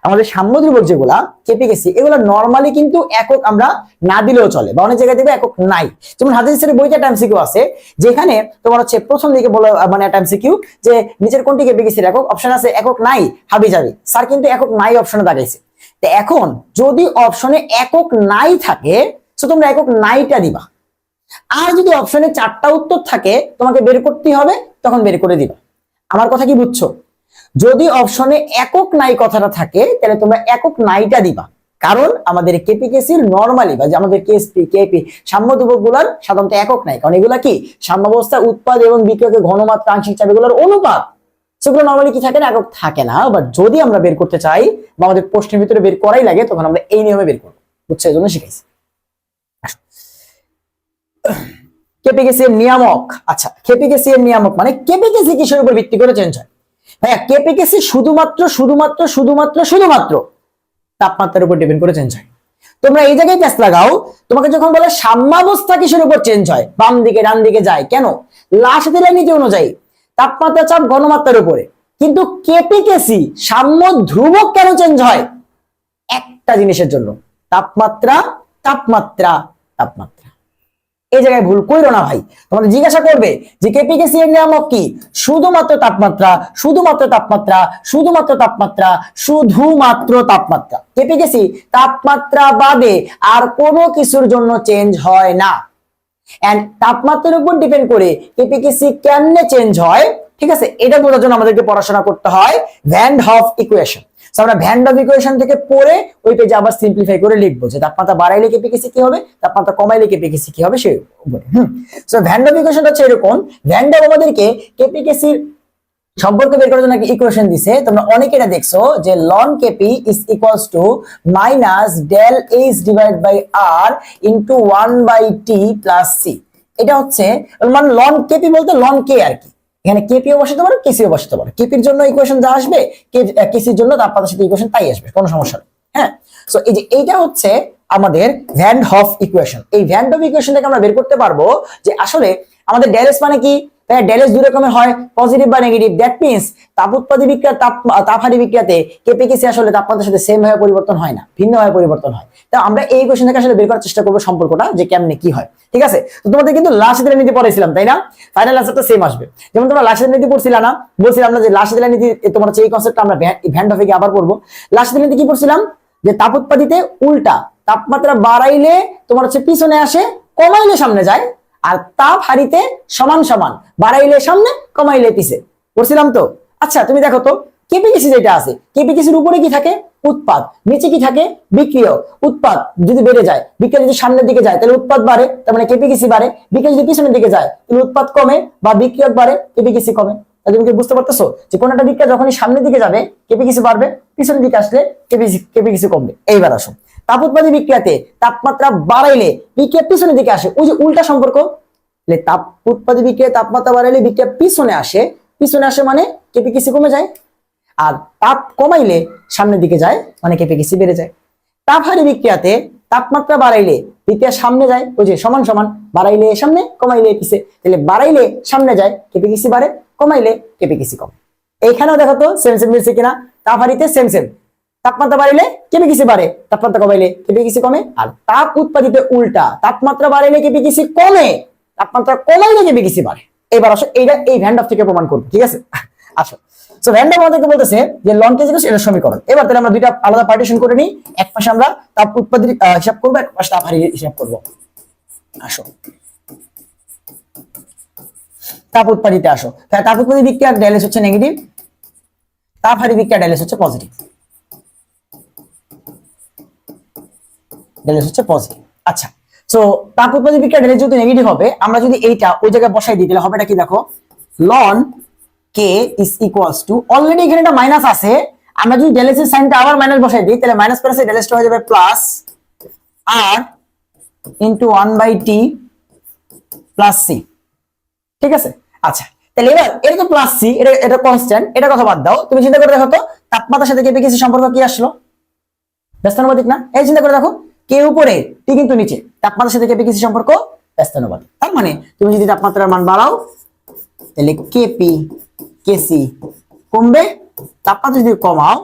আমাদের সাম্যদ্রব্য যেগুলা কেপি কেসি এগুলা নরমালি কিন্তু একক আমরা না দিলেও চলে, বা অনেক জায়গায় দেখবে একক নাই। যেমন হাদিস স্যারের বইটা টাইমসিকিউ আছে, যেখানে তোমার হচ্ছে প্রথম দিকে বলে মানে টাইমসিকিউ যে নিচের কোনটি কেপি কেসির একক, অপশন আছে একক নাই হাবি যাবি, স্যার কিন্তু একক নাই অপশনে দাঁড়াইছে। তো এখন যদি অপশনে একক নাই থাকে তো তোমরা একক নাইটা দিবা, আর যদি অপশনে 4টা উত্তর থাকে তোমাকে বের করতে হবে, তখন বের করে দিবা। আমার কথা কি বুঝছো? যদি অপশনে একক নাই কথাটা থাকে তাহলে তোমরা একক নাইটা দিবা, কারণ আমাদের কেপি কেসির নরমালি বা যে আমাদের কেএসপি কেপি সাম্যদ্রব্যগুলোর সাধারণত একক নাই, কারণ এগুলা কি সাম্যাবস্থা উৎপাদ এবং বিক্রিয়কের ঘনমাত্রা আংশিক চাপ এগুলোর অনুপাত, সেগুলো নরমালি কি থাকে না, একক থাকে না। বাট যদি আমরা বের করতে চাই বা আমাদের প্রশ্নের ভিতরে বের করাই লাগে তখন আমরা এই নিয়মে বের করবো। বুঝছো, এই জন্য শিখাইছি। কেপি কেসি এর নিয়ামক, আচ্ছা কেপি কেসি এর নিয়ামক মানে কেপি কেসি কিসের উপর ভিত্তি করে চেঞ্জ হয়? হ্যাঁ, কেপি কেসি শুধুমাত্র তাপমাত্রার উপর ডিপেন্ড করে চেঞ্জ হয়। তোমরা এই জায়গায় ক্যাচ লাগাও, তোমাকে যখন বলে সাম্যাবস্থা কিসের উপর চেঞ্জ হয়, বাম দিকে ডান দিকে যায় কেন, লাস্ট দিলে নীতি অনুযায়ী তাপমাত্রা চাপ ঘনমাত্রার উপরে, কিন্তু কেপি কেসি সাম্য ধ্রুবক কেন চেঞ্জ হয়? একটা জিনিসের জন্য, তাপমাত্রা। এই জায়গায় ভুল কইরো না ভাই, তোমাদের জিজ্ঞাসা করবে যে কেপি কেসি এর নিয়ামক কি, শুধুমাত্র তাপমাত্রা। কেপি কেসি তাপমাত্রা বাদে আর কোনো কিছুর জন্য চেঞ্জ হয় না, এন্ড তাপমাত্রার উপর ডিপেন্ড করে কেপি কেসি কেমনে চেঞ্জ হয়, ঠিক আছে, এটা বোঝার জন্য আমাদেরকে পড়াশোনা করতে হয় ভ্যান হফ ইকুয়েশন। আমরা ভ্যান হফ ইকুয়েশন থেকে পড়ে ওই পেজে আবার সিম্পলিফাই করে লিখবো যে তাপমাত্রা বাড়াইলে কেপি কেসি কি হবে, তাপমাত্রা কমাইলে কেপি কেসি কি হবে সেই উপরে। সো ভ্যান হফ ইকুয়েশনটা হচ্ছে এরকম, ভ্যান হফ আমাদেরকে কেপি কেসির সম্পর্ক বের করার জন্য একটা ইকুয়েশন দিছে, তোমরা অনেকে এটা দেখছো যে ln KP is equals to minus del H divide by R into 1/t plus C. এটা হচ্ছে মানে ln কেপি বলতে ln কে আর কি, এখানে কেপিও বসাতে পারো কেসিও বসাতে পারো, কেপির জন্য ইকুয়েশন যা আসবে কেসির জন্য তাপমাত্রার সাথে ইকুয়েশন তাই আসবে, কোনো সমস্যা নেই। হ্যাঁ, সো এই যে এইটা হচ্ছে আমাদের ভ্যান হফ ইকুয়েশন। এই ভ্যান হফ ইকুয়েশন থেকে আমরা বের করতে পারবো যে আসলে আমাদের ডেল এস মানে কি, ডেল এস দুই রকমের হয়, পজিটিভ বা নেগেটিভ। দ্যাট মিন্স তাপ উৎপাদী বিক্রিয়া তাপহারী বিক্রিয়াতে কেপি কেসি আসলে তাপমাত্রার সাথে সেম ভাবে পরিবর্তন হয় না, ভিন্ন ভাবে পরিবর্তন হয়। তো আমরা এই ইকুয়েশন থেকে আসলে বের করার চেষ্টা করবো সম্পর্কটা যে কেমনে কি হয়, ঠিক আছে। তো তোমাদের কিন্তু লাস্ট দিনের নীতি পড়াইছিলাম তাই না, ফাইনাল আনসারটা সেম আসবে। যেমন তোমরা লাস্ট দিনের নীতি পড়ছিলা না, বলছিলাম না যে লাস্ট দিনের নীতি তোমার হচ্ছে এই কনসেপ্টটা আমরা ভ্যান হফে আবার পড়বো। লাস্ট দিনের নীতি কি পড়ছিলাম যে তাপ উৎপাদিতে উল্টা, তাপমাত্রা বাড়াইলে তোমার হচ্ছে পিছনে আসে, কমাইলে সামনে যায়, আর তাপ হারিতে সমান সমান, বাড়াইলে সামনে কমাইলে পিছে পড়ছিলাম তো। আচ্ছা তুমি দেখো তো কেপি কেসি যেটা আছে, কেপি কেসির উপরে কি থাকে, উৎপাদ, নিচে কি থাকে, বিক্রিয়। উৎপাদ যদি বেড়ে যায়, বিক্রিয়া যদি সামনের দিকে যায় তাহলে উৎপাদ বাড়ে, তার মানে কেপি কেসি বাড়ে। বিক্রিয়া যদি পিছনের দিকে যায় তাহলে উৎপাদ কমে, বা বিক্রিয়ক বাড়ে কেপি কেসি কমে। তুমি কি বুঝতে পারতেছো যে কোন একটা বিক্রিয়া যখনই সামনের দিকে যাবে কেপি কিছু বাড়বে, পিছনের দিকে আসলে কেপি কিছু কমবে। এইবার আসো তাপ উৎপাদী বিক্রিয়াতে তাপমাত্রা বাড়াইলে বিক্রিয়া পিছনের দিকে আসে, ওই যে উল্টা সম্পর্ক। তাপ উৎপাদী বিক্রিয়ায় তাপমাত্রা বাড়াইলে বিক্রিয়া পিছনে আসে মানে কেপি কিছু কমে যায়, আর তাপ কমাইলে সামনের দিকে যায় মানে কেপি কিছু বেড়ে যায়। তাপহারী বিক্রিয়াতে তাপমাত্রা বাড়াইলে বিক্রিয়া সামনে যায়, ওই যে সমান সমান, বাড়াইলে সামনে কমাইলে পিছে, তাহলে বাড়াইলে সামনে যায় কেপি কিছু বাড়ে, কমাইলে কেপি কিছু কমে। এইখানেও দেখো তো সেম সেম মিলছে কিনা, তাপহারীতে সেম সেম, তাপমাত্রা বাড়াইলে কেপি কিছু বাড়ে, তাপমাত্রা কমাইলে কেপি কিছু কমে। আর তাপ উৎপাদিতে উল্টা, তাপমাত্রা বাড়াইলে কেপি কিছু কমে, তাপমাত্রা কমাইলে কেপি কিছু বাড়ে। এবার আসো এইটা এই ভ্যান ডফ থেকে প্রমাণ করবো, ঠিক আছে? আসো সো ভ্যান ডফ আমাদেরকে বলতেছে যে লন কেজ ইকুয়ালস এর সমীকরণ। এবার তাহলে আমরা দুইটা আলাদা পার্টিশন করে নিই, এক পাশে আমরা তাপ উৎপাদিত হিসাব করব, এক পাশে তাপহারী হিসাব করব। আসো তাপ উৎপাদিতে আসো, তাহলে তাপ উৎপাদিত বিক্রিয়ার ডেলএস হচ্ছে নেগেটিভ, তাপহারী বিক্রিয়ার ডেলএস হচ্ছে পজিটিভ, ডেলএস হচ্ছে পজিটিভ। আচ্ছা সো তাপ উৎপাদিত বিক্রিয়ার ডেলএস যদি নেগেটিভ হবে, আমরা যদি এইটা ওই জায়গায় বসাই দিই তাহলে হবেটা কি দেখো, ln K is equals to, already এখানে একটা মাইনাস আছে, আমরা যদি ডেলএস এর সাইনটা আবার মাইনাস বসাই দিই তাহলে মাইনাস প্লাসে ডেলএসটা হয়ে যাবে প্লাস আর ইনটু 1/t প্লাস সি, ঠিক আছে? আচ্ছা তাহলে এবার এটা তো প্লাস সি, এটা কনস্ট্যান্ট, এটা কথা বাদ দাও, তুমি চিন্তা করে দেখো তো তাপমাত্রার সাথে কেপি কিছু সম্পর্ক কি আসলো, ব্যস্তানুপাতিক না? এই চিন্তা করে দেখো, কে উপরে টি কিন্তু নিচে, তাপমাত্রার সাথে কেপি কিছু সম্পর্ক ব্যস্তানুপাতিক। তার মানে তুমি যদি তাপমাত্রার মান বাড়াও তাহলে কেপি কেসি কমবে, তাপমাত্রা যদি কমাও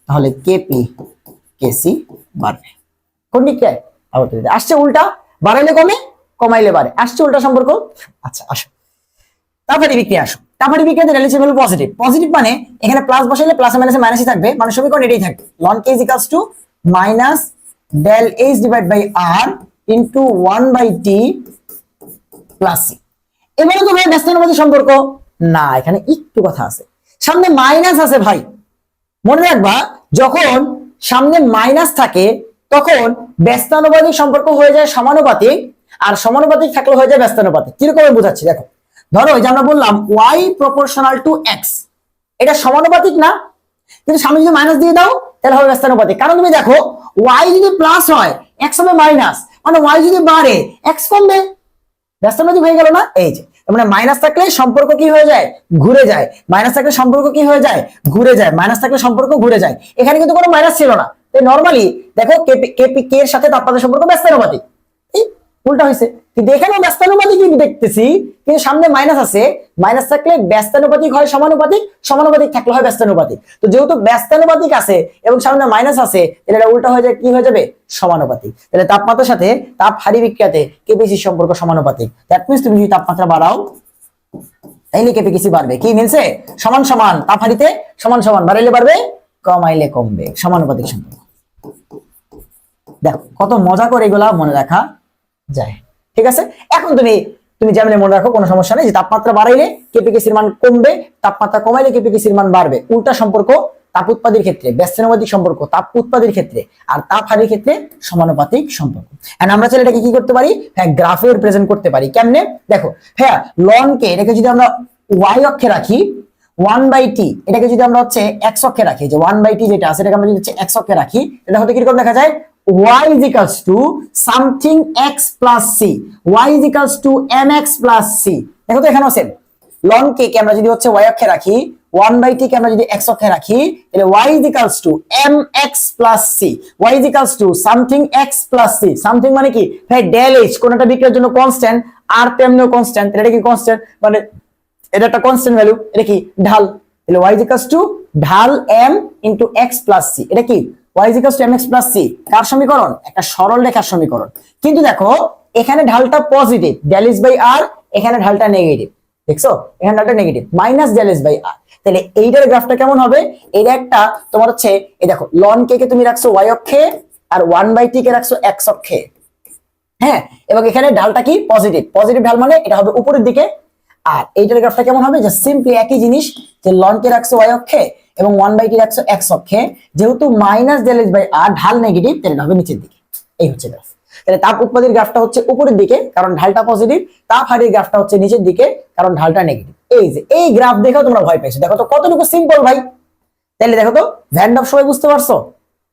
তাহলে কেপি কেসি বাড়বে। কোন দিকে আসছে উল্টা, বাড়াইলে কমে, কমাইলে বাড়ে, আসছে উল্টা সম্পর্ক। আচ্ছা আসো তাপহারী বিক্রিয়া, আসো তাপহারী বিক্রিয়াতে রিলেটিভ ভ্যালু পজিটিভ, পজিটিভ মানে এখানে প্লাস বসাইলে প্লাসে মাইনাসে মাইনাসই থাকবে, মানে সমীকরণ এটাই থাকবে, ln K is equals to minus del H divide by R into 1/t plus C. এবারে তো ভাই ব্যস্তানুপাতিক সম্পর্ক না, এখানে একটু কথা আছে, সামনে মাইনাস আছে ভাই, মনে রাখবা যখন সামনে মাইনাস থাকে তখন ব্যস্তানুপাতিক সম্পর্ক হয়ে যায় সমানুপাতিক, আর সমানুপাতিক থাকলে হয়ে যায় ব্যস্তানুপাতিক। কিরকম বোঝাচ্ছি দেখো, ধরো যে আমরা বললাম y প্রপোর্শনাল টু x, এটা সমানুপাতিক না, কিন্তু সামনে যদি মাইনাস দিয়ে দাও তাহলে হবে ব্যস্তানুপাতিক। কারণ তুমি দেখো y যদি প্লাস হয় x হবে মাইনাস, মানে y যদি বাড়ে x কমবে, ব্যস্তানুপাতিক হয়ে গেল না? এই যে মানে মাইনাস থাকলে সম্পর্ক কি হয়ে যায়, ঘুরে যায়, মাইনাস থাকলে সম্পর্ক কি হয়ে যায়, ঘুরে যায়, মাইনাস থাকলে সম্পর্ক ঘুরে যায়। এখানে কিন্তু কোনো মাইনাস ছিল না, তাই নরমালি দেখো কেপি কে এর সাথে তাপমাত্রার সম্পর্ক ব্যস্তানুপাতিক, উল্টা হয়েছে, কিন্তু এখানেও ব্যস্তানুপাতিক দেখতেছি, কিন্তু সামনে মাইনাস আছে, মাইনাস থাকলে ব্যস্তানুপাতিক হয় সমানুপাতিক, সমানুপাতিক থাকলে হয় ব্যস্তানুপাতিক। তো যেহেতু ব্যস্তানুপাতিক আছে এবং সামনে মাইনাস আছে, তাহলে এটা উল্টা হয়ে যায়, কি হয়ে যাবে, সমানুপাতিক। তাহলে তাপমাত্রার সাথে তাপহারী বিক্রিয়াতে কেপিসির সম্পর্ক সমানুপাতিক। দ্যাট মিন্স তুমি যদি তাপমাত্রা বাড়াও তাইলে কেপিসি বাড়বে, কি মিলছে, সমান সমান, তাপহারীতে সমান সমান, বাড়াইলে বাড়বে, কমাইলে কমবে, সমানুপাতিক সম্পর্ক। দেখো কত মজা করে এগুলা মনে রাখা যায়, ঠিক আছে? এখন তুমি যেমন মনে রাখো, কোনো সমস্যা নেই, যে তাপমাত্রা বাড়াইলে কেপিসির মান কমবে, তাপমাত্রা কমাইলে কেপিসির মান বাড়বে। উল্টা সম্পর্ক তাপ উৎপাদনের ক্ষেত্রে ব্যস্তানুপাতিক সম্পর্ক, তাপ উৎপাদনের ক্ষেত্রে, আর তাপহারীর ক্ষেত্রে সমানুপাতিক সম্পর্ক। এন্ড আমরা চাইলে এটাকে কি করতে পারি, হ্যাঁ গ্রাফে রিপ্রেজেন্ট করতে পারি। কেমনে দেখো, হ্যাঁ লন কে এটাকে যদি আমরা y অক্ষে রাখি, 1/t এটাকে যদি আমরা হচ্ছে x অক্ষে রাখি, যে 1/t যেটা আছে এটাকে আমরা যদি হচ্ছে x অক্ষে রাখি, এটা হতে কিরকম দেখা যায়, y is equals to something x plus c, y is equals to mx plus c। দেখো তো এখানেও সেম, লন কে কে আমরা যদি হচ্ছে y অক্ষে রাখি, 1/t কে আমরা যদি x অক্ষে রাখি, তাহলে y is equals to mx plus c, y is equals to something x plus c। Something মানে কি ভাই, ডেল h, কোনটা বিক্রিয়ার জন্য কনস্ট্যান্ট, আর তেমনিও কনস্ট্যান্ট, এটা কি কনস্ট্যান্ট, মানে এটা একটা কনস্ট্যান্ট ভ্যালু, এটা কি ঢাল, তাহলে y is equals to ঢাল m into x plus c, এটা কি y is equals to mx plus c। কার সমীকরণ, একটা সরল রেখার সমীকরণ। কিন্তু দেখো এখানে ঢালটা positive, del is by R, এখানে ঢালটা নেগেটিভ, দেখছো এখানে ঢালটা negative, minus del is by R. তাহলে এইটার গ্রাফটা কেমন হবে, এটা একটা তোমার হচ্ছে, এই দেখো লন কে কে তুমি রাখছো y অক্ষে, আর 1/t কে রাখছো x অক্ষে, হ্যাঁ, এবং এখানে ঢালটা কি পজিটিভ, পজিটিভ ঢাল মানে এটা হবে উপরের দিকে। আর এইটার গ্রাফটা কেমন হবে, যে সিম্পলি একই জিনিস, যে লন কে রাখছো y অক্ষে এবং 1/t রাখছো x অক্ষে, যেহেতু মাইনাস ডেল ইজ বাই আর, ঢাল নেগেটিভ, তাহলে হবে নিচের দিকে। এই হচ্ছে গ্রাফ। তাহলে তাপ উৎপাদনের গ্রাফটা হচ্ছে উপরের দিকে কারণ ঢালটা পজিটিভ, তাপহারীর গ্রাফটা হচ্ছে নিচের দিকে কারণ ঢালটা নেগেটিভ। এই যে এই গ্রাফ দেখেও তোমরা ভয় পেয়েছো, দেখো তো কতটুকু সিম্পল ভাই। তাহলে দেখো তো ভ্যান ডফ সবাই বুঝতে পারছো,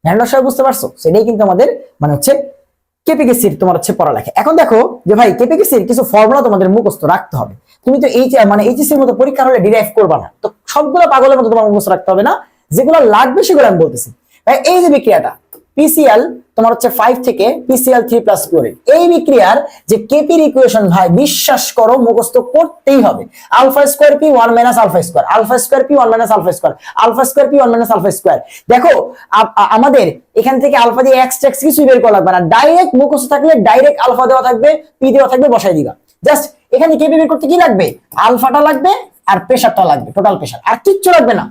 ভ্যান ডফ সবাই বুঝতে পারছো, সেটাই কিন্তু আমাদের মানে হচ্ছে কেপিকেসির তোমার হচ্ছে পড়ালেখা। এখন দেখো যে ভাই কেপিকেসির কিছু ফর্মুলা তোমাদের মুখস্থ রাখতে হবে। তুমি তো এই মানে এইচএসসির মতো পরীক্ষা হলে ডিরাইভ করবা না, তো সবগুলো পাগলের মতো তোমার মুখস্থ রাখতে হবে না, যেগুলো লাগবে সেগুলো আমি বলতেছি। ভাই এই যে বিক্রিয়াটা পিসিএল তোমার হচ্ছে 5 থেকে পিসিএল 3+ ক্লোরিন, এই বিক্রিয়ার যে কেপির ইকুয়েশন ভাই বিশ্বাস করো মুখস্থ করতেই হবে। Alpha square P 1 minus alpha square, alpha square P 1 minus alpha square, alpha square P 1 minus alpha square. দেখো আমাদের এখান থেকে আলফা দিয়ে এক্স টেক্স কিছুই বের করা লাগবে না, ডাইরেক্ট মুখস্থ থাকলে ডাইরেক্ট আলফা দেওয়া থাকবে, পি দেওয়া থাকবে, বসাই দিবা। জাস্ট এখানে কেপি বের করতে কি লাগবে, আলফাটা লাগবে আর প্রেসারটা লাগবে, টোটাল প্রেসার, আর কিচ্ছু লাগবে না।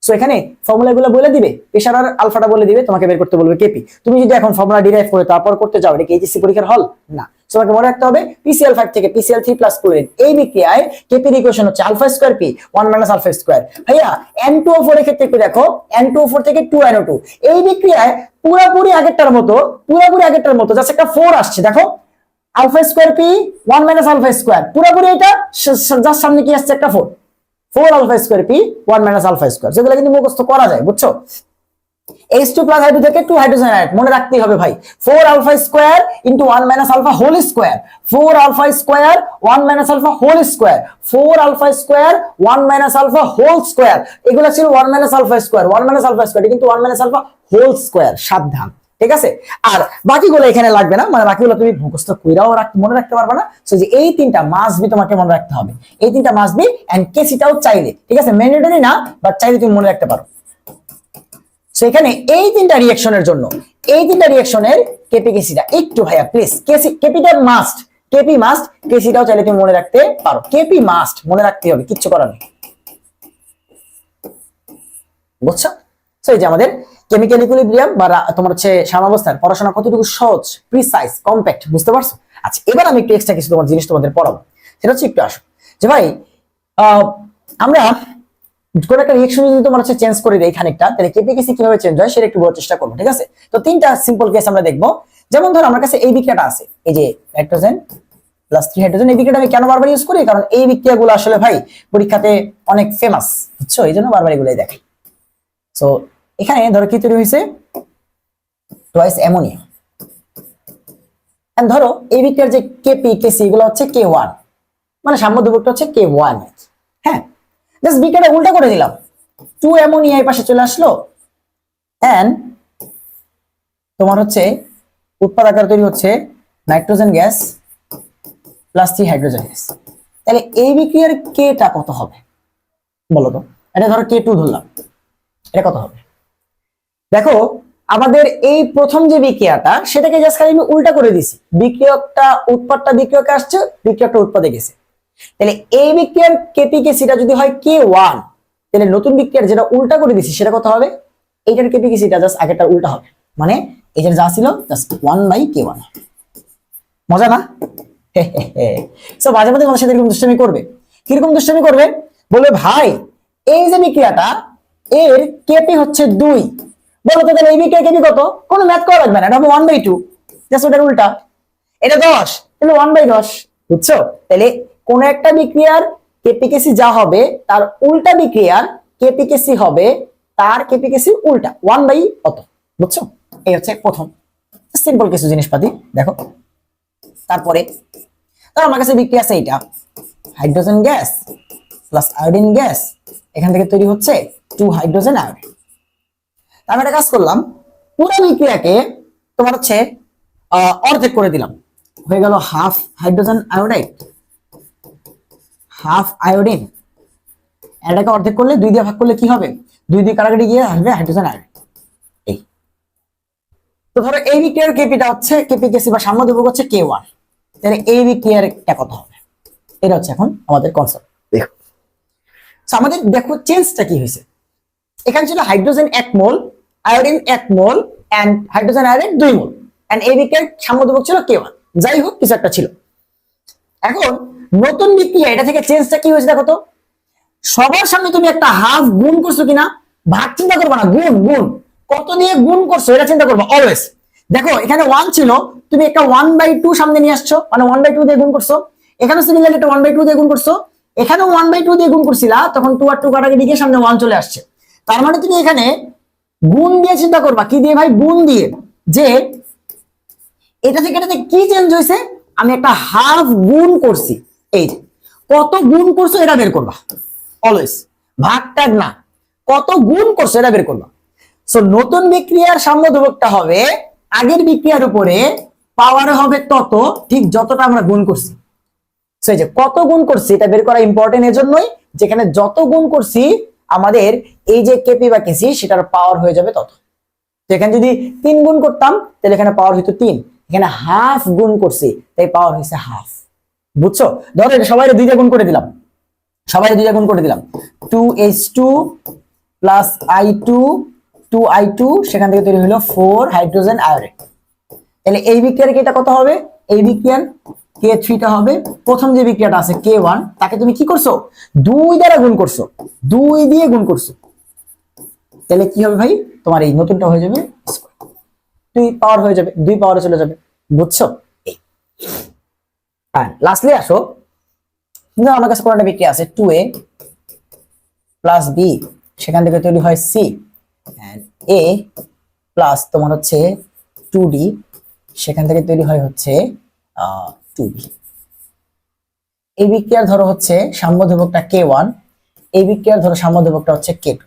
সো এখানে ফর্মুলাগুলো বলে দিবে, প্রেসার আর আলফাটা বলে দিবে, তোমাকে বের করতে বলবে কেপি। তুমি যদি এখন ফর্মুলা ডিরাইভ করে তারপর করতে যাও, এটা কি এইচএসসি পরীক্ষার হল না। তোমাকে মনে রাখতে হবে পিসিএল 5 থেকে পিসিএল 3+ ক্লোরিন, এই বিক্রিয়ায় কেপির ইকুয়েশন হচ্ছে alpha square P 1 minus alpha square. ভাইয়া N2O4 এর ক্ষেত্রে একটু দেখো, N2O4 থেকে 2NO2, এই বিক্রিয়ায় পুরোপুরি আগেরটার মতো জাস্ট একটা 4 আসছে। দেখো alpha square P 1 minus alpha square, পুরোপুরি এটা জাস্ট সামনে কি আসছে একটা 4 alpha square P 1 minus alpha square, যেগুলো কিন্তু মুখস্থ করা যায়, বুঝছো। H2 প্লাস H2 থেকে 2 হাইড্রোজেন আয়ন, মনে রাখতেই হবে ভাই। 4 alpha square into 1 minus alpha whole square, 4 alpha square 1 minus alpha whole square, 4 alpha square 1 minus alpha whole square. এগুলো ছিল 1 minus alpha square, 1 minus alpha square, কিন্তু 1 মাইনাস আলফা হোল স্কয়ার, সাবধান, ঠিক আছে। আর বাকিগুলো এখানে লাগবে না, মানে বাকিগুলো তুমি মুখস্থ কইরাও মনে রাখতে পারবে না। সো যে এই তিনটা মাস্ট বি তোমাকে মনে রাখতে হবে, এই তিনটা মাস্ট বি, এন্ড কেসিটাও চাইলে, ঠিক আছে, ম্যান্ডেটরি না, বাট চাইলে তুমি মনে রাখতে পারো। সো এখানে এই তিনটা রিঅ্যাকশনের জন্য, এই তিনটা রিঅ্যাকশনের কেপি কেসিটা একটু ভাইয়া প্লিজ, কেপিটা মাস্ট, কেপি মাস্ট, কেসিটাও চাইলে তুমি মনে রাখতে পারো, কেপি মাস্ট মনে রাখতে হবে, কিচ্ছু করার নেই, বুঝছো। সো এই যে আমাদের কেমিক্যাল ইকুইলিব্রিয়াম বা তোমার হচ্ছে সাম্যাবস্থার পড়াশোনা কতটুকু সহজ, প্রিসাইজ, কম্প্যাক্ট, বুঝতে পারছো। আচ্ছা এবার আমি একটু এক্সট্রা কিছু তোমার জিনিস তোমাদের পড়াবো, সেটা হচ্ছে একটু আসো যে ভাই আমরা কোন একটা রিঅ্যাকশন যদি তোমার হচ্ছে চেঞ্জ করে দেই খানিকটা, তাহলে কেপিকেসি কিভাবে চেঞ্জ হয় সেটা একটু বোঝার চেষ্টা করবো, ঠিক আছে। তো তিনটা সিম্পল কেস আমরা দেখবো। যেমন ধরো আমার কাছে এই বিক্রিয়াটা আছে, এই যে নাইট্রোজেন প্লাস 3 হাইড্রোজেন, এই বিক্রিয়াটা আমি কেন বারবার ইউজ করি, কারণ এই বিক্রিয়াগুলো আসলে ভাই পরীক্ষাতে অনেক ফেমাস, বুঝছো, এই জন্য বারবার এগুলোই দেখাই। সো এখানে ধরো কি তৈরি হয়েছে, টুয়াইস অ্যামোনিয়া, এন্ড ধরো এই বিক্রিয়ার যে কেপি কেসি এগুলো হচ্ছে K1, মানে সাম্যদ্রব্যটা হচ্ছে K1। হ্যাঁ, জাস্ট বিক্রিয়াটা উল্টা করে দিলাম, 2 অ্যামোনিয়া এই পাশে চলে আসলো, এন্ড তোমার হচ্ছে উৎপাদ আকার তৈরি হচ্ছে nitrogen gas plus 3 hydrogen gas. তাহলে এই বিক্রিয়ার কেটা কত হবে বলো তো, এটা ধরো K2 ধরলাম, এটা কত হবে। দেখো আমাদের এই প্রথম যে বিক্রিয়াটা সেটাকে জাস্ট খালি আমি উল্টা করে দিছি, বিক্রিয়কটা উৎপাদটা বিক্রিয়কে আসছে, বিক্রিয়কটা উৎপাদে গেছে। তাহলে এই বিক্রিয়ার কেপিকেসিটা যদি হয় K1, তাহলে নতুন বিক্রিয়ার যেটা উল্টা করে দিছি সেটা কত হবে, এইটার কেপিকেসিটা জাস্ট আগেরটা উল্টা হবে, মানে এই যে যা ছিল জাস্ট 1/K1। মজা না? সো মাঝে মাঝে তোমাদের সাথে এরকম দুষ্টামি করবে, কিরকম দুষ্টামি করবে, বলবে ভাই এই যে বিক্রিয়াটা এর কেপি হচ্ছে 2, বলো তো তাহলে এই বিক্রিয়ার কেপি কত, কোনো ম্যাথ করা লাগবে না, এটা হবে 1/2, জাস্ট ওটার উল্টা, এটা 10, তাহলে 1/10, বুঝছো। তাহলে কোন একটা বিক্রিয়ার কেপিকেসি যা হবে তার উল্টা বিক্রিয়ার কেপিকেসি হবে তার কেপিকেসি উল্টা, 1/, বুঝছো। এই হচ্ছে প্রথম সিম্পল কিছু জিনিসপাতি। দেখো তারপরে ধর আমার কাছে বিক্রিয়া আছে এইটা, hydrogen gas plus iodine gas, এখান থেকে তৈরি হচ্ছে 2 হাইড্রোজেন আয়োডিন। আমি একটা কাজ করলাম, পুরো বিক্রিয়াকে তোমার হচ্ছে অর্ধেক করে দিলাম, হয়ে গেল half hydrogen iodide, half iodine. এটাকে অর্ধেক করলে 2 দিয়ে ভাগ করলে কি হবে, 2 কাটাকাটি গিয়ে আসবে হাইড্রোজেন আয়োডাইড। এই তো ধরো এই বিক্রিয়ার কেপিটা হচ্ছে কেপিকেসি বা সাম্যদ্রব্য হচ্ছে K1, তাহলে এই বিক্রিয়ার কত হবে, এটা হচ্ছে এখন আমাদের কনসেপ্ট। দেখো আমাদের দেখো চেঞ্জটা কি হয়েছে, এখানে ছিল hydrogen 1 mole, iodine 1 mole and hydrogen iodine 2 mole, and এই বিক্রিয়ার সাম্যদ্রব্য ছিল K1, যাই হোক কিছু একটা ছিল। এখন নতুন বিক্রিয়া, এটা থেকে চেঞ্জটা কি হয়েছে দেখো তো, সবার সামনে তুমি একটা হাফ গুণ করছো কিনা, ভাগ চিন্তা করবা না, গুণ গুণ কত দিয়ে গুণ করছো এটা চিন্তা করবা অলওয়েজ। দেখো এখানে 1 ছিল, তুমি একটা 1/2 সামনে নিয়ে আসছো, মানে 1/2 দিয়ে গুণ করছো, এখানে সিমিলারলি একটা 1/2 দিয়ে গুণ করছো, এখানেও 1/2 দিয়ে গুণ করছিলা, তখন 2 আর 2 কাটাকাটি গিয়ে সামনে 1 চলে আসছে। তার মানে তুমি এখানে গুণ দিয়ে চিন্তা করবা, কি দিয়ে ভাই? গুণ দিয়ে, যে এটা থেকে এটাতে কি চেঞ্জ হয়েছে, আমি একটা হাফ গুণ করছি। এই যে কত গুণ করছো এটা বের করবা, অলওয়েজ ভাগ টাগ না, কত গুণ করছো এটা বের করবা। সো নতুন বিক্রিয়ার সাম্য ধ্রুবকটা হবে আগের বিক্রিয়ার উপরে পাওয়ার হবে তত, ঠিক যতটা আমরা গুণ করছি। সেই যে কত গুণ করছি এটা বের করা ইম্পর্টেন্ট এজন্যই, যেখানে যত গুণ করছি আমাদের এই যে কেপি বা কেসি সেটার পাওয়ার হয়ে যাবে তত। তো এখানে যদি 3 গুণ করতাম তাহলে এখানে পাওয়ার হইতো 3, এখানে হাফ গুণ করছি তাই পাওয়ার হয়েছে হাফ। বুঝছো? ধরো এটা সবাই 2 গুণ করে দিলাম, সবাই 2 গুণ করে দিলাম, 2H2 প্লাস I2, 2I2, সেখান থেকে তৈরি হলো 4 হাইড্রোজেন আয়োডাইড। তাহলে এই বিক্রিয়ার এটা কত হবে? এই বিক্রিয়ার K3 টা হবে, প্রথম যে বিক্রিয়াটা আছে K1 তাকে তুমি কি করছো? 2 দ্বারা গুণ করছো, 2 দিয়ে গুণ করছো। তাহলে কি হবে ভাই? তোমার এই নতুনটা হয়ে যাবে স্কয়ার, 2 পাওয়ার হয়ে যাবে, 2 পাওয়ারে চলে যাবে। বুঝছো? হ্যাঁ, লাস্টলি আসো, আমার কাছে কোনটা বিক্রিয়া আছে 2A প্লাস B, সেখান থেকে তৈরি হয় C and A প্লাস তোমার হচ্ছে 2D, সেখান থেকে তৈরি হয় হচ্ছে 2B। এই বিক্রিয়ার ধরো হচ্ছে সাম্য ধ্রুবকটা K1, এই বিক্রিয়ার ধরো সাম্য ধ্রুবকটা হচ্ছে K2।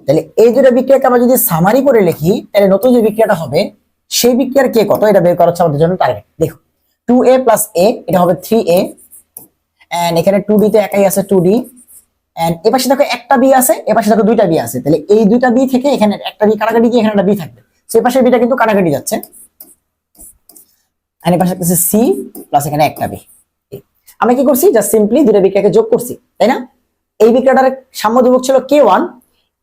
তাহলে এই দুটো বিক্রিয়াকে আমরা যদি সামারি করে লিখি তাহলে নতুন যে বিক্রিয়াটা হবে সেই বিক্রিয়ার কে কত এটা বের করা হচ্ছে আমাদের জন্য টার্গেট। দেখো 2A প্লাস A এটা হবে 3A, এন্ড এখানে 2D তে একাই আছে 2D, এন্ড এই পাশে দেখো একটা B আছে, এই পাশে দেখো দুইটা B আছে, তাহলে এই দুইটা B থেকে এখানে একটা B কাটাকাটি গিয়ে এখানে একটা B থাকবে, সেই পাশে বিটা কিন্তু কাটাকাটি যাচ্ছে, এন্ড এই পাশে আছে C প্লাস এখানে একটা B। আমরা কি করছি? জাস্ট সিম্পলি দুটো বিক্রিয়াকে যোগ করছি, তাই না? এই বিক্রিয়াটার সাম্য ধ্রুবক ছিল K1,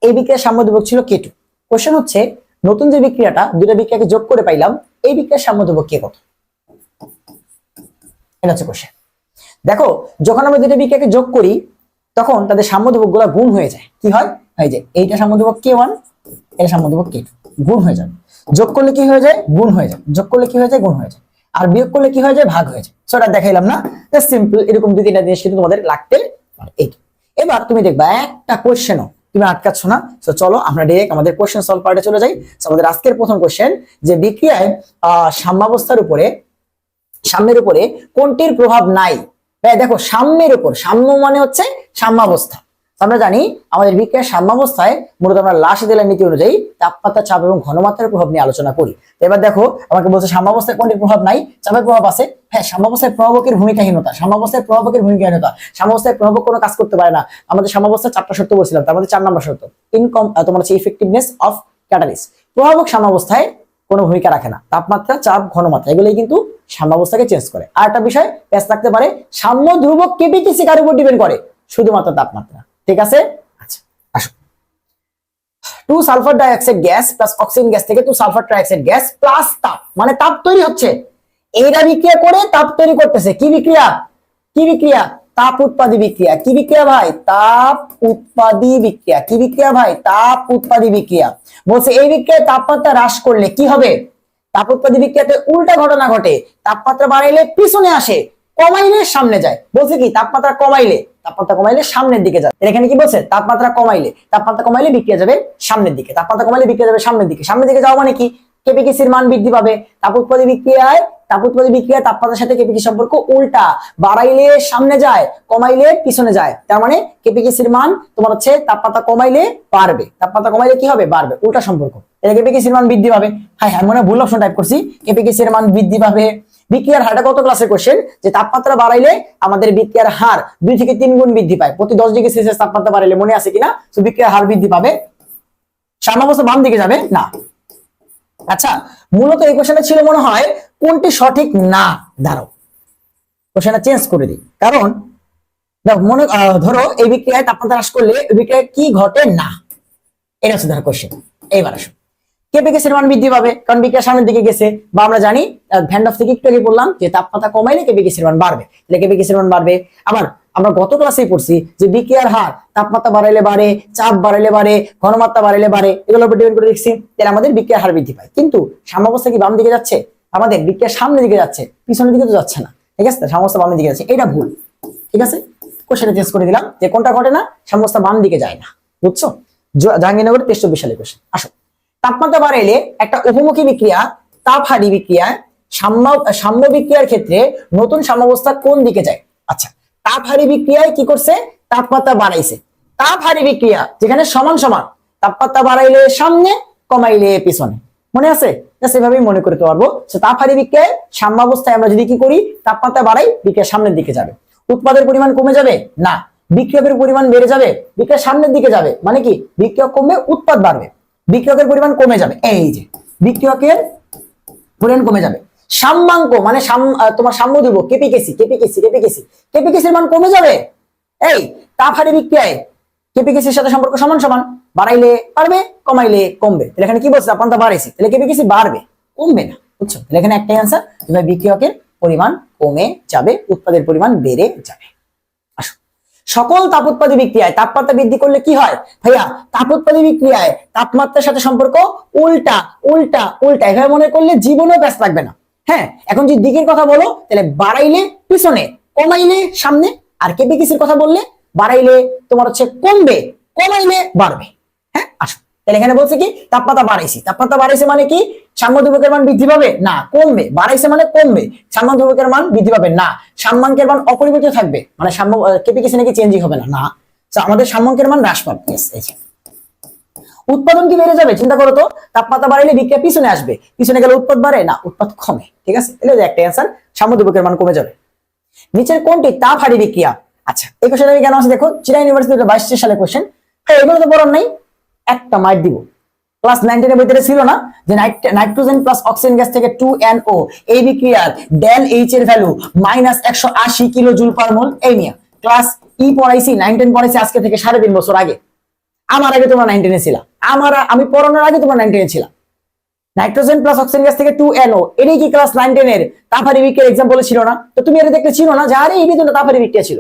এই বিক্রিয়ার সাম্য ধ্রুবক ছিল K2। কোশ্চেন হচ্ছে নতুন যে বিক্রিয়াটা দুটো বিক্রিয়াকে যোগ করে পাইলাম, এই বিক্রিয়ার সাম্য ধ্রুবক কে কত? এটা হচ্ছে কোশ্চেন। দেখো যখন আমরা দুটো বিক্রিয়াকে যোগ করি তখন তাদের সাম্য ধ্রুবকগুলো গুণ হয়ে যায়। কি হয়? এই যে এইটা সাম্য ধ্রুবক K1, এটা সাম্য ধ্রুবক K2, গুণ হয়ে যাবে। যোগ করলে কি হয়ে যায়? গুণ হয়ে যায়। যোগ করলে কি হয়ে যায়? গুণ হয়ে যায়। আর বিয়োগ করলে কি হয়ে যায়? ভাগ হয়ে যায়। সো এটা দেখাইলাম না, জাস্ট সিম্পল এরকম 2-3টা জিনিস কিন্তু তোমাদের লাগতে পারে। এবার তুমি দেখবা একটা কোশ্চেনও তুমি আটকাচ্ছ না। তো চলো আমরা ডাইরেক্ট আমাদের কোশ্চেন সলভ পার্টে চলে যাই। আমাদের আজকের প্রথম কোশ্চেন, যে বিক্রিয়ায় সাম্যাবস্থার উপরে, সাম্যের উপরে কোনটির প্রভাব নাই? দেখো সাম্যের উপর, সাম্য মানে হচ্ছে সাম্যাবস্থা। আমরা জানি আমাদের বিক্রিয়ার সাম্যাবস্থায় মূলত আমরা লাসডেলের নীতি অনুযায়ী তাপমাত্রা, চাপ এবং ঘনমাত্রার প্রভাব নিয়ে আলোচনা করি। এবার দেখো আমাকে বলছে সাম্যাবস্থায় কোনটির প্রভাব নাই? চাপের প্রভাব আছে। হ্যাঁ, সাম্যাবস্থায় প্রভাবকের ভূমিকাহীনতা, সাম্যাবস্থায় প্রভাবকের ভূমিকাহীনতা, সাম্যাবস্থায় প্রভাবক কোনো কাজ করতে পারে না। আমাদের সাম্যাবস্থায় 4টা শর্ত বলছিলাম, তার মধ্যে 4 নম্বর শর্ত তোমার হচ্ছে ইফেক্টিভনেস অফ ক্যাটালিস্ট। প্রভাবক সাম্যাবস্থায় কোনো ভূমিকা রাখে না, তাপমাত্রা, চাপ, ঘনমাত্রা এগুলোই কিন্তু সাম্যাবস্থাকে চেঞ্জ করে। আর একটা বিষয় প্যাচ থাকতে পারে, সাম্য ধ্রুবক কেপিটিসি কার উপর ডিপেন্ড করে? শুধুমাত্র তাপমাত্রা। ঠিক আছে? আচ্ছা আসো, 2 sulphur dioxide gas plus oxygen gas থেকে 2 সালফার ট্রাইঅক্সাইড গ্যাস প্লাস তাপ, মানে তাপ তৈরি হচ্ছে। এইটা বিক্রিয়া করে তাপ তৈরি করতেছে। কি বিক্রিয়া? কি বিক্রিয়া? তাপ উৎপাদী বিক্রিয়া। কি বিক্রিয়া ভাই? তাপ উৎপাদী বিক্রিয়া। কি বিক্রিয়া ভাই? তাপ উৎপাদী বিক্রিয়া। বলছে এই বিক্রিয়ায় তাপমাত্রা হ্রাস করলে কি হবে? তাপ উৎপাদী বিক্রিয়াতে উল্টা ঘটনা ঘটে, তাপমাত্রা বাড়াইলে পিছনে আসে, কমাইলে সামনে যায়। বলছে কি তাপমাত্রা কমাইলে, তাপমাত্রা কমাইলে সামনের দিকে যায়। এখানে কি বলছে? তাপমাত্রা কমাইলে, তাপমাত্রা কমাইলে বিক্রিয়া যাবে সামনের দিকে, তাপমাত্রা কমাইলে বিক্রিয়া যাবে সামনের দিকে। সামনের দিকে যাওয়া মানে কি? কেপিকেসির মান বৃদ্ধি পাবে। তাপ উৎপাদী বিক্রিয়ায়, তাপ উৎপাদী বিক্রিয়ায় তাপমাত্রার সাথে কেপিকে সম্পর্ক উল্টা, বাড়াইলে সামনে যায়, কমাইলে পিছনে যায়। তার মানে কেপিকেসির মান তোমার হচ্ছে তাপমাত্রা কমাইলে বাড়বে, তাপমাত্রা কমাইলে কি হবে? বাড়বে, উল্টা সম্পর্ক। তাহলে কেপিকেসির মান বৃদ্ধি পাবে। হ্যাঁ হ্যাঁ, মনে ভুল অপশন টাইপ করছি, কেপিকেসির মান বৃদ্ধি পাবে। বিক্রিয়ার হারটা কত ক্লাসের কোশ্চেন? যে তাপমাত্রা বাড়াইলে আমাদের বিক্রিয়ার হার 2 থেকে 3 গুণ বৃদ্ধি পায় প্রতি 10 ডিগ্রি সেলসিয়াস তাপমাত্রা বাড়াইলে, মনে আছে কিনা? তো বিক্রিয়ার হার বৃদ্ধি পাবে। সাম্যাবস্থা বাম দিকে যাবে না। আচ্ছা, মূলত এই কোশ্চেনটা ছিল মনে হয় কোনটি সঠিক না। দাঁড়াও, কোশ্চেনটা চেঞ্জ করে দিই, কারণ মনে ধরো এই বিক্রিয়ায় তাপমাত্রা হ্রাস করলে এই বিক্রিয়ায় কি ঘটে না, এটা হচ্ছে ধরো কোশ্চেন। এইবার আসো, কেপিকেসির মান বৃদ্ধি পাবে কারণ বিক্রিয়া সামনের দিকে গেছে, বা আমরা জানি ভ্যান্ডফ থেকে একটু আগে বললাম যে তাপমাত্রা কমাইলে কেপিকেসির মান বাড়বে, তাহলে কেপিকেসির মান বাড়বে। আবার আমরা গত ক্লাসেই পড়ছি যে বিক্রিয়ার হার তাপমাত্রা বাড়াইলে বাড়ে, চাপ বাড়াইলে বাড়ে, ঘনমাত্রা বাড়াইলে বাড়ে, এগুলোর উপর ডিপেন্ড করে দেখছি। তাহলে আমাদের বিক্রিয়ার হার বৃদ্ধি পায়। কিন্তু সাম্যাবস্থা কি বাম দিকে যাচ্ছে? আমাদের বিক্রিয়া সামনের দিকে যাচ্ছে, পিছনের দিকে তো যাচ্ছে না। ঠিক আছে, সাম্যাবস্থা বামের দিকে যাচ্ছে, এটা ভুল। ঠিক আছে, কোশ্চেনে চেঞ্জ করে দিলাম যে কোনটা ঘটে না, সাম্যাবস্থা বাম দিকে যায় না। বুঝছো? জাহাঙ্গীরনগর 23 সালে কোশ্চেন। আসো, তাপমাত্রা বাড়াইলে একটা উপমুখী বিক্রিয়া তাপহারী বিক্রিয়ায় সাম্য বিক্রিয়ার ক্ষেত্রে নতুন সাম্যাবস্থা কোন দিকে যায়? আচ্ছা, তাপহারী বিক্রিয়ায় কি করছে? তাপমাত্রা বাড়াইছে। তাপহারী বিক্রিয়া যেখানে সমান সমান, তাপমাত্রা বাড়াইলে সামনে, কমাইলে পিছনে। মনে আছে? সেভাবেই মনে করতে পারবো। তাপহারী বিক্রিয়ায় সাম্যাবস্থায় আমরা যদি কি করি, তাপমাত্রা বাড়াই, বিক্রিয়া সামনের দিকে যাবে। উৎপাদের পরিমাণ কমে যাবে না, বিক্রিয়কের পরিমাণ বেড়ে যাবে, বিক্রিয়া সামনের দিকে যাবে। মানে কি, বিক্রিয়ক কমবে, উৎপাদ বাড়বে, বিক্রিয়কের পরিমাণ কমে যাবে। এই যে বিক্রিয়কের পরিমাণ কমে যাবে। সাম্যাঙ্ক মানে তোমার সাম্য দিব, কেপিকেসির মান কমে যাবে। এই তাপহারী বিক্রিয়ায় কেপিকেসির সাথে সম্পর্ক সমান সমান, বাড়াইলে বাড়বে, কমাইলে কমবে। তাহলে এখানে কি বলছে? তাপমাত্রা বাড়াইছে, তাহলে কেপিকেসি বাড়বে, কমবে না। বুঝছো? তাহলে এখানে একটাই আনসার, বিক্রিয়কের পরিমাণ কমে যাবে, উৎপাদের পরিমাণ বেড়ে যাবে। আসো, সকল তাপোৎপাদী বিক্রিয়ায় তাপমাত্রা বৃদ্ধি করলে কি হয়? ভাইয়া, তাপোৎপাদী বিক্রিয়ায় তাপমাত্রার সাথে সম্পর্ক উল্টা উল্টা উল্টা, এভাবে মনে করলে জীবনেও ব্যস্ত থাকবে না। হ্যাঁ, এখন যদি দিকের কথা বলো তাহলে বাড়াইলে পিছনে, কমাইলে সামনে। আর কেপিকেসির কথা বললে বাড়াইলে তোমার হচ্ছে কমবে, কমাইলে বাড়বে। হ্যাঁ, আসো, তাহলে এখানে বলছে কি, তাপমাত্রা বাড়াইছি। তাপমাত্রা বাড়াইছে মানে কি, সাম্যাঙ্কের মান বৃদ্ধি পাবে না, কমবে। বাড়াইছে মানে কমবে, সাম্যাঙ্কের মান বৃদ্ধি পাবে না, সাম্যাঙ্কের মান অপরিবর্তিত থাকবে। মানে কেপিকেসি নাকি চেঞ্জই হবে না, না, আমাদের সাম্যাঙ্কের মান হ্রাস পাবে। উৎপাদন কি বেড়ে যাবে? চিন্তা করো তো, তাপমাত্রা বাড়াইলে বিক্রিয়া পিছনে আসবে, পিছনে গেলে উৎপাদ বাড়ে না, উৎপাদ কমে। ঠিক আছে, তাহলে একটা অ্যান্সার, সাম্যাঙ্কের মান কমে যাবে। নিচের কোনটি তাপহারী বিক্রিয়া? আচ্ছা, এই কোশ্চেন আমি কেন আছে দেখো, চিরাং ইউনিভার্সিটি 22 সালে কোশ্চেন। এগুলো তো পড়ার নাই, একটা মাইট দিব। ক্লাস 19 এর ভিতরে ছিল না যে নাইট্রোজেন প্লাস অক্সিজেন গ্যাস থেকে 2NO এই বিক্রিয়ার ডেল এইচ এর ভ্যালু -180 কিলো জুল পার মোল। এই নিয়ে ক্লাস পড়াইছি, 19 পড়াইছি আজকে থেকে 3.5 বছর আগে। আমার আগে তোমরা 19 এ ছিলা, আমি পড়ানোর আগে তোমরা 19 এ ছিলা। নাইট্রোজেন প্লাস অক্সিজেন গ্যাস থেকে 2NO, এটাই কি ক্লাস 19 এর তাপহারী বিক্রিয়ার एग्जांपल ছিল না? তো তুমি এটা দেখতে ছিল না যে আরে এই ভিতরে তাপহারী বিক্রিয়া ছিল।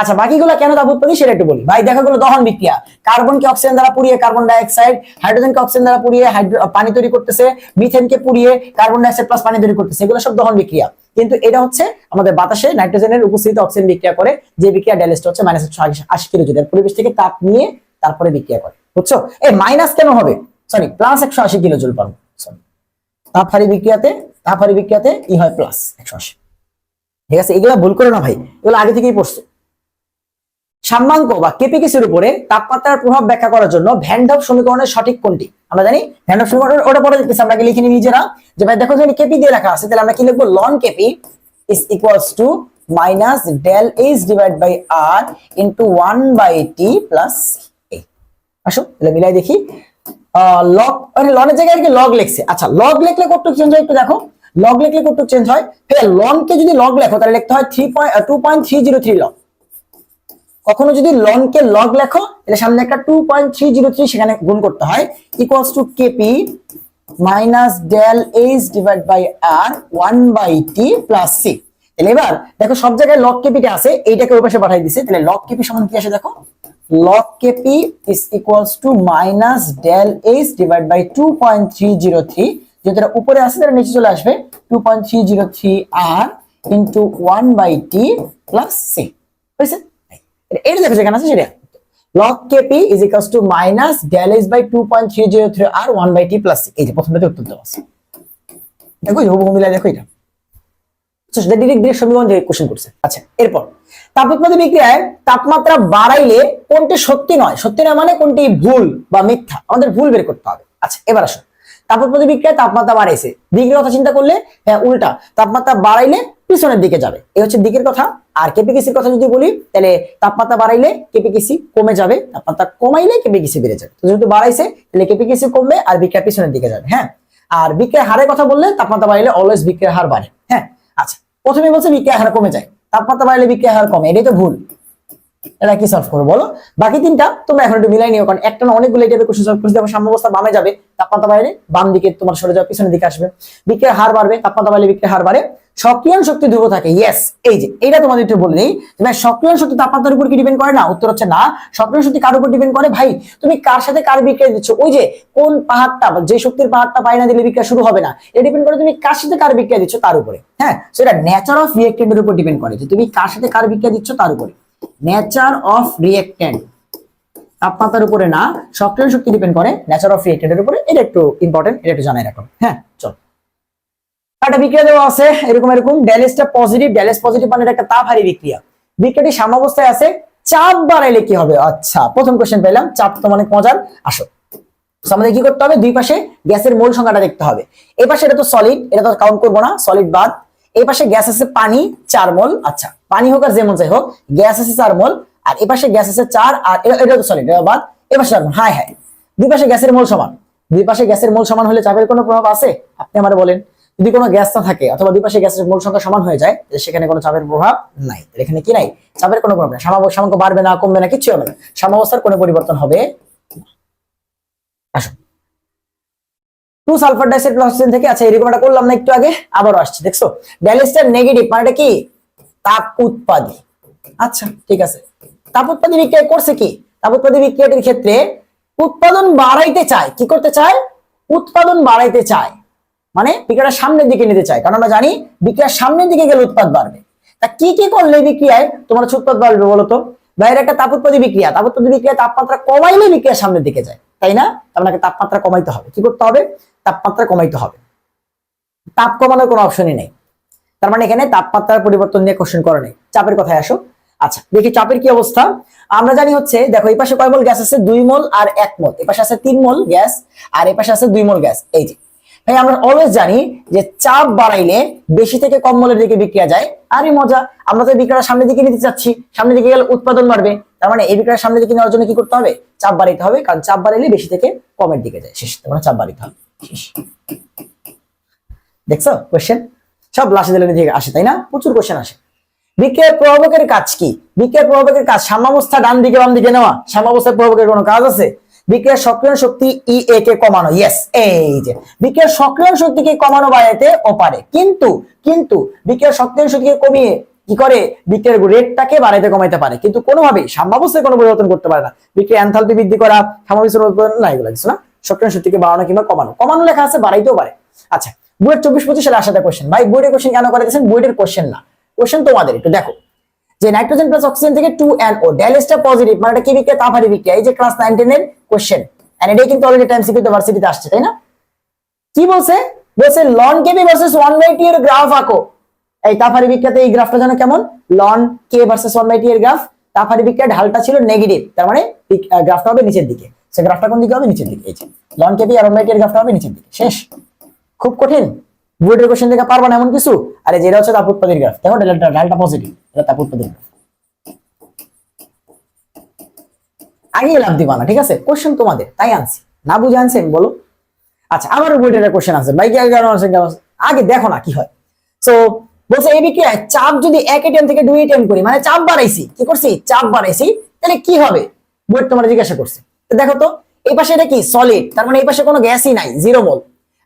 আচ্ছা, বাকিগুলো কেন তাপ উৎপত্তি সেটা একটু বলি। ভাই দেখো, গুলো দহন বিক্রিয়া, কার্বনকে অক্সিজেন দ্বারা পুড়িয়ে কার্বন ডাই অক্সাইড, হাইড্রোজেনকে অক্সিজেন দ্বারা পুড়িয়ে পানি তৈরি করতেছে, মিথেনকে পুড়িয়ে কার্বন ডাই অক্সাইড প্লাস পানি তৈরি করতেছে, এগুলো সব দহন বিক্রিয়া। কিন্তু এটা হচ্ছে আমাদের বাতাসে নাইট্রোজেনের উপস্থিতিতে অক্সিজেন বিক্রিয়া করে, যে বিক্রিয়া ডেলেস্ট হচ্ছে -180 কিলো জুল, পরিবেশ থেকে তাপ নিয়ে তারপরে বিক্রিয়া করে। বুঝছো? এই মাইনাস কেন হবে? সরি, +180 কিলো জুল পার মোল। সরি, তাপহারী বিক্রিয়াতে ই হয় +180। ঠিক আছে, এগুলা ভুল করো না ভাই, এগুলো আগে থেকেই পড়ছো। সাম্যাঙ্ক বা কেপিকেসির উপরে তাপমাত্রার প্রভাব ব্যাখ্যা করার জন্য ভ্যান ডার্ভ সমীকরণের সঠিক কোনটি? আমরা জানি ভ্যান ডার্ভ সমীকরণ, ওটা পরে দেখতেছি, আমরা লিখে নিই নিজেরা। যে ভাই দেখো, যদি কেপি দিয়ে রাখা আছে, তাহলে আমরা কি লিখবো? Ln KP is equals to minus del H divide by R into 1/t plus a। আসো, তাহলে মিলাই দেখি। লগ মানে লনের জায়গায় কি লগ লিখছে। আচ্ছা, লগ লিখলে কতটুকু চেঞ্জ হয় একটু দেখো। লগ লিখলে কতটুকু চেঞ্জ হয়? লন কে যদি লগ লেখো তাহলে লিখতে হয় 2.303 লগ। কখনো যদি লন কে লগ লেখো তাহলে সামনে একটা 2.303 সেখানে গুণ করতে হয়, equals to KP minus del H divide by R 1/t plus C. তাহলে এবার দেখো, সব জায়গায় লগ কেপিটা আছে, এইটাকে ওই পাশে পাঠিয়ে দিছে। তাহলে লগ কেপি সমান কি আসে দেখো, log kp is equals to minus del h divided by 2.303, যেটা উপরে আছে তার নিচে চলে আসবে 2.303 r into 1/t plus c। হয়েছে? এটা দেখো যেখানে আছে সেটা, log kp is equals to minus del h by 2.303 r 1/t plus c। এই যে প্রথমটাতে উত্তর দেওয়া আছে, দেখো হুবহু মিলাই দেখো এটা। ডিরেক্ট সমীকরণ দিয়ে কোশ্চেন করছে। আচ্ছা, এরপর তাপোৎপাদী বিক্রিয়ায় তাপমাত্রা বাড়াইলে কোনটি সত্যি নয়? সত্যি নয় মানে কোনটি ভুল বা মিথ্যা, আমাদের ভুল বের করতে হবে। আচ্ছা, এবার আসো, তাপোৎপাদী বিক্রিয়ায় তাপমাত্রা বাড়াইছে, দিকের কথা চিন্তা করলে হ্যাঁ উল্টা, তাপমাত্রা বাড়াইলে পিছনের দিকে যাবে, এই হচ্ছে দিকের কথা। আর কেপিকেসির কথা যদি বলি, তাহলে তাপমাত্রা বাড়াইলে কেপিকেসি কমে যাবে, তাপমাত্রা কমাইলে কেপিকেসি বেড়ে যাবে। তো যেহেতু বাড়াইছে তাহলে কেপিকেসি কমবে আর বিক্রিয়া পিছনের দিকে যাবে। হ্যাঁ, আর বিক্রিয়ার হারের কথা বললে তাপমাত্রা বাড়াইলে অলওয়েজ বিক্রিয়ার হার বাড়ে। হ্যাঁ, আচ্ছা, প্রথমে বলছে বিক্রিয়ার হার কমে যায়, তাপমাত্রা বাড়লে বিক্রিয়ার হার কমে, এটাই তো ভুল। এটা কি সলভ করবো বলো? বাকি তিনটা তোমরা এখন একটু মিলাই নিও, কারণ একটা না অনেকগুলো এই টাইপের কোশ্চেন সলভ করতে হবে। সাম্যাবস্থা বামে যাবে, তাপমাত্রা বাড়লে বাম দিকে তোমার সরে যাবে, পিছনের দিকে আসবে। বিক্রিয়ার হার বাড়বে, তাপমাত্রা বাড়লে বিক্রিয়ার হার বাড়ে। সক্রিয়ণ শক্তি ধ্রুব থাকে, ইয়েস। এই যে এটা তোমাদের একটু বলে দিই, ভাই সক্রিয়ণ শক্তি তাপমাত্রার উপর কি ডিপেন্ড করে না? উত্তর হচ্ছে না। সক্রিয়ণ শক্তি কার উপর ডিপেন্ড করে? ভাই তুমি কার সাথে কার বিক্রিয়া দিচ্ছ, ওই যে কোন পাহাড়টা, যে শক্তির পাহাড়টা পাই না দিলে বিক্রিয়া শুরু হবে না, এটা ডিপেন্ড করে তুমি কার সাথে কার বিক্রিয়া দিচ্ছ তার উপরে। হ্যাঁ, সেটা নেচার অফ রিঅ্যাক্টেন্টের উপর ডিপেন্ড করে, যে তুমি কার সাথে কার বিক্রিয়া দিচ্ছ তার উপরে। নেচার অফ রিয়েক্টেন্ট, তাপমাত্রার উপরে না, সক্রিয় শক্তি ডিপেন্ড করে নেচার অফ রিয়েক্টেন্টের উপরে। এটা একটু ইম্পর্টেন্ট, এটা একটু জানাই রাখো। হ্যাঁ চল, একটা বিক্রিয়া দেওয়া আছে এরকম এরকম, ড্যালেসটা পজিটিভ, ড্যালেস পজিটিভ মানে একটা তাপহারী বিক্রিয়া। বিক্রিয়াটি সাম্যাবস্থায় আছে, চাপ বাড়াইলে কি হবে? আচ্ছা প্রথম কোশ্চেন পেলাম, চাপ তো অনেক মজার। আসো আমাদের কি করতে হবে, দুই পাশে গ্যাসের মোল সংখ্যাটা দেখতে হবে। এই পাশে এটা তো সলিড, এটা তো কাউন্ট করবো না, সলিড বাদ। এই পাশে গ্যাস আছে পানি 4 মোল, আচ্ছা পানি হোক আর যেমন যাই হোক, গ্যাস আছে 4 মোল, আর এই পাশে গ্যাস আছে 4, আর এটা তো সলিড, এটা বাদ। এই পাশে 4 মোল, হ্যাঁ হ্যাঁ, দুই পাশে গ্যাসের মোল সমান। দুই পাশে গ্যাসের মোল সমান হলে চাপের কোনো প্রভাব আছে? আপনি আমারে বলেন। যদি কোনো গ্যাস না থাকে অথবা দুই পাশে গ্যাসের মোল সংখ্যা সমান হয়ে যায়, সেখানে কোনো চাপের প্রভাব নাই। এখানে কি নাই? চাপের কোনো প্রভাব নাই। সাম্যাবস্থা বাড়বে না, কমবে না, কিচ্ছু হবে না, সাম্যাবস্থার কোনো পরিবর্তন হবে। আসো 2 সালফার ডাইঅক্সাইড প্লাস অক্সিজেন থেকে, আচ্ছা এরকম একটা করলাম না একটু আগে, আবারও আসছে দেখছো। ড্যালেসটার নেগেটিভ মানেটা কি? তাপ উৎপাদী। আচ্ছা ঠিক আছে, তাপ উৎপাদী বিক্রিয়া করছে কি? তাপ উৎপাদী বিক্রিয়াটির ক্ষেত্রে উৎপাদন বাড়াইতে চায়। কি করতে চায়? উৎপাদন বাড়াইতে চায়, মানে বিক্রিয়াটা সামনের দিকে নিতে চায়। কারণ আমরা জানি বিক্রিয়ার সামনের দিকে গেলে উৎপাদ বাড়বে। তা কি কি করলে বিক্রিয়ায় তোমার উৎপাদ বাড়বে বলতো? বাইরে একটা তাপ উৎপাদী বিক্রিয়া, তাপ উৎপাদী বিক্রিয়া তাপমাত্রা কমাইলে বিক্রিয়া সামনের দিকে যায়, তাই না? আপনাকে তাপমাত্রা কমাইতে হবে। কি করতে হবে? তাপমাত্রা কমাইতে হবে। তাপ কমানোর কোনো অপশনই নেই, তার মানে এখানে তাপমাত্রার পরিবর্তন নিয়ে কোশ্চেন করা নেই। চাপের কথায় আসো। আচ্ছা দেখি চাপের কি অবস্থা। আমরা জানি হচ্ছে, দেখো এই পাশে কয় মোল গ্যাস আছে? 2 মোল আর 1 মোল। এই পাশে আছে 3 মোল গ্যাস, আর এই পাশে আছে 2 মোল গ্যাস। এই যে ভাই, আমরা অলওয়েজ জানি যে চাপ বাড়াইলে বেশি থেকে কম মোলের দিকে বিক্রিয়া যায়। আরে মজা, আমরা তো বিক্রিয়াটা সামনের দিকে নিতে চাচ্ছি, সামনের দিকে গেলে উৎপাদন বাড়বে। তার মানে এই বিক্রিয়ার সামনের দিকে নেওয়ার জন্য কি করতে হবে? চাপ বাড়াইতে হবে, কারণ চাপ বাড়াইলে বেশি থেকে কমের দিকে যায়। শেষ, তার মানে চাপ বাড়াইতে হবে। শেষ। দেখছো কোশ্চেন সব লাশে দিলে দিকে আসে, তাই না? প্রচুর কোশ্চেন আসে। বিক্রিয়ার প্রভাবকের কাজ কি? বিক্রিয়ার প্রভাবকের কাজ সাম্যাবস্থা ডান দিকে বাম দিকে নেওয়া। সাম্যাবস্থার প্রভাবকের কোনো কাজ আছে? বিক্রিয়ার সক্রিয় শক্তি ই কে কমানো। ইয়েস, এই যে বিক্রিয়ার সক্রিয় শক্তিকে কমানো বাড়াইতে ও পারে, কিন্তু কিন্তু বিক্রিয়ার সক্রিয় শক্তিকে কমিয়ে কি করে? বিক্রিয়ার রেটটাকে বাড়াইতে কমাইতে পারে, কিন্তু কোনোভাবেই সাম্যাবস্থায় কোনো পরিবর্তন করতে পারে না। বিক্রিয়া এনথালপি বৃদ্ধি করা, সাম্যাবস্থার না, এগুলো কিছু না। সক্রিয় শক্তিকে বাড়ানো কিংবা কমানো, কমানো লেখা আছে, বাড়াইতেও পারে। আচ্ছা বুয়েট 24-25 সালে আসাটা কোশ্চেন। ভাই বুয়েটের কোশ্চেন কেন করে দিয়েছেন? বুয়েটের কোশ্চেন না, কোশ্চেন তোমাদের। একটু দেখো যে নাইট্রোজেন প্লাস অক্সিজেন থেকে 2NO, ড্যালেসটা পজিটিভ মানে এটা কি বিক্রিয়া? তাপহারী বিক্রিয়া। এই যে ক্লাস 9-10 এর কোশ্চেন, এন্ড এটাই কিন্তু অলরেডি এমসিকিউ তে ভার্সিটিতে আসছে, তাই না? কি বলছে? বলছে লন কেবি ভার্সেস 1/t এর গ্রাফ আঁকো। এই তাপহারী বিক্রিয়াতে এই গ্রাফটা যেন কেমন? লন কে ভার্সেস 1/t এর গ্রাফ। তাপহারী বিক্রিয়ার ঢালটা ছিল নেগেটিভ, তার মানে গ্রাফটা হবে নিচের দিকে। সে গ্রাফটা কোন দিকে হবে? নিচের দিকে। এই যে লন কেবি আর 1/t এর গ্রাফটা হবে নিচের দিকে। শেষ। খুব কঠিন, বুয়েটের কোশ্চেন থেকে পারবা না এমন কিছু। আরে যেটা হচ্ছে তাপ উৎপাদীর গ্রাফ, দেখো ঢালটা পজিটিভ, এটা তাপ উৎপাদীর গ্রাফ। আগে লাভ দিবা না, ঠিক আছে? কোশ্চেন তোমাদের, তাই আনছি, না বুঝে আনছি আমি, বলো। আচ্ছা আমার বুয়েটের কোশ্চেন আছে ভাই, আগে দেখো না কি হয়। সো বলছে এই বিক্রিয়ায় চাপ যদি 1 atm থেকে 2 atm করি, মানে চাপ বাড়াইছি, কি করছি? চাপ বাড়াইছি, তাহলে কি হবে? বুয়েট তোমার জিজ্ঞাসা করছে। তো দেখো তো, এই পাশে এটা কি? সলিড, তার মানে এই পাশে কোনো গ্যাসই নাই, 0 মোল।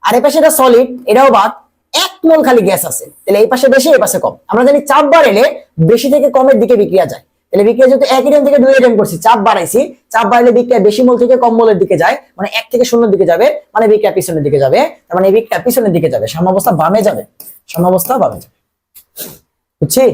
আর এই পাশে এটা সলিড, এটাও বাদ, 1 মোল খালি গ্যাস আছে। তাহলে এই পাশে বেশি, এই পাশে কম। আমরা জানি চাপ বাড়াইলে বেশি থেকে কমের দিকে বিক্রিয়া যায়। তাহলে বিক্রিয়া যেহেতু 1 atm থেকে 2 atm করছি, চাপ বাড়াইছি, চাপ বাড়াইলে বিক্রিয়া বেশি মোল থেকে কম মোলের দিকে যায়, মানে 1 থেকে 0 দিকে যাবে, মানে বিক্রিয়া পিছনের দিকে যাবে। তার মানে এই বিক্রিয়া পিছনের দিকে যাবে, সাম্যাবস্থা বামে যাবে, সাম্যাবস্থা বামে যাবে। বুঝছি?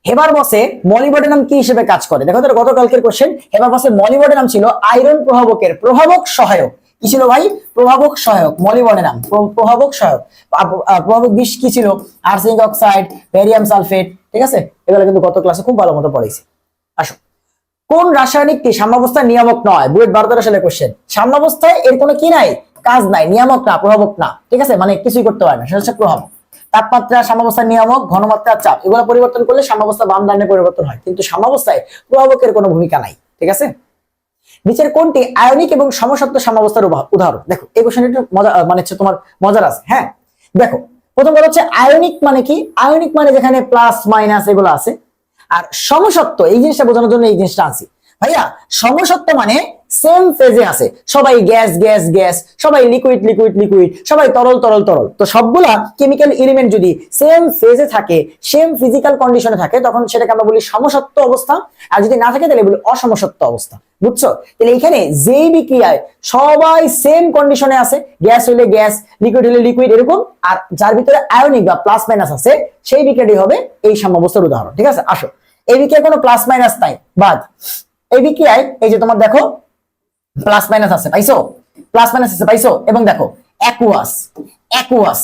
হেবার বসে মলিবডেনাম কি হিসেবে কাজ করে? দেখো তো গতকালকের কোশ্চেন। হেবার বসে মলিবডেনাম ছিল আয়রন প্রভাবকের প্রভাবক সহায়ক। কি ছিল ভাই? প্রভাবক সহায়ক। মলিবডেনাম প্রভাবক সহায়ক। প্রভাবক বিষ কি ছিল? আর্সেনিক অক্সাইড, বেরিয়াম সালফেট, ঠিক আছে? এগুলো কিন্তু গত ক্লাসে খুব ভালো মতো পড়াইছি। আসো, কোন রাসায়নিকটি সাম্যাবস্থার নিয়ামক নয়? বুয়েট 12-13 সালের কোশ্চেন। সাম্যাবস্থায় এর কোনো কি নাই? কাজ নাই, নিয়ামক না, প্রভাবক না, ঠিক আছে? মানে কিছুই করতে পারে না, সেটা হচ্ছে প্রভাবক। তাপমাত্রা সাম্যাবস্থার নিয়ামক, ঘনমাত্রা, চাপ, এগুলো পরিবর্তন করলে সাম্যাবস্থা বাম ডানে পরিবর্তন হয়, কিন্তু সাম্যাবস্থায় প্রভাবকের কোনো ভূমিকা নাই, ঠিক আছে? নিচের কোনটি আয়নিক এবং সমসত্ব সাম্যাবস্থার উদাহরণ? দেখো এই কোশ্চেন একটু মজা, মানে হচ্ছে তোমার মজার আছে। হ্যাঁ দেখো, প্রথম কথা হচ্ছে আয়নিক মানে কি? আয়নিক মানে যেখানে প্লাস মাইনাস এগুলো আছে। আর সমসত্ব, এই জিনিসটা বোঝানোর জন্য এই জিনিসটা আনছি ভাইয়া। সমসত্ব মানে সেম ফেজে আছে, সবাই গ্যাস গ্যাস গ্যাস, সবাই লিকুইড লিকুইড লিকুইড, সবাই তরল তরল তরল। তো সবগুলা কেমিক্যাল এলিমেন্ট যদি সেম ফেজে থাকে, সেম ফিজিক্যাল কন্ডিশনে থাকে, তখন সেটাকে আমরা বলি সমসত্ব অবস্থা। আর যদি না থাকে তাহলে বলি অসমসত্ব অবস্থা। বুঝছো? তাহলে এখানে যেই বিক্রিয়ায় সবাই সেম কন্ডিশনে আছে, গ্যাস হলে গ্যাস, লিকুইড হলে লিকুইড, এরকম, আর যার ভিতরে আয়নিক বা প্লাস মাইনাস আছে, সেই বিক্রিয়াটি হবে এই সাম্যাবস্থার উদাহরণ, ঠিক আছে? আসো এই বিক্রিয়া কোনো প্লাস মাইনাস নাই, বাদ। এই বিক্রিয়ায় এই যে তোমার দেখো প্লাস মাইনাস আছে, পাইছো? প্লাস মাইনাস আছে, পাইছো? এবং দেখো অ্যাকুয়াস অ্যাকুয়াস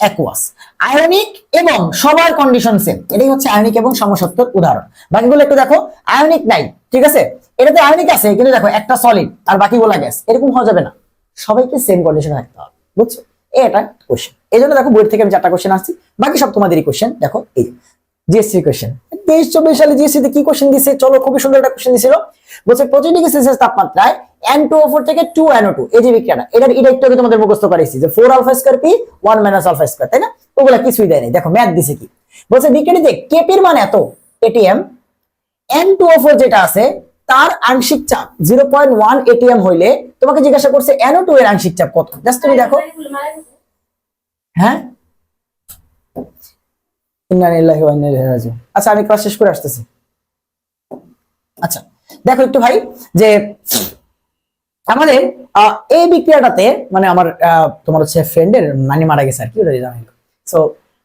অ্যাকুয়াস, আয়নিক এবং সবার কন্ডিশন সেম। এটাই হচ্ছে আয়নিক এবং সমসত্বর উদাহরণ। বাকিগুলো একটু দেখো, আয়নিক নাই, ঠিক আছে, এটাতে আয়নিক আছে কিন্তু দেখো একটা সলিড আর বাকিগুলো গ্যাস, এরকম হওয়া যাবে না, সবাইকে সেম কন্ডিশনে রাখতে হবে, বুঝছো? এটা কোশ্চেন। এই জন্য দেখো বইয়ের থেকে আমি 4টা কোশ্চেন আসছি, বাকি সব তোমাদেরই কোশ্চেন। দেখো এই জিএসসি কোশ্চেন 23-24 সালে জিএসসি তে কি কোশ্চেন দিছে, চলো খুবই সুন্দর একটা কোশ্চেন দিছিল। বলছে 25 ডিগ্রি সেলসিয়াস তাপমাত্রায় N2O4 থেকে 2NO2 এই যে বিক্রিয়াটা, এটা একটু আগে তোমাদের মুখস্থ করাইছি যে 4 alpha square P 1 minus alpha square, তাই না? ওগুলা কিছুই দেয় নাই। দেখো ম্যাথ দিছে কি, বলছে বিক্রিয়াটিতে কেপির মান এত এটিএম, N2O4 যেটা আছে তার আংশিক চাপ 0.1 এটিএম হইলে তোমাকে জিজ্ঞাসা করছে NO2 এর আংশিক চাপ কত। জাস্ট তুমি দেখো, হ্যাঁ আচ্ছা আমি ক্লাস শেষ করে আসতেছি। আচ্ছা দেখো একটু ভাই, যে আমাদের এই বিক্রিয়াটাতে মানে আমার তোমার হচ্ছে ফ্রেন্ডের নানি মারা গেছে আর কি, ওটা জানি। সো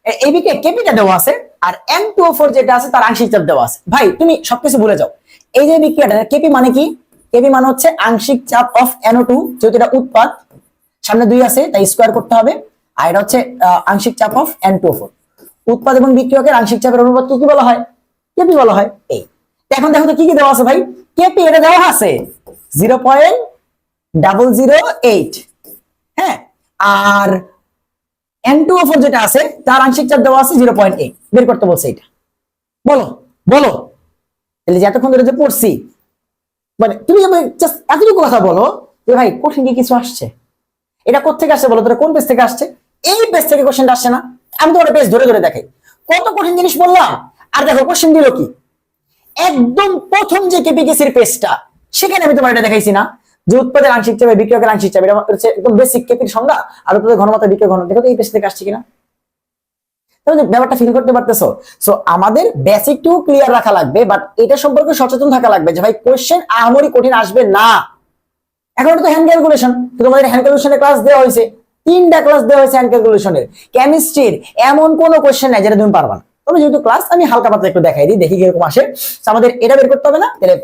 এই বিক্রিয়া কেপিটা দেওয়া আছে আর N2O4 যেটা আছে তার আংশিক চাপ দেওয়া আছে। ভাই তুমি সবকিছু ভুলে যাও, এই যে বিক্রিয়াটা কেপি মানে কি? কেপি মানে হচ্ছে আংশিক চাপ অফ NO2, যেহেতু এটা উৎপাদ, সামনে 2 আছে তাই স্কয়ার করতে হবে, আর এটা হচ্ছে আংশিক চাপ অফ N2O4। উৎপাদ এবং বিক্রিয়কের আংশিক চাপের অনুপাতকে কি বলা হয়? কেপি বলা হয়। এই এখন দেখো তো কি কি দেওয়া আছে ভাই, কেপি এটা দেওয়া আছে 0.008, হ্যাঁ, আর N2O4 যেটা আছে তার আংশিক চাপ দেওয়া আছে 0.8, বের করতে বলছে। এটা বলো বলো, তাহলে যে এতক্ষণ ধরে যে পড়ছি, মানে তুমি জাস্ট এতটুকু কথা বলো যে ভাই কঠিন কি কিছু আসছে, এটা কোথেকে আসছে বলো, তোরা কোন পেজ থেকে আসছে? এই পেজ থেকে কোশ্চেনটা আসছে না, আমি তোমার পেজ ধরে ধরে দেখাই কত কঠিন জিনিস বললাম। আর দেখো কোশ্চেন দিল কি, একদম প্রথম যে কেপিকেসির পেজটা, সেখানে আমি তোমার এটা দেখাইছি না যে উৎপাদের আংশিক চাপ বিক্রিয়কের আংশিক চাপ, এটা হচ্ছে একদম বেসিক কেপির সংজ্ঞা, আর উৎপাদের ঘনমাত্রা বিক্রিয়ক ঘনত্ব। দেখো এই পেজ থেকে আসছে কিনা, তাহলে ব্যাপারটা ফিল করতে পারতেছো? সো আমাদের বেসিক টু ক্লিয়ার রাখা লাগবে, বাট এটা সম্পর্কে সচেতন থাকা লাগবে যে ভাই কোশ্চেন আহামরি কঠিন আসবে না। এখন তো হ্যান্ড ক্যালকুলেশন, তোমাদের হ্যান্ড ক্যালকুলেশনের ক্লাস দেওয়া হয়েছে, 3টা ক্লাস দেওয়া হয়েছে হ্যান্ড ক্যালকুলেশনের। কেমিস্ট্রির এমন কোনো কোশ্চেন নাই যেটা তুমি পারবা না। তবে যেহেতু ক্লাস আমি হালকা পাতলা একটু দেখাই দিই, দেখি কিরকম আসে। আমাদের এটা বের করতে হবে না, তাহলে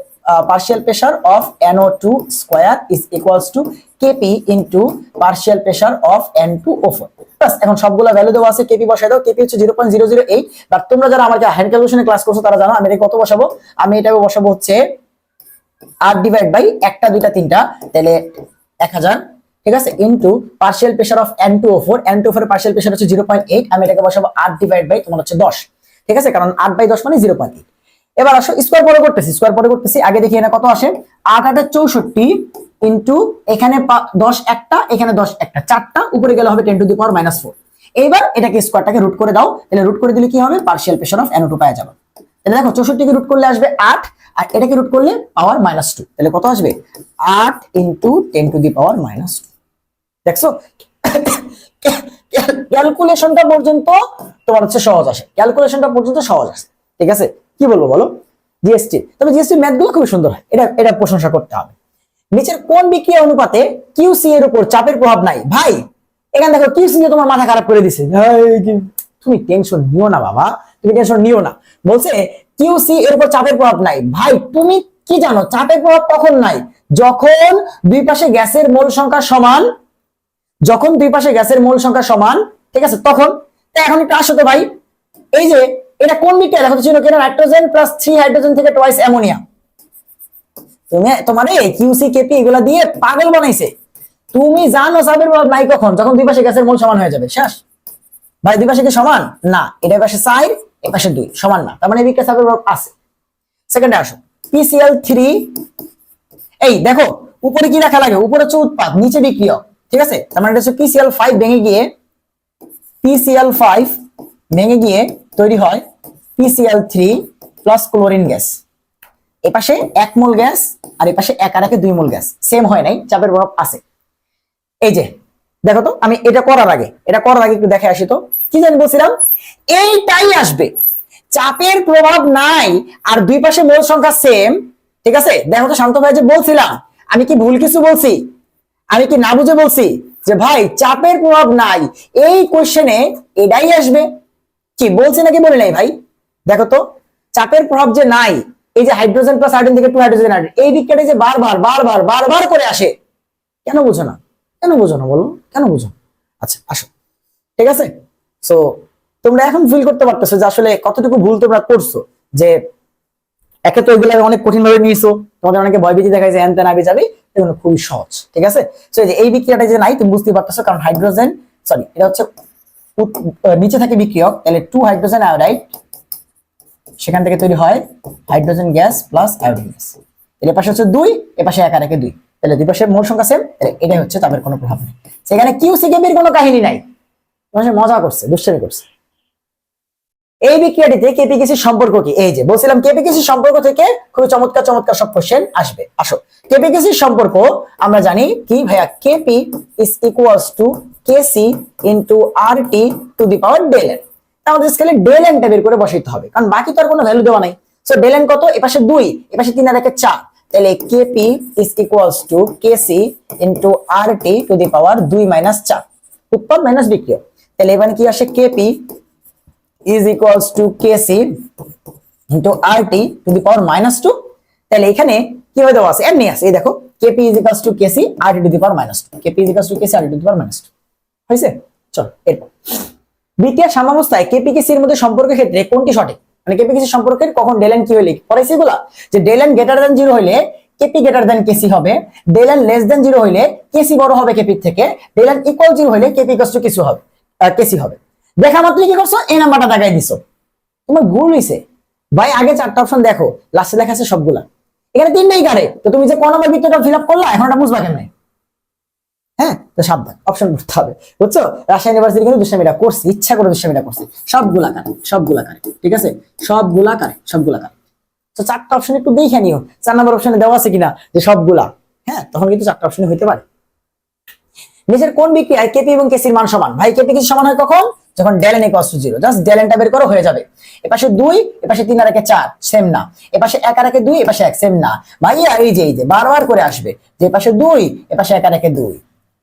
partial pressure of NO2 square is equals to Kp into partial pressure of N2O4। বাস এখন সবগুলা ভ্যালু দেওয়া আছে, Kp বসাই দাও। Kp হচ্ছে 0.008, বাট তোমরা যারা আমাকে হ্যান্ড ক্যালকুলেশনে ক্লাস করছো তারা জানো আমি এটা কত বসাবো। আমি এটাকে বসাবো হচ্ছে 8 ডিভাইড বাই 1টা 2টা 3টা, তাহলে 1000, ঠিক আছে, into partial pressure of N2O4, N2O4 এর পার্শিয়াল প্রেসার হচ্ছে 0.8, আমি এটাকে বসাবো 8 ডিভাইড বাই তোমার হচ্ছে 10, ঠিক আছে, কারণ 8 বাই 10 মানে 0.8। এবার আসো স্কয়ার পরে করতেছি, আগে দেখি এখানে কত আসে। 8 8 64 ইনটু এখানে 10 একটা, এখানে 10 একটা, 4টা উপরে গেলে হবে 10 টু দি পাওয়ার -4। এইবার এটাকে স্কয়ারটাকে রুট করে দাও, তাহলে রুট করে দিলে কি হবে, পার্শিয়াল প্রেসার অফ NO2 পাওয়া যাবে। তাহলে দেখো 64 কে রুট করলে আসবে 8, আর এটাকে রুট করলে পাওয়ার -2, তাহলে কত আসবে 8 ইনটু 10 টু দি পাওয়ার -2। দেখছো ক্যালকুলেশনটা পর্যন্ত তোমার হচ্ছে সহজ আসে, ক্যালকুলেশনটা পর্যন্ত সহজ আসে, ঠিক আছে। কি বলবো বলো, জিএসটি, তবে জিএসটি ম্যাথগুলো খুব সুন্দর হয়, এটা প্রশংসা করতে হবে। নিচের কোন বিক্রিয়া অনুপাতে কিউসি এর উপর চাপের প্রভাব নাই? ভাই এখানে দেখো কিউসি নিয়ে তোমার মাথা খারাপ করে দিছে, তুমি টেনশন নিও না বাবা, তুমি টেনশন নিও না। বলছে কিউসি এর উপর চাপের প্রভাব নাই। ভাই তুমি কি জানো চাপের প্রভাব কখন নাই? যখন দুই পাশে গ্যাসের মোল সংখ্যা সমান, যখন দুই পাশে গ্যাসের মোল সংখ্যা সমান, ঠিক আছে, তখন। এখন একটু আসো তো ভাই, এই যে এটা কোন বিক্রিয়া দেখো তো, ছিল কিনা নাইট্রোজেন প্লাস 3 হাইড্রোজেন থেকে টুয়াইস অ্যামোনিয়া। তুমি তোমার এই কিউসি কেপি এগুলা দিয়ে পাগল বানাইছে। তুমি জানো চাপের প্রভাব নাই কখন? যখন দুই পাশে গ্যাসের মোল সমান হয়ে যাবে, শেষ। ভাই দুই পাশে কি সমান না? এটা পাশে 4, এই পাশে 2, সমান না, তার মানে বিক্রিয়া চাপের প্রভাব আছে। সেকেন্ডে আসো, PCl3, এই দেখো উপরে কি রাখা লাগে, উপরে হচ্ছে উৎপাদ, নিচে বিক্রিয়ক, ঠিক আছে, তার মানে এটা হচ্ছে PCl5 ভেঙে গিয়ে তৈরি হয় PCl3 প্লাস ক্লোরিন গ্যাস। এই পাশে 1 মোল গ্যাস আর এই পাশে 1 আর 1 2 মোল গ্যাস, সেম হয় নাই, চাপের প্রভাব আছে। এই যে দেখো তো, আমি এটা করার আগে একটু দেখে আসি তো, কি জানি বলছিলাম, এইটাই আসবে, চাপের প্রভাব নাই আর দুই পাশে মোল সংখ্যা সেম, ঠিক আছে। দেখো তো শান্ত ভাই, যে বলছিলাম আমি কি ভুল কিছু বলছি? আমি কি না বুঝে বলছি যে ভাই চাপের প্রভাব নাই, এই কোশ্চেনে এটাই আসবে? কি বলছি নাকি বলি নাই ভাই? দেখো তো চাপের প্রভাব যে নাই, এই যে হাইড্রোজেন প্লাস আয়োডিন থেকে 2 হাইড্রোজেন আয়োডিন, এই বিক্রিয়াটা যে বারবার বারবার বারবার করে আসে, কেন বুঝো না? কেন বুঝো না বলো, কেন বুঝো? আচ্ছা আসো, ঠিক আছে। সো তোমরা এখন ফিল করতে পারতেছো যে আসলে কতটুকু ভুল তোমরা করছো, যে একে তো এগুলো অনেক কঠিন ভাবে নিয়েছো, তোমাদের অনেকে ভয়ভীতি দেখায় যে হ্যান আগে যাবে, এগুলো খুবই সহজ, ঠিক আছে। সো এই বিক্রিয়াটা যে নাই তুমি বুঝতে পারতেছো, কারণ হাইড্রোজেন সরি এটা হচ্ছে নিচে থাকে বিক্রিয়ক, তাহলে 2 হাইড্রোজেন আয়োডাইড, সেখান থেকে তৈরি হয় hydrogen gas plus iodine gas. এর পাশে হচ্ছে 2, এর পাশে 1 আর 1 2, তাহলে দুই পাশে মোল সংখ্যা সেম, এটাই হচ্ছে তাদের কোনো প্রভাব নেই। সেখানে কিউসি কেপির কোনো কাহিনী নাই, মজা করছে, দুষ্টামি করছে। এই বিক্রিয়াটিতে কেপিকেসির সম্পর্ক কি? এই যে বলছিলাম কেপিকেসির সম্পর্ক থেকে খুবই চমৎকার চমৎকার সব কোশ্চেন আসবে। আসো, কেপিকেসির সম্পর্ক আমরা জানি কি ভাইয়া, KP is equals to KC into RT to the power del N. আমাদের স্কেলে ডেল এনটা বের করে বসাইতে হবে, কারণ বাকি তো আর কোনো ভ্যালু দেওয়া নাই। সো ডেল এন কত? এপাশে 2, এপাশে 3 আর 1 4, তাহলে KP is equals to KC into RT to the power 2 - 4, উৎপাদ মাইনাস বিক্রিয়া। তাহলে এখানে কি আসে, KP is equals to kc into rt to the power -2। তাহলে এখানে কি হয়ে দেওয়া আছে, এমনি আছে, এই দেখো kp is equals to kc rt to the power -2, kp is equals to kc rt to the power -2 হইছে। চলো এরপর বিক্রিয়ার সাম্যাবস্থায় কেপি কেসি এর মধ্যে সম্পর্কের ক্ষেত্রে কোনটি সঠিক? মানে কেপি কেসি সম্পর্কের কখন ডেল কি হইলে পড়াইছি এগুলা, যে ডেল গ্রেটার দ্যান 0 হইলে কেপি গ্রেটার দ্যান কেসি হবে, ডেল লেস দ্যান 0 হইলে কেসি বড় হবে কেপি থেকে, ডেল ইকুয়াল 0 হইলে কেপি ইকুয়াল টু কিছু হবে কেসি হবে। দেখা মাত্র কি করছো, এই নাম্বারটা দেখাই দিছো, তোমার ভুল হইছে ভাই। আগে 4টা অপশন দেখো, লাস্টে লেখা আছে সবগুলা, এখানে 3টাই কারেক্ট। তো তুমি যে কোন নাম্বার বিক্রিয়াটা ফিল আপ করলা এখন এটা বুঝবা কেমনে? হ্যাঁ, তো সাবধান, অপশন করতে হবে, বুঝছো? রাজশাহী ইউনিভার্সিটি কিন্তু দুষ্টামিটা করছি, ইচ্ছা করে দুষ্টামিটা করছি। সবগুলা কারেক্ট, সবগুলা কারেক্ট, ঠিক আছে, সবগুলা কারেক্ট, সবগুলা কারেক্ট। তো 4টা অপশন একটু দেখে নিও 4 নাম্বার অপশনে দেওয়া আছে কিনা, যে সবগুলা, হ্যাঁ, তখন কিন্তু 4টা অপশনে হইতে পারে। নিচের কোন বিক্রিয়ায় কেপি এবং কেসির মান সমান? ভাই কেপি কেসি সমান হয় কখন? যখন del N equals to 0, just del এনটা বের করো হয়ে যাবে। এপাশে 2, এপাশে 3 আর 1 4, সেম না। এপাশে 1 আর 1 2, এপাশে 1, সেম না। ভাইয়া এই যে বারবার করে আসবে, যে এপাশে 2, এপাশে 1 আর 1 2।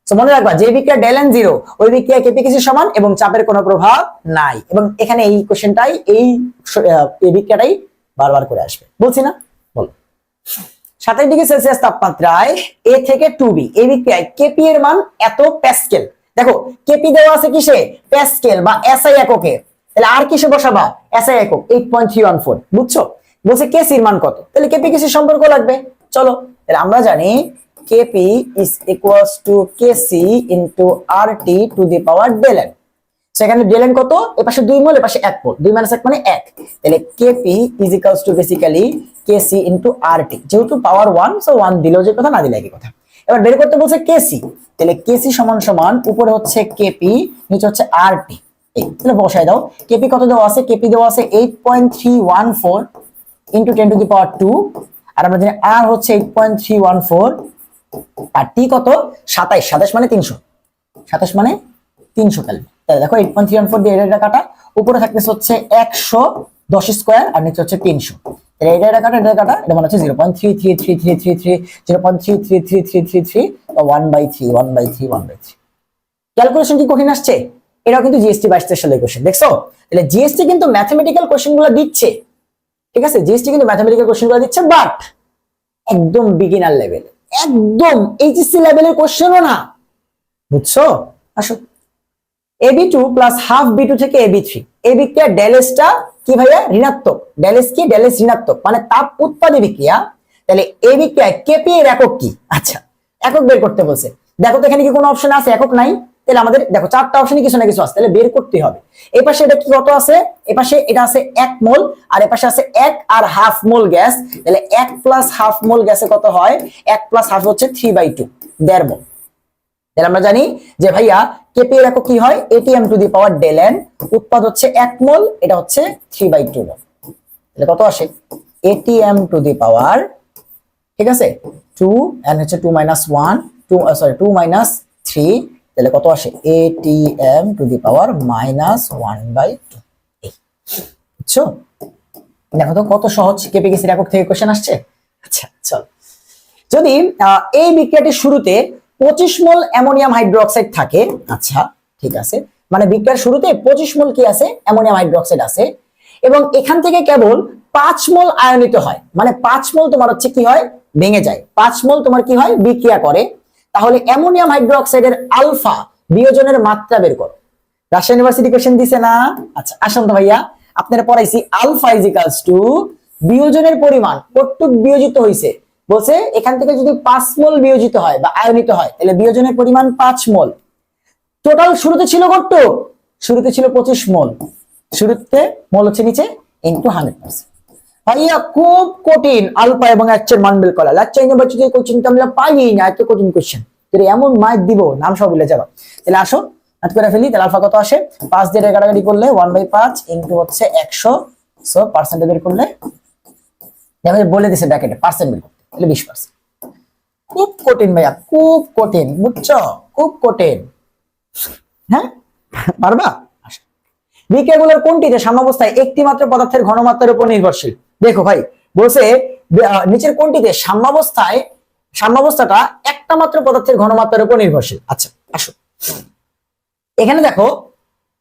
সো মনে রাখবা, যে বিক্রিয়া ডেল এন 0 ওই বিক্রিয়া কেপি কেসি সমান এবং চাপের কোনো প্রভাব নাই। এবং এখানে এই কোশ্চেনটাই এই বিক্রিয়াটাই বারবার করে আসবে, বলছি না? বল। 27 ডিগ্রি সেলসিয়াস তাপমাত্রায় এ থেকে 2b এই বিক্রিয়ায় কেপি এর মান এত প্যাসকেল। দেখো কেপি দেওয়া আছে কিসে? প্যাসকেল বা এসআই এককে। তাহলে আর কিসে বসাবা? এসআই একক 8.314, বুঝছো? বলছে কেসির মান কত, তাহলে কেপি কেসির সম্পর্ক লাগবে। চলো, তাহলে আমরা জানি KP is equals to KC into RT to the power del N. সেখানে ডেল এন কত? এপাশে 2 মোল, এপাশে 1 মোল, 2 - 1 মানে 1। তাহলে KP is equals to basically KC into RT, যেহেতু পাওয়ার 1 সো 1 দিলেও যে কথা, না দিলে একই কথা। এবার বের করতে বলছে কেসি, তাহলে কেসি সমান সমান উপরে হচ্ছে কেপি, নিচে হচ্ছে আরটি। তাহলে বসায় দাও, কেপি কত দেওয়া আছে? কেপি দেওয়া আছে 8.314 ইনটু 10 টু দি পাওয়ার 2, আর আমরা জানি আর হচ্ছে 8.314, আর টি কত? 27, 27 মানে 300, 27 মানে 300 ক্যালভিন। তাহলে দেখো 8.314 দিয়ে এটা কাটা, উপরে থাকতেছে হচ্ছে 110 স্কয়ার আর নিচে হচ্ছে 300। তাহলে এটা কাটা, এটা কাটা, এটা মানে হচ্ছে 0.333333, 0.333333, 1/3 1/3 1/3। ক্যালকুলেশন কি কঠিন আসছে? এটাও কিন্তু জিএসটি 22 সালের কোশ্চেন, দেখছো? তাহলে জিএসটি কিন্তু ম্যাথমেটিক্যাল কোশ্চেনগুলো দিচ্ছে, ঠিক আছে, জিএসটি কিন্তু ম্যাথমেটিক্যাল কোশ্চেনগুলো দিচ্ছে, বাট একদম বিগিনার লেভেল, একদম এইচএসসি লেভেলের কোশ্চেনও না, বুঝছো? আসো, AB2 প্লাস হাফ B2 থেকে AB3 এই বিক্রিয়া ডেলএসটা কি ভাইয়া? ঋণাত্মক। ডেলএস কি? ডেলএস ঋণাত্মক, মানে তাপ উৎপাদী বিক্রিয়া। তাহলে এই বিক্রিয়ায় কেপি এর একক কি? আচ্ছা, একক বের করতে বলছে। দেখো তো এখানে কি কোনো অপশন আছে? একক নাই। তাহলে আমাদের দেখো 4টা অপশনে কিছু না কিছু আছে, তাহলে বের করতে হবে। এই পাশে এটা কি কত আছে? এই পাশে এটা আছে 1 মোল, আর এই পাশে আছে 1 আর হাফ মোল গ্যাস। তাহলে 1 প্লাস হাফ মোল গ্যাসে কত হয়? 1 প্লাস হাফ হচ্ছে 3/2, 1.5 মোল। তাহলে আমরা জানি যে ভাইয়া কেপি এর একক কি হয়? ATM to the power del n, উৎপাদ হচ্ছে 1 মোল, এটা হচ্ছে 3/2 মোল। তাহলে কত আসে? এটিএম টু দি পাওয়ার, ঠিক আছে, 2 এন্ড হচ্ছে 2 - 1 2 সরি 2 - 3, তাহলে কত আসে? এটিএম টু দি পাওয়ার -1/2। বুঝছো? দেখো তো কত সহজ, কেপি কেসির একক থেকে কোশ্চেন আসছে। আচ্ছা চল, যদি এই বিক্রিয়াটির শুরুতে 25 মোল অ্যামোনিয়াম হাইড্রোক্সাইড থাকে, আচ্ছা ঠিক আছে, মানে বিক্রিয়ার শুরুতে 25 মোল কি আছে? অ্যামোনিয়াম হাইড্রোক্সাইড আছে, এবং এখান থেকে কেবল 5 মোল আয়নিত হয়, মানে 5 মোল তোমার হচ্ছে কি হয়, ভেঙে যায়, 5 মোল তোমার কি হয়, বিক্রিয়া করে। তাহলে অ্যামোনিয়াম হাইড্রোক্সাইডের আলফা বিয়োজনের মাত্রা বের করো। রাজশাহী ইউনিভার্সিটি কোশ্চেন দিছে না? আচ্ছা আসুন তো ভাইয়া, আপনারা পড়াইছি আলফা ইজ ইকুয়ালস টু বিয়োজনের পরিমাণ কতটুক বিয়োজিত হইছে, বলছে এখান থেকে যদি 5 মোল বিয়োজিত হয় বা আয়নিত হয় তাহলে বিয়োজনের পরিমাণ 5 মোল। টোটাল শুরুতে ছিল কতটুক? শুরুতে ছিল 25 মোল, শুরুতে মোল হচ্ছে নিচে ইনটু 100%। ভাইয়া খুব কঠিন আলফা এবং এইচ এর মান বের করা, লাচ্চা ইউনিভার্সিটি কোশ্চেনটা আমরা পাই না, এত কঠিন কোশ্চেন, তোর এমন মাইক দিব নাম সব ভুলে যাবা। তাহলে আসো নাট করে ফেলি। তাহলে আলফা কত আসে, 5 দিয়ে কাটাকাটি করলে 1/5 ইনটু হচ্ছে 100, সো পার্সেন্ট বের করলে দেখো বলে দিছে ব্র্যাকেটে পার্সেন্ট বের করতে, তাহলে 20%। খুব কঠিন ভাইয়া, খুব কঠিন, বুঝছো, খুব কঠিন। হ্যাঁ পারবা? বিক্রিয়াগুলোর কোনটিতে সাম্যাবস্থায় একটি মাত্র পদার্থের ঘনমাত্রার উপর নির্ভরশীল? দেখো ভাই বলছে নিচের কোনটিতে সাম্যাবস্থাটা একটা মাত্র পদার্থের ঘনমাত্রার উপর নির্ভরশীল। আচ্ছা আসো এখানে দেখো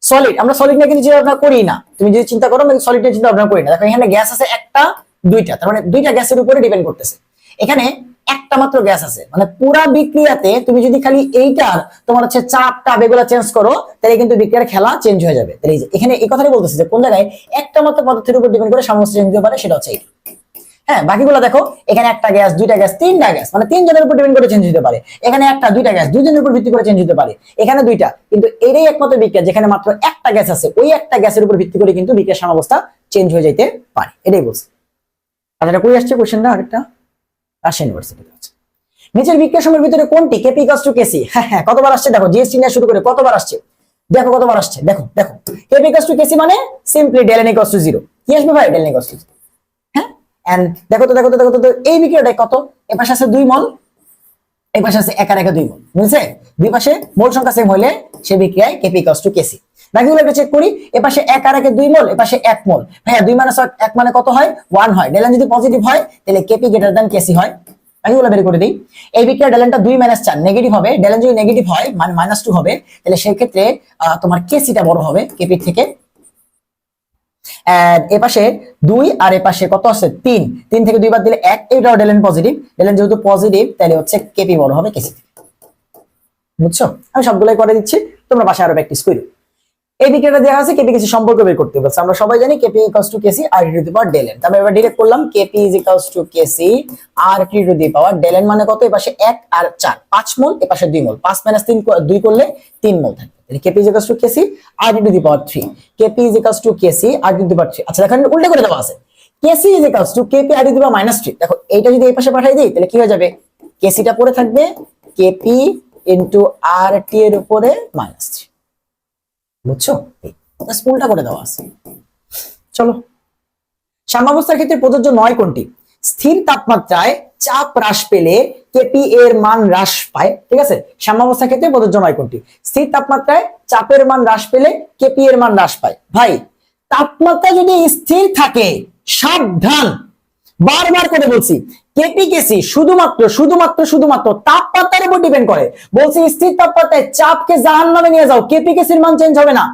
সলিড, আমরা সলিড নিয়ে কিন্তু চিন্তা ভাবনা করি না, তুমি যদি চিন্তা করো আমি সলিড নিয়ে চিন্তা ভাবনা করি না। দেখো এখানে গ্যাস আছে একটা দুইটা, তার মানে দুইটা গ্যাসের উপরে ডিপেন্ড করতেছে। এখানে একটা মাত্র গ্যাস আছে, মানে পুরা বিক্রিয়াতে তুমি যদি খালি এইটার তোমার হচ্ছে চাপটা এগুলা চেঞ্জ করো তাহলে কিন্তু বিক্রিয়ার খেলা চেঞ্জ হয়ে যাবে। তাহলে এখানে এই কথাটাই বলতেছে যে কোন জায়গায় একটা মাত্র পদার্থের উপর ডিপেন্ড করে সাম্যাবস্থা চেঞ্জ হতে পারে, সেটা হচ্ছে এইটা। হ্যাঁ বাকিগুলো দেখো, এখানে একটা গ্যাস দুইটা গ্যাস তিনটা গ্যাস, মানে তিনজনের উপর ডিপেন্ড করে চেঞ্জ হতে পারে। এখানে একটা দুইটা গ্যাস দুইজনের উপর ভিত্তি করে চেঞ্জ হতে পারে, এখানে দুইটা। কিন্তু এটাই একমাত্র বিক্রিয়া যেখানে মাত্র একটা গ্যাস আছে, ওই একটা গ্যাসের উপর ভিত্তি করে কিন্তু বিক্রিয়ার সাম্যাবস্থা চেঞ্জ হয়ে যেতে পারে, এটাই বলছে। আর এটা কই আসছে কোশ্চেনটা আরেকটা, রাজশাহী ইউনিভার্সিটিতে আছে। নিচের বিক্রিয়া সমূহের ভিতরে কোনটি কেপি ইকুয়ালস টু কেসি? হ্যাঁ কতবার আসছে দেখো, জিএসটি নিয়ে শুরু করে কতবার আসছে দেখো, কতবার আসছে দেখো। কেপি ইকুয়ালস টু কেসি মানে simply del N equals to 0। কি আসবে ভাই? Del N equals to 0। হ্যাঁ এন্ড দেখো তো এই বিক্রিয়াটা কত, এর পাশে আছে 2 মোল, এই পাশে আছে 1 আর 1 2 মোল, বুঝছে? দুই পাশে মোল সংখ্যা সেম হইলে সেই বিক্রিয়ায় কেপি ইকুয়ালস টু কেসি। বাকিগুলো একটু চেক করি, এ পাশে 1 আর 1 2 মোল, এ পাশে 1 মোল। ভাইয়া 2 - 1 মানে কত হয়? 1 হয়। ডেল এন যদি পজিটিভ হয় তাহলে কেপি গ্রেটার দ্যান কেসি হয়। বাকিগুলো বের করে দিই। এই বিক্রিয়া ডেল এনটা 2 - 4 নেগেটিভ হবে, ডেল এন যদি নেগেটিভ হয় মানে -2 হবে, তাহলে সেই ক্ষেত্রে তোমার কেসিটা বড় হবে কেপির থেকে। এ পাশে 2 আর এ পাশে কত আছে 3, 3 থেকে 2 বাদ দিলে 1, এইটাও del N positive, del N যেহেতু পজিটিভ তাহলে হচ্ছে কেপি বড় হবে কেসি থেকে। বুঝছো? আমি সবগুলাই করে দিচ্ছি, তোমরা বাসায় আরো প্র্যাকটিস করো। এই বিক্রিয়াটা দেওয়া আছে কেপি কেসি সম্পর্ক বের করতে বলছে। আমরা সবাই জানি KP equals to KC R T to the power del N. তারপর এবার ডিরেক্ট করলাম KP is equals to KC R T to the power del N মানে কত? এই পাশে 1 আর 4 5 মোল, এই পাশে 2 মোল, 5 - 3 2 করলে 3 মোল থাকবে। তাহলে KP is equals to KC R T to the power 3, KP is equals to KC R T to the power 3। আচ্ছা দেখেন উল্টো করে দেওয়া আছে, KC is equals to KP R T to the power -3। দেখো এইটা যদি এই পাশে পাঠিয়ে দিই তাহলে কি হয়ে যাবে? কেসিটা পড়ে থাকবে কেপি ইনটু আর টি এর উপরে -3। বুঝছো? উল্টা করে দেওয়া আছে। চলো, সাম্যাবস্থার ক্ষেত্রে প্রযোজ্য নয় কোনটি? স্থির তাপমাত্রায় চাপ হ্রাস পেলে কেপি এর মান হ্রাস পায়। ঠিক আছে, সাম্যাবস্থার ক্ষেত্রে প্রযোজ্য নয় কোনটি? স্থির তাপমাত্রায় চাপের মান হ্রাস পেলে কেপি এর মান হ্রাস পায়। ভাই তাপমাত্রা যদি স্থির থাকে, সাবধান, বারবার করে বলছি, কেপি কেসি শুধুমাত্র তাপমাত্রার উপর ডিপেন্ড করে। বলছি স্থির তাপমাত্রায় চাপকে জাহান্নামে নিয়ে যাও, কেপি কেসির মান চেঞ্জ হবে না,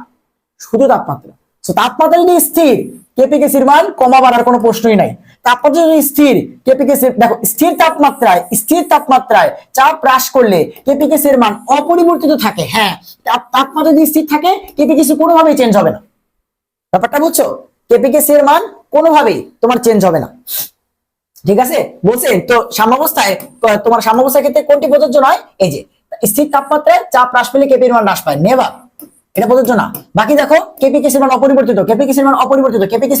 শুধু তাপমাত্রা। তাপমাত্রা যদি স্থির, কেপি কেসির মান কমা বাড়ার কোনো প্রশ্নই নাই। তাপমাত্রা যদি স্থির, কেপি কেসি দেখো স্থির তাপমাত্রায় চাপ হ্রাস করলে কেপি কেসির মান অপরিবর্তিত থাকে। হ্যাঁ তাপমাত্রা যদি স্থির থাকে কেপি কেসি কোনোভাবেই চেঞ্জ হবে না। ব্যাপারটা বুঝছো? কেপি কেসির মান কোনোভাবেই তোমার চেঞ্জ হবে না। ঠিক আছে, বলছেন তো সাম্যাবস্থায়, তোমার সাম্যাবস্থার ক্ষেত্রে কোনটি প্রযোজ্য নয়? এই যে স্থির তাপমাত্রায় চাপ হ্রাস পেলে কেপির মান হ্রাস পায়, নেভার, এটা প্রযোজ্য না। বাকি দেখো কেপি কেসির মান অপরিবর্তিত, কেপি কেসির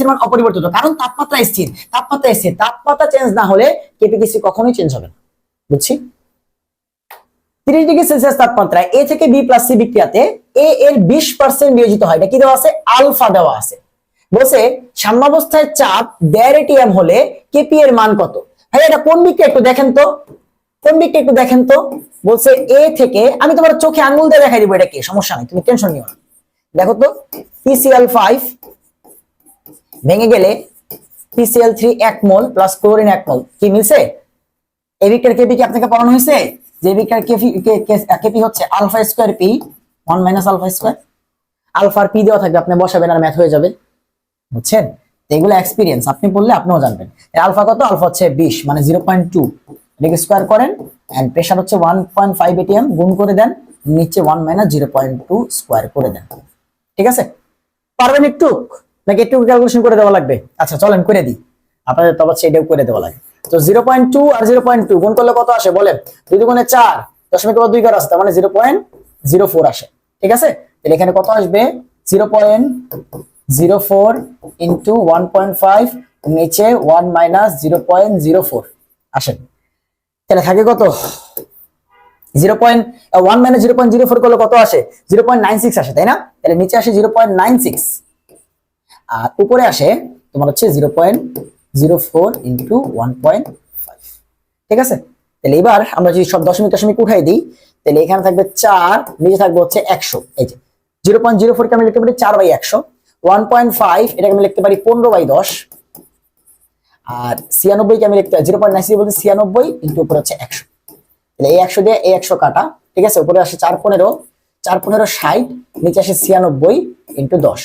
মান অপরিবর্তিত, কারণ তাপমাত্রা স্থির, তাপমাত্রা চেঞ্জ না হলে কেপি কেসি কখনোই চেঞ্জ হবে না। বুঝছি? 30 ডিগ্রি সেলসিয়াস তাপমাত্রায় এ থেকে বি প্লাস সি বিক্রিয়াতে এ এর 20% বিয়োজিত হয়। এটা কি দেওয়া আছে? আলফা দেওয়া আছে। বলছে সাম্যাবস্থায় চাপ 1.5 atm হলে কেপি এর মান কত? ভাই এটা কোন বিক্রিয়া একটু দেখেন তো, বলছে এ থেকে, আমি তোমার চোখে আঙ্গুল দিয়ে দেখাই দিব এটা কি, সমস্যা নেই, তুমি টেনশন নিও না। দেখো তো PCl5 ভেঙে গেলে PCl3 1 মোল প্লাস ক্লোরিন 1 মোল, কি মিলছে? এই বিক্রিয়ার কেপি কি আপনাকে পড়ানো হয়েছে? যে বিক্রিয়ার কেপি হচ্ছে alpha square P 1 - alpha square, আলফার পি দেওয়া থাকবে, আপনি বসাবেন আর ম্যাথ হয়ে যাবে। বুঝছেন? এগুলো এক্সপিরিয়েন্স, আপনি বললে আপনিও জানবেন। আলফা কত? আলফা হচ্ছে 20 মানে 0.2, এটাকে স্কয়ার করেন এন্ড প্রেসার হচ্ছে 1.5 atm, গুণ করে দেন, নিচে 1 মাইনাস 0.2 স্কয়ার করে দেন। ঠিক আছে, পারবেন একটু নাকি একটু ক্যালকুলেশন করে দেওয়া লাগবে? আচ্ছা চলেন করে দিই, আপনাদের তো হচ্ছে এটাও করে দেওয়া লাগে। তো 0.2 আর 0.2 গুণ করলে কত আসে বলেন? 2 দুগুণে 4, দশমিক পর 2 ঘর আসে, তার মানে 0.04 আসে। ঠিক আছে, তাহলে এখানে কত আসবে? 0.04 ইন্টু 1.5, নিচে 1 মাইনাস 0.04 আসেন। তাহলে থাকে কত? 0.1 মাইনাস 0.04 করলে কত আসে? 0.96 আসে, তাই না? তাহলে নিচে আসে 0.96 আর উপরে আসে তোমার হচ্ছে 0.04 ইন্টু 1.5। ঠিক আছে, তাহলে এবার আমরা যদি সব দশমিক দশমিক উঠাই দিই, তাহলে এখানে থাকবে 4, নিচে থাকবে হচ্ছে 100। এই যে 0.04 কে আমি লিখতে পারি 4/100, 1.5 এটাকে আমি লিখতে পারি 15/10, আর 96 কে আমি লিখতে পারি 0.96 বলতে 96 ইন্টু উপরে হচ্ছে 100। তাহলে এই 100 দিয়ে এই 100 কাটা। ঠিক আছে, উপরে আসে 4 15, 4 15 60, নিচে আসে 96 ইন্টু 10।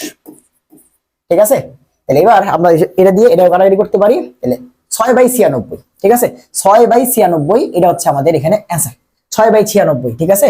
ঠিক আছে, তাহলে এবার আমরা এটা দিয়ে এটা কাটাকাটি করতে পারি, তাহলে 6/96। ঠিক আছে, 6/96 এটা হচ্ছে আমাদের এখানে অ্যান্সার, 6/96। ঠিক আছে,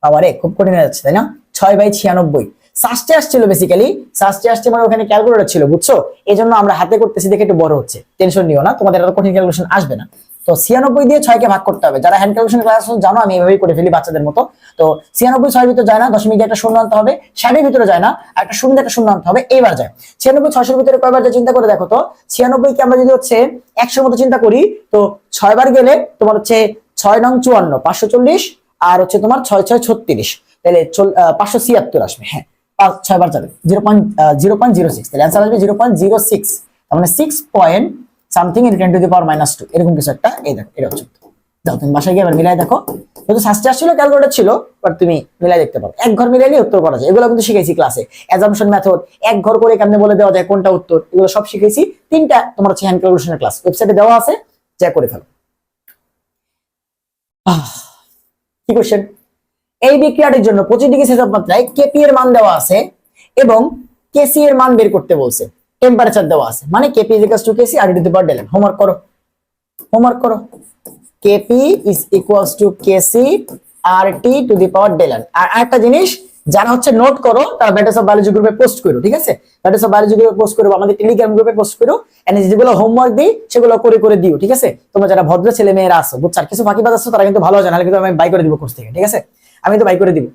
আবার খুব কঠিন হয়ে যাচ্ছে তাই না? 6/96 সাস্টে আসছিল, বেসিক্যালি সাস্টে আসছে মানে ওখানে ক্যালকুলেটর ছিল, বুঝছো? এই জন্য আমরা হাতে করতেছি দেখে একটু বড় হচ্ছে, টেনশন নিও না, তোমাদের এত কঠিন ক্যালকুলেশন আসবে না। তো 96 দিয়ে 6 কে ভাগ করতে হবে। যারা হ্যান্ড ক্যালকুলেশন ক্লাস জানো, আমি এভাবেই করে ফেলি বাচ্চাদের মতো। তো 96 6 ভিতরে যায় না, দশমিক দিয়ে একটা শূন্য আনতে হবে, 60 ভিতরে যায় না, আর একটা শূন্য একটা শূন্য আনতে হবে, এইবার যায়। 96 600 ভিতরে কয়বার যায় চিন্তা করে দেখো তো। 96 কে আমরা যদি হচ্ছে 100 মতো চিন্তা করি, তো 6 বার গেলে তোমার হচ্ছে 6 নং 54, 540, আর হচ্ছে তোমার 6 6 36, তাহলে 576 আসবে। হ্যাঁ, 6 বার যাবে 0.06, তাহলে অ্যান্সার আসবে 0.06, তার মানে 6 point something into 10 to the power -2, এরকম কিছু একটা। এই দেখো এটা হচ্ছে, যাও তুমি বাসায় গিয়ে এবার মিলাই দেখো। কিন্তু সাস্টে আসছিল, ক্যালকুলেটর ছিল, বাট তুমি মিলাই দেখতে পারো, এক ঘর মিলাইলে উত্তর করা যায়। এগুলো কিন্তু শিখাইছি ক্লাসে, অ্যাজাম্পশন মেথড, এক ঘর করে কেমনে বলে দেওয়া যায় কোনটা উত্তর, এগুলো সব শিখাইছি। 3টা তোমার হচ্ছে হ্যান্ড ক্যালকুলেশনের ক্লাস ওয়েবসাইটে দেওয়া আছে, চেক করে ফেলো। কি কোশ্চেন? এই বিক্রিয়াটির জন্য 25 ডিগ্রি সেলসিয়াস তাপমাত্রায় কেপি এর মান দেওয়া আছে এবং কেসি এর মান বের করতে বলছে, টেম্পারেচার দেওয়া আছে, মানে KP is equals to KC R to the power del n. Homework করো, হোমওয়ার্ক করো। KP is equals to KC R T to the power del n. আর একটা জিনিস যারা হচ্ছে নোট করো, তারা ব্যাটাস অফ বায়োলজি গ্রুপে পোস্ট করো। ঠিক আছে, ব্যাটাস অফ বায়োলজি গ্রুপে পোস্ট করো, আমাদের টেলিগ্রাম গ্রুপে পোস্ট করো, এন্ড যেগুলো হোমওয়ার্ক দিই সেগুলো করে করে দিও। ঠিক আছে, তোমরা যারা ভদ্র ছেলে মেয়েরা আছো, বুঝছো, আর কিছু ফাঁকিবাজ আছো তারা কিন্তু ভালো জানে, নাহলে কিন্তু আমি বাই করে দিব কোর্স থেকে। ঠিক আছে, আমি তো বাই করে দিব।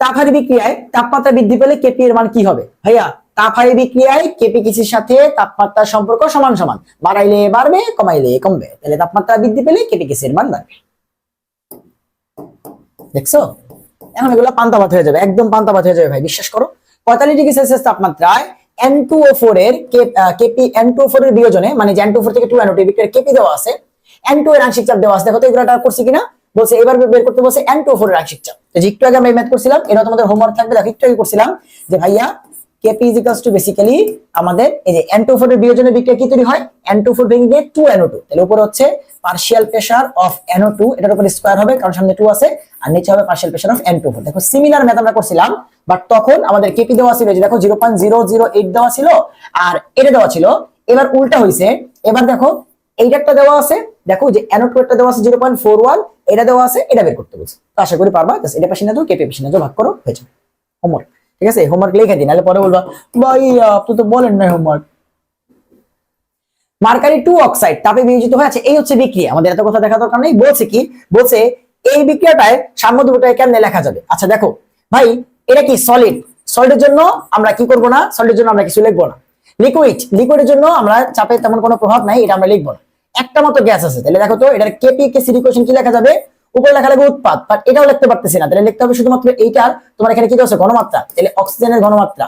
তাপহারি বিক্রিয়ায় তাপমাত্রা বৃদ্ধি পেলে কেপি এর মান কি হবে? ভাইয়া, তাপহারি বিক্রিয়ায় কেপি কিসির সাথে তাপমাত্রার সম্পর্ক সমান সমান, বাড়াইলে বাড়বে, কমাইলে কমবে। তাহলে তাপমাত্রা বৃদ্ধি পেলে কেপি কিসির মান বাড়বে। দেখছো, এখন এগুলো পান্তা ভাত হয়ে যাবে, একদম পান্তা ভাত হয়ে যাবে ভাই, বিশ্বাস করো। 45 ডিগ্রি সেলসিয়াস তাপমাত্রায় N2O4 এর কেপি N2O4 এর বিয়োজনে, মানে যে N2O4 থেকে 2NO2 বিক্রিয়ার কেপি দেওয়া আছে, N2 এর আংশিক চাপ দেওয়া আছে। দেখো তো এগুলোটা করছি কিনা, বলছে এবার বের করতে বলছে N2O4 এর আংশিক চাপ। তো একটু আগে আমরা ম্যাথ করছিলাম, এটা তোমাদের হোমওয়ার্ক থাকবে। দেখো একটু আগে করছিলাম যে ভাইয়া KP is equals to basically আমাদের এই যে N2O4 এর বিয়োজনে বিক্রিয়া কি তৈরি হয়, N2O4 ভেঙে গিয়ে 2NO2, তাহলে উপরে হচ্ছে পার্শিয়াল প্রেসার অফ NO2, এটার উপরে স্কয়ার হবে কারণ সামনে 2 আছে, আর নিচে হবে পার্শিয়াল প্রেসার অফ N2O4। দেখো সিমিলার ম্যাথ আমরা করছিলাম, বাট তখন আমাদের কেপি দেওয়া ছিল যে দেখো 0.008 দেওয়া ছিল আর এটা দেওয়া ছিল। এবার উল্টা হইছে, এবার দেখো এইটা একটা দেওয়া আছে, দেখো যে NO2 একটা দেওয়া আছে 0.41, এটা দেওয়া আছে, এটা বের করতে বলছে। তো আশা করি পারবা। এটা পাশে না দাও, কেপি পাশে না দাও, ভাগ করো, হয়ে যাবে হোমওয়ার্ক। ঠিক আছে, হোমওয়ার্ক লিখে দিন, নাহলে পরে বলবা ভাই আপনি তো বলেন না হোমওয়ার্ক। মার্কারি 2 অক্সাইড তাপে বিয়োজিত হয়ে আছে, এই হচ্ছে বিক্রিয়া। আমাদের এত কথা দেখা দরকার নেই। বলছে কি, বলছে এই বিক্রিয়াটায় সাম্যদ্রব্যটাকে কেমনে লেখা যাবে। আচ্ছা দেখো ভাই, এটা কি সলিড, সলিডের জন্য আমরা কি করব না, সলিডের জন্য আমরা কিছু লিখবো না। লিকুইড, লিকুইডের জন্য আমরা চাপের তেমন কোনো প্রভাব নাই, এটা আমরা লিখবো না। একটা মতো গ্যাস আছে, তাহলে দেখো তো এটার কেপি কেসি ইকুয়েশন কি লেখা যাবে, উপরে লেখা লাগবে উৎপাদ, বাট এটাও লিখতে পারতেছি না, তাহলে লিখতে হবে শুধুমাত্র এইটার তোমার এখানে কি আছে ঘনমাত্রা, তাহলে অক্সিজেনের ঘনমাত্রা,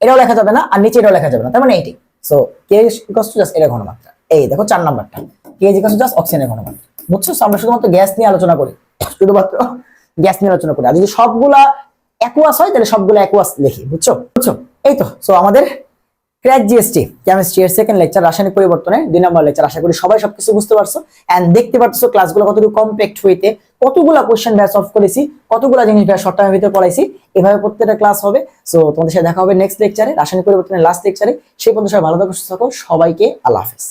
এটাও লেখা যাবে না, আর নিচে এটাও লেখা যাবে না, তার মানে এইটি। So K equals to just এর ঘনমাত্রা। এই দেখো 4 নাম্বারটা, কে ইকুয়ালস টু জাস্ট অক্সিজেনের ঘনমাত্রা। বুঝছো, আমরা শুধুমাত্র গ্যাস নিয়ে আলোচনা করি, শুধুমাত্র গ্যাস নিয়ে আলোচনা করি। আর যদি সবগুলা অ্যাকুয়াস হয় তাহলে সবগুলা অ্যাকুয়াস লিখি, বুঝছো বুঝছো। এই তো, সো আমাদের ক্র্যাক জিএসটি কেমিস্ট্রি এর সেকেন্ড লেকচার রাসায়নিক পরিবর্তনের 2 নম্বর লেকচার। আশা করি সবাই সবকিছু বুঝতে পারছো এন্ড দেখতে পারছো ক্লাসগুলো কতটুকু কম্প্যাক্ট হইতে কতগুলা কোশ্চেন ভাইয়া সলভ করেছি, কতগুলা জিনিস ভাইয়া শর্ট টাইমের ভিতরে পড়াইছি। এভাবে প্রত্যেকটা ক্লাস হবে। সো তোমাদের সাথে দেখা হবে নেক্সট লেকচারে, রাসায়নিক পরিবর্তনের লাস্ট লেকচারে। সেই পর্যন্ত সবাই ভালো থাকো, সুস্থ থাকো। সবাইকে আল্লাহ হাফেজ।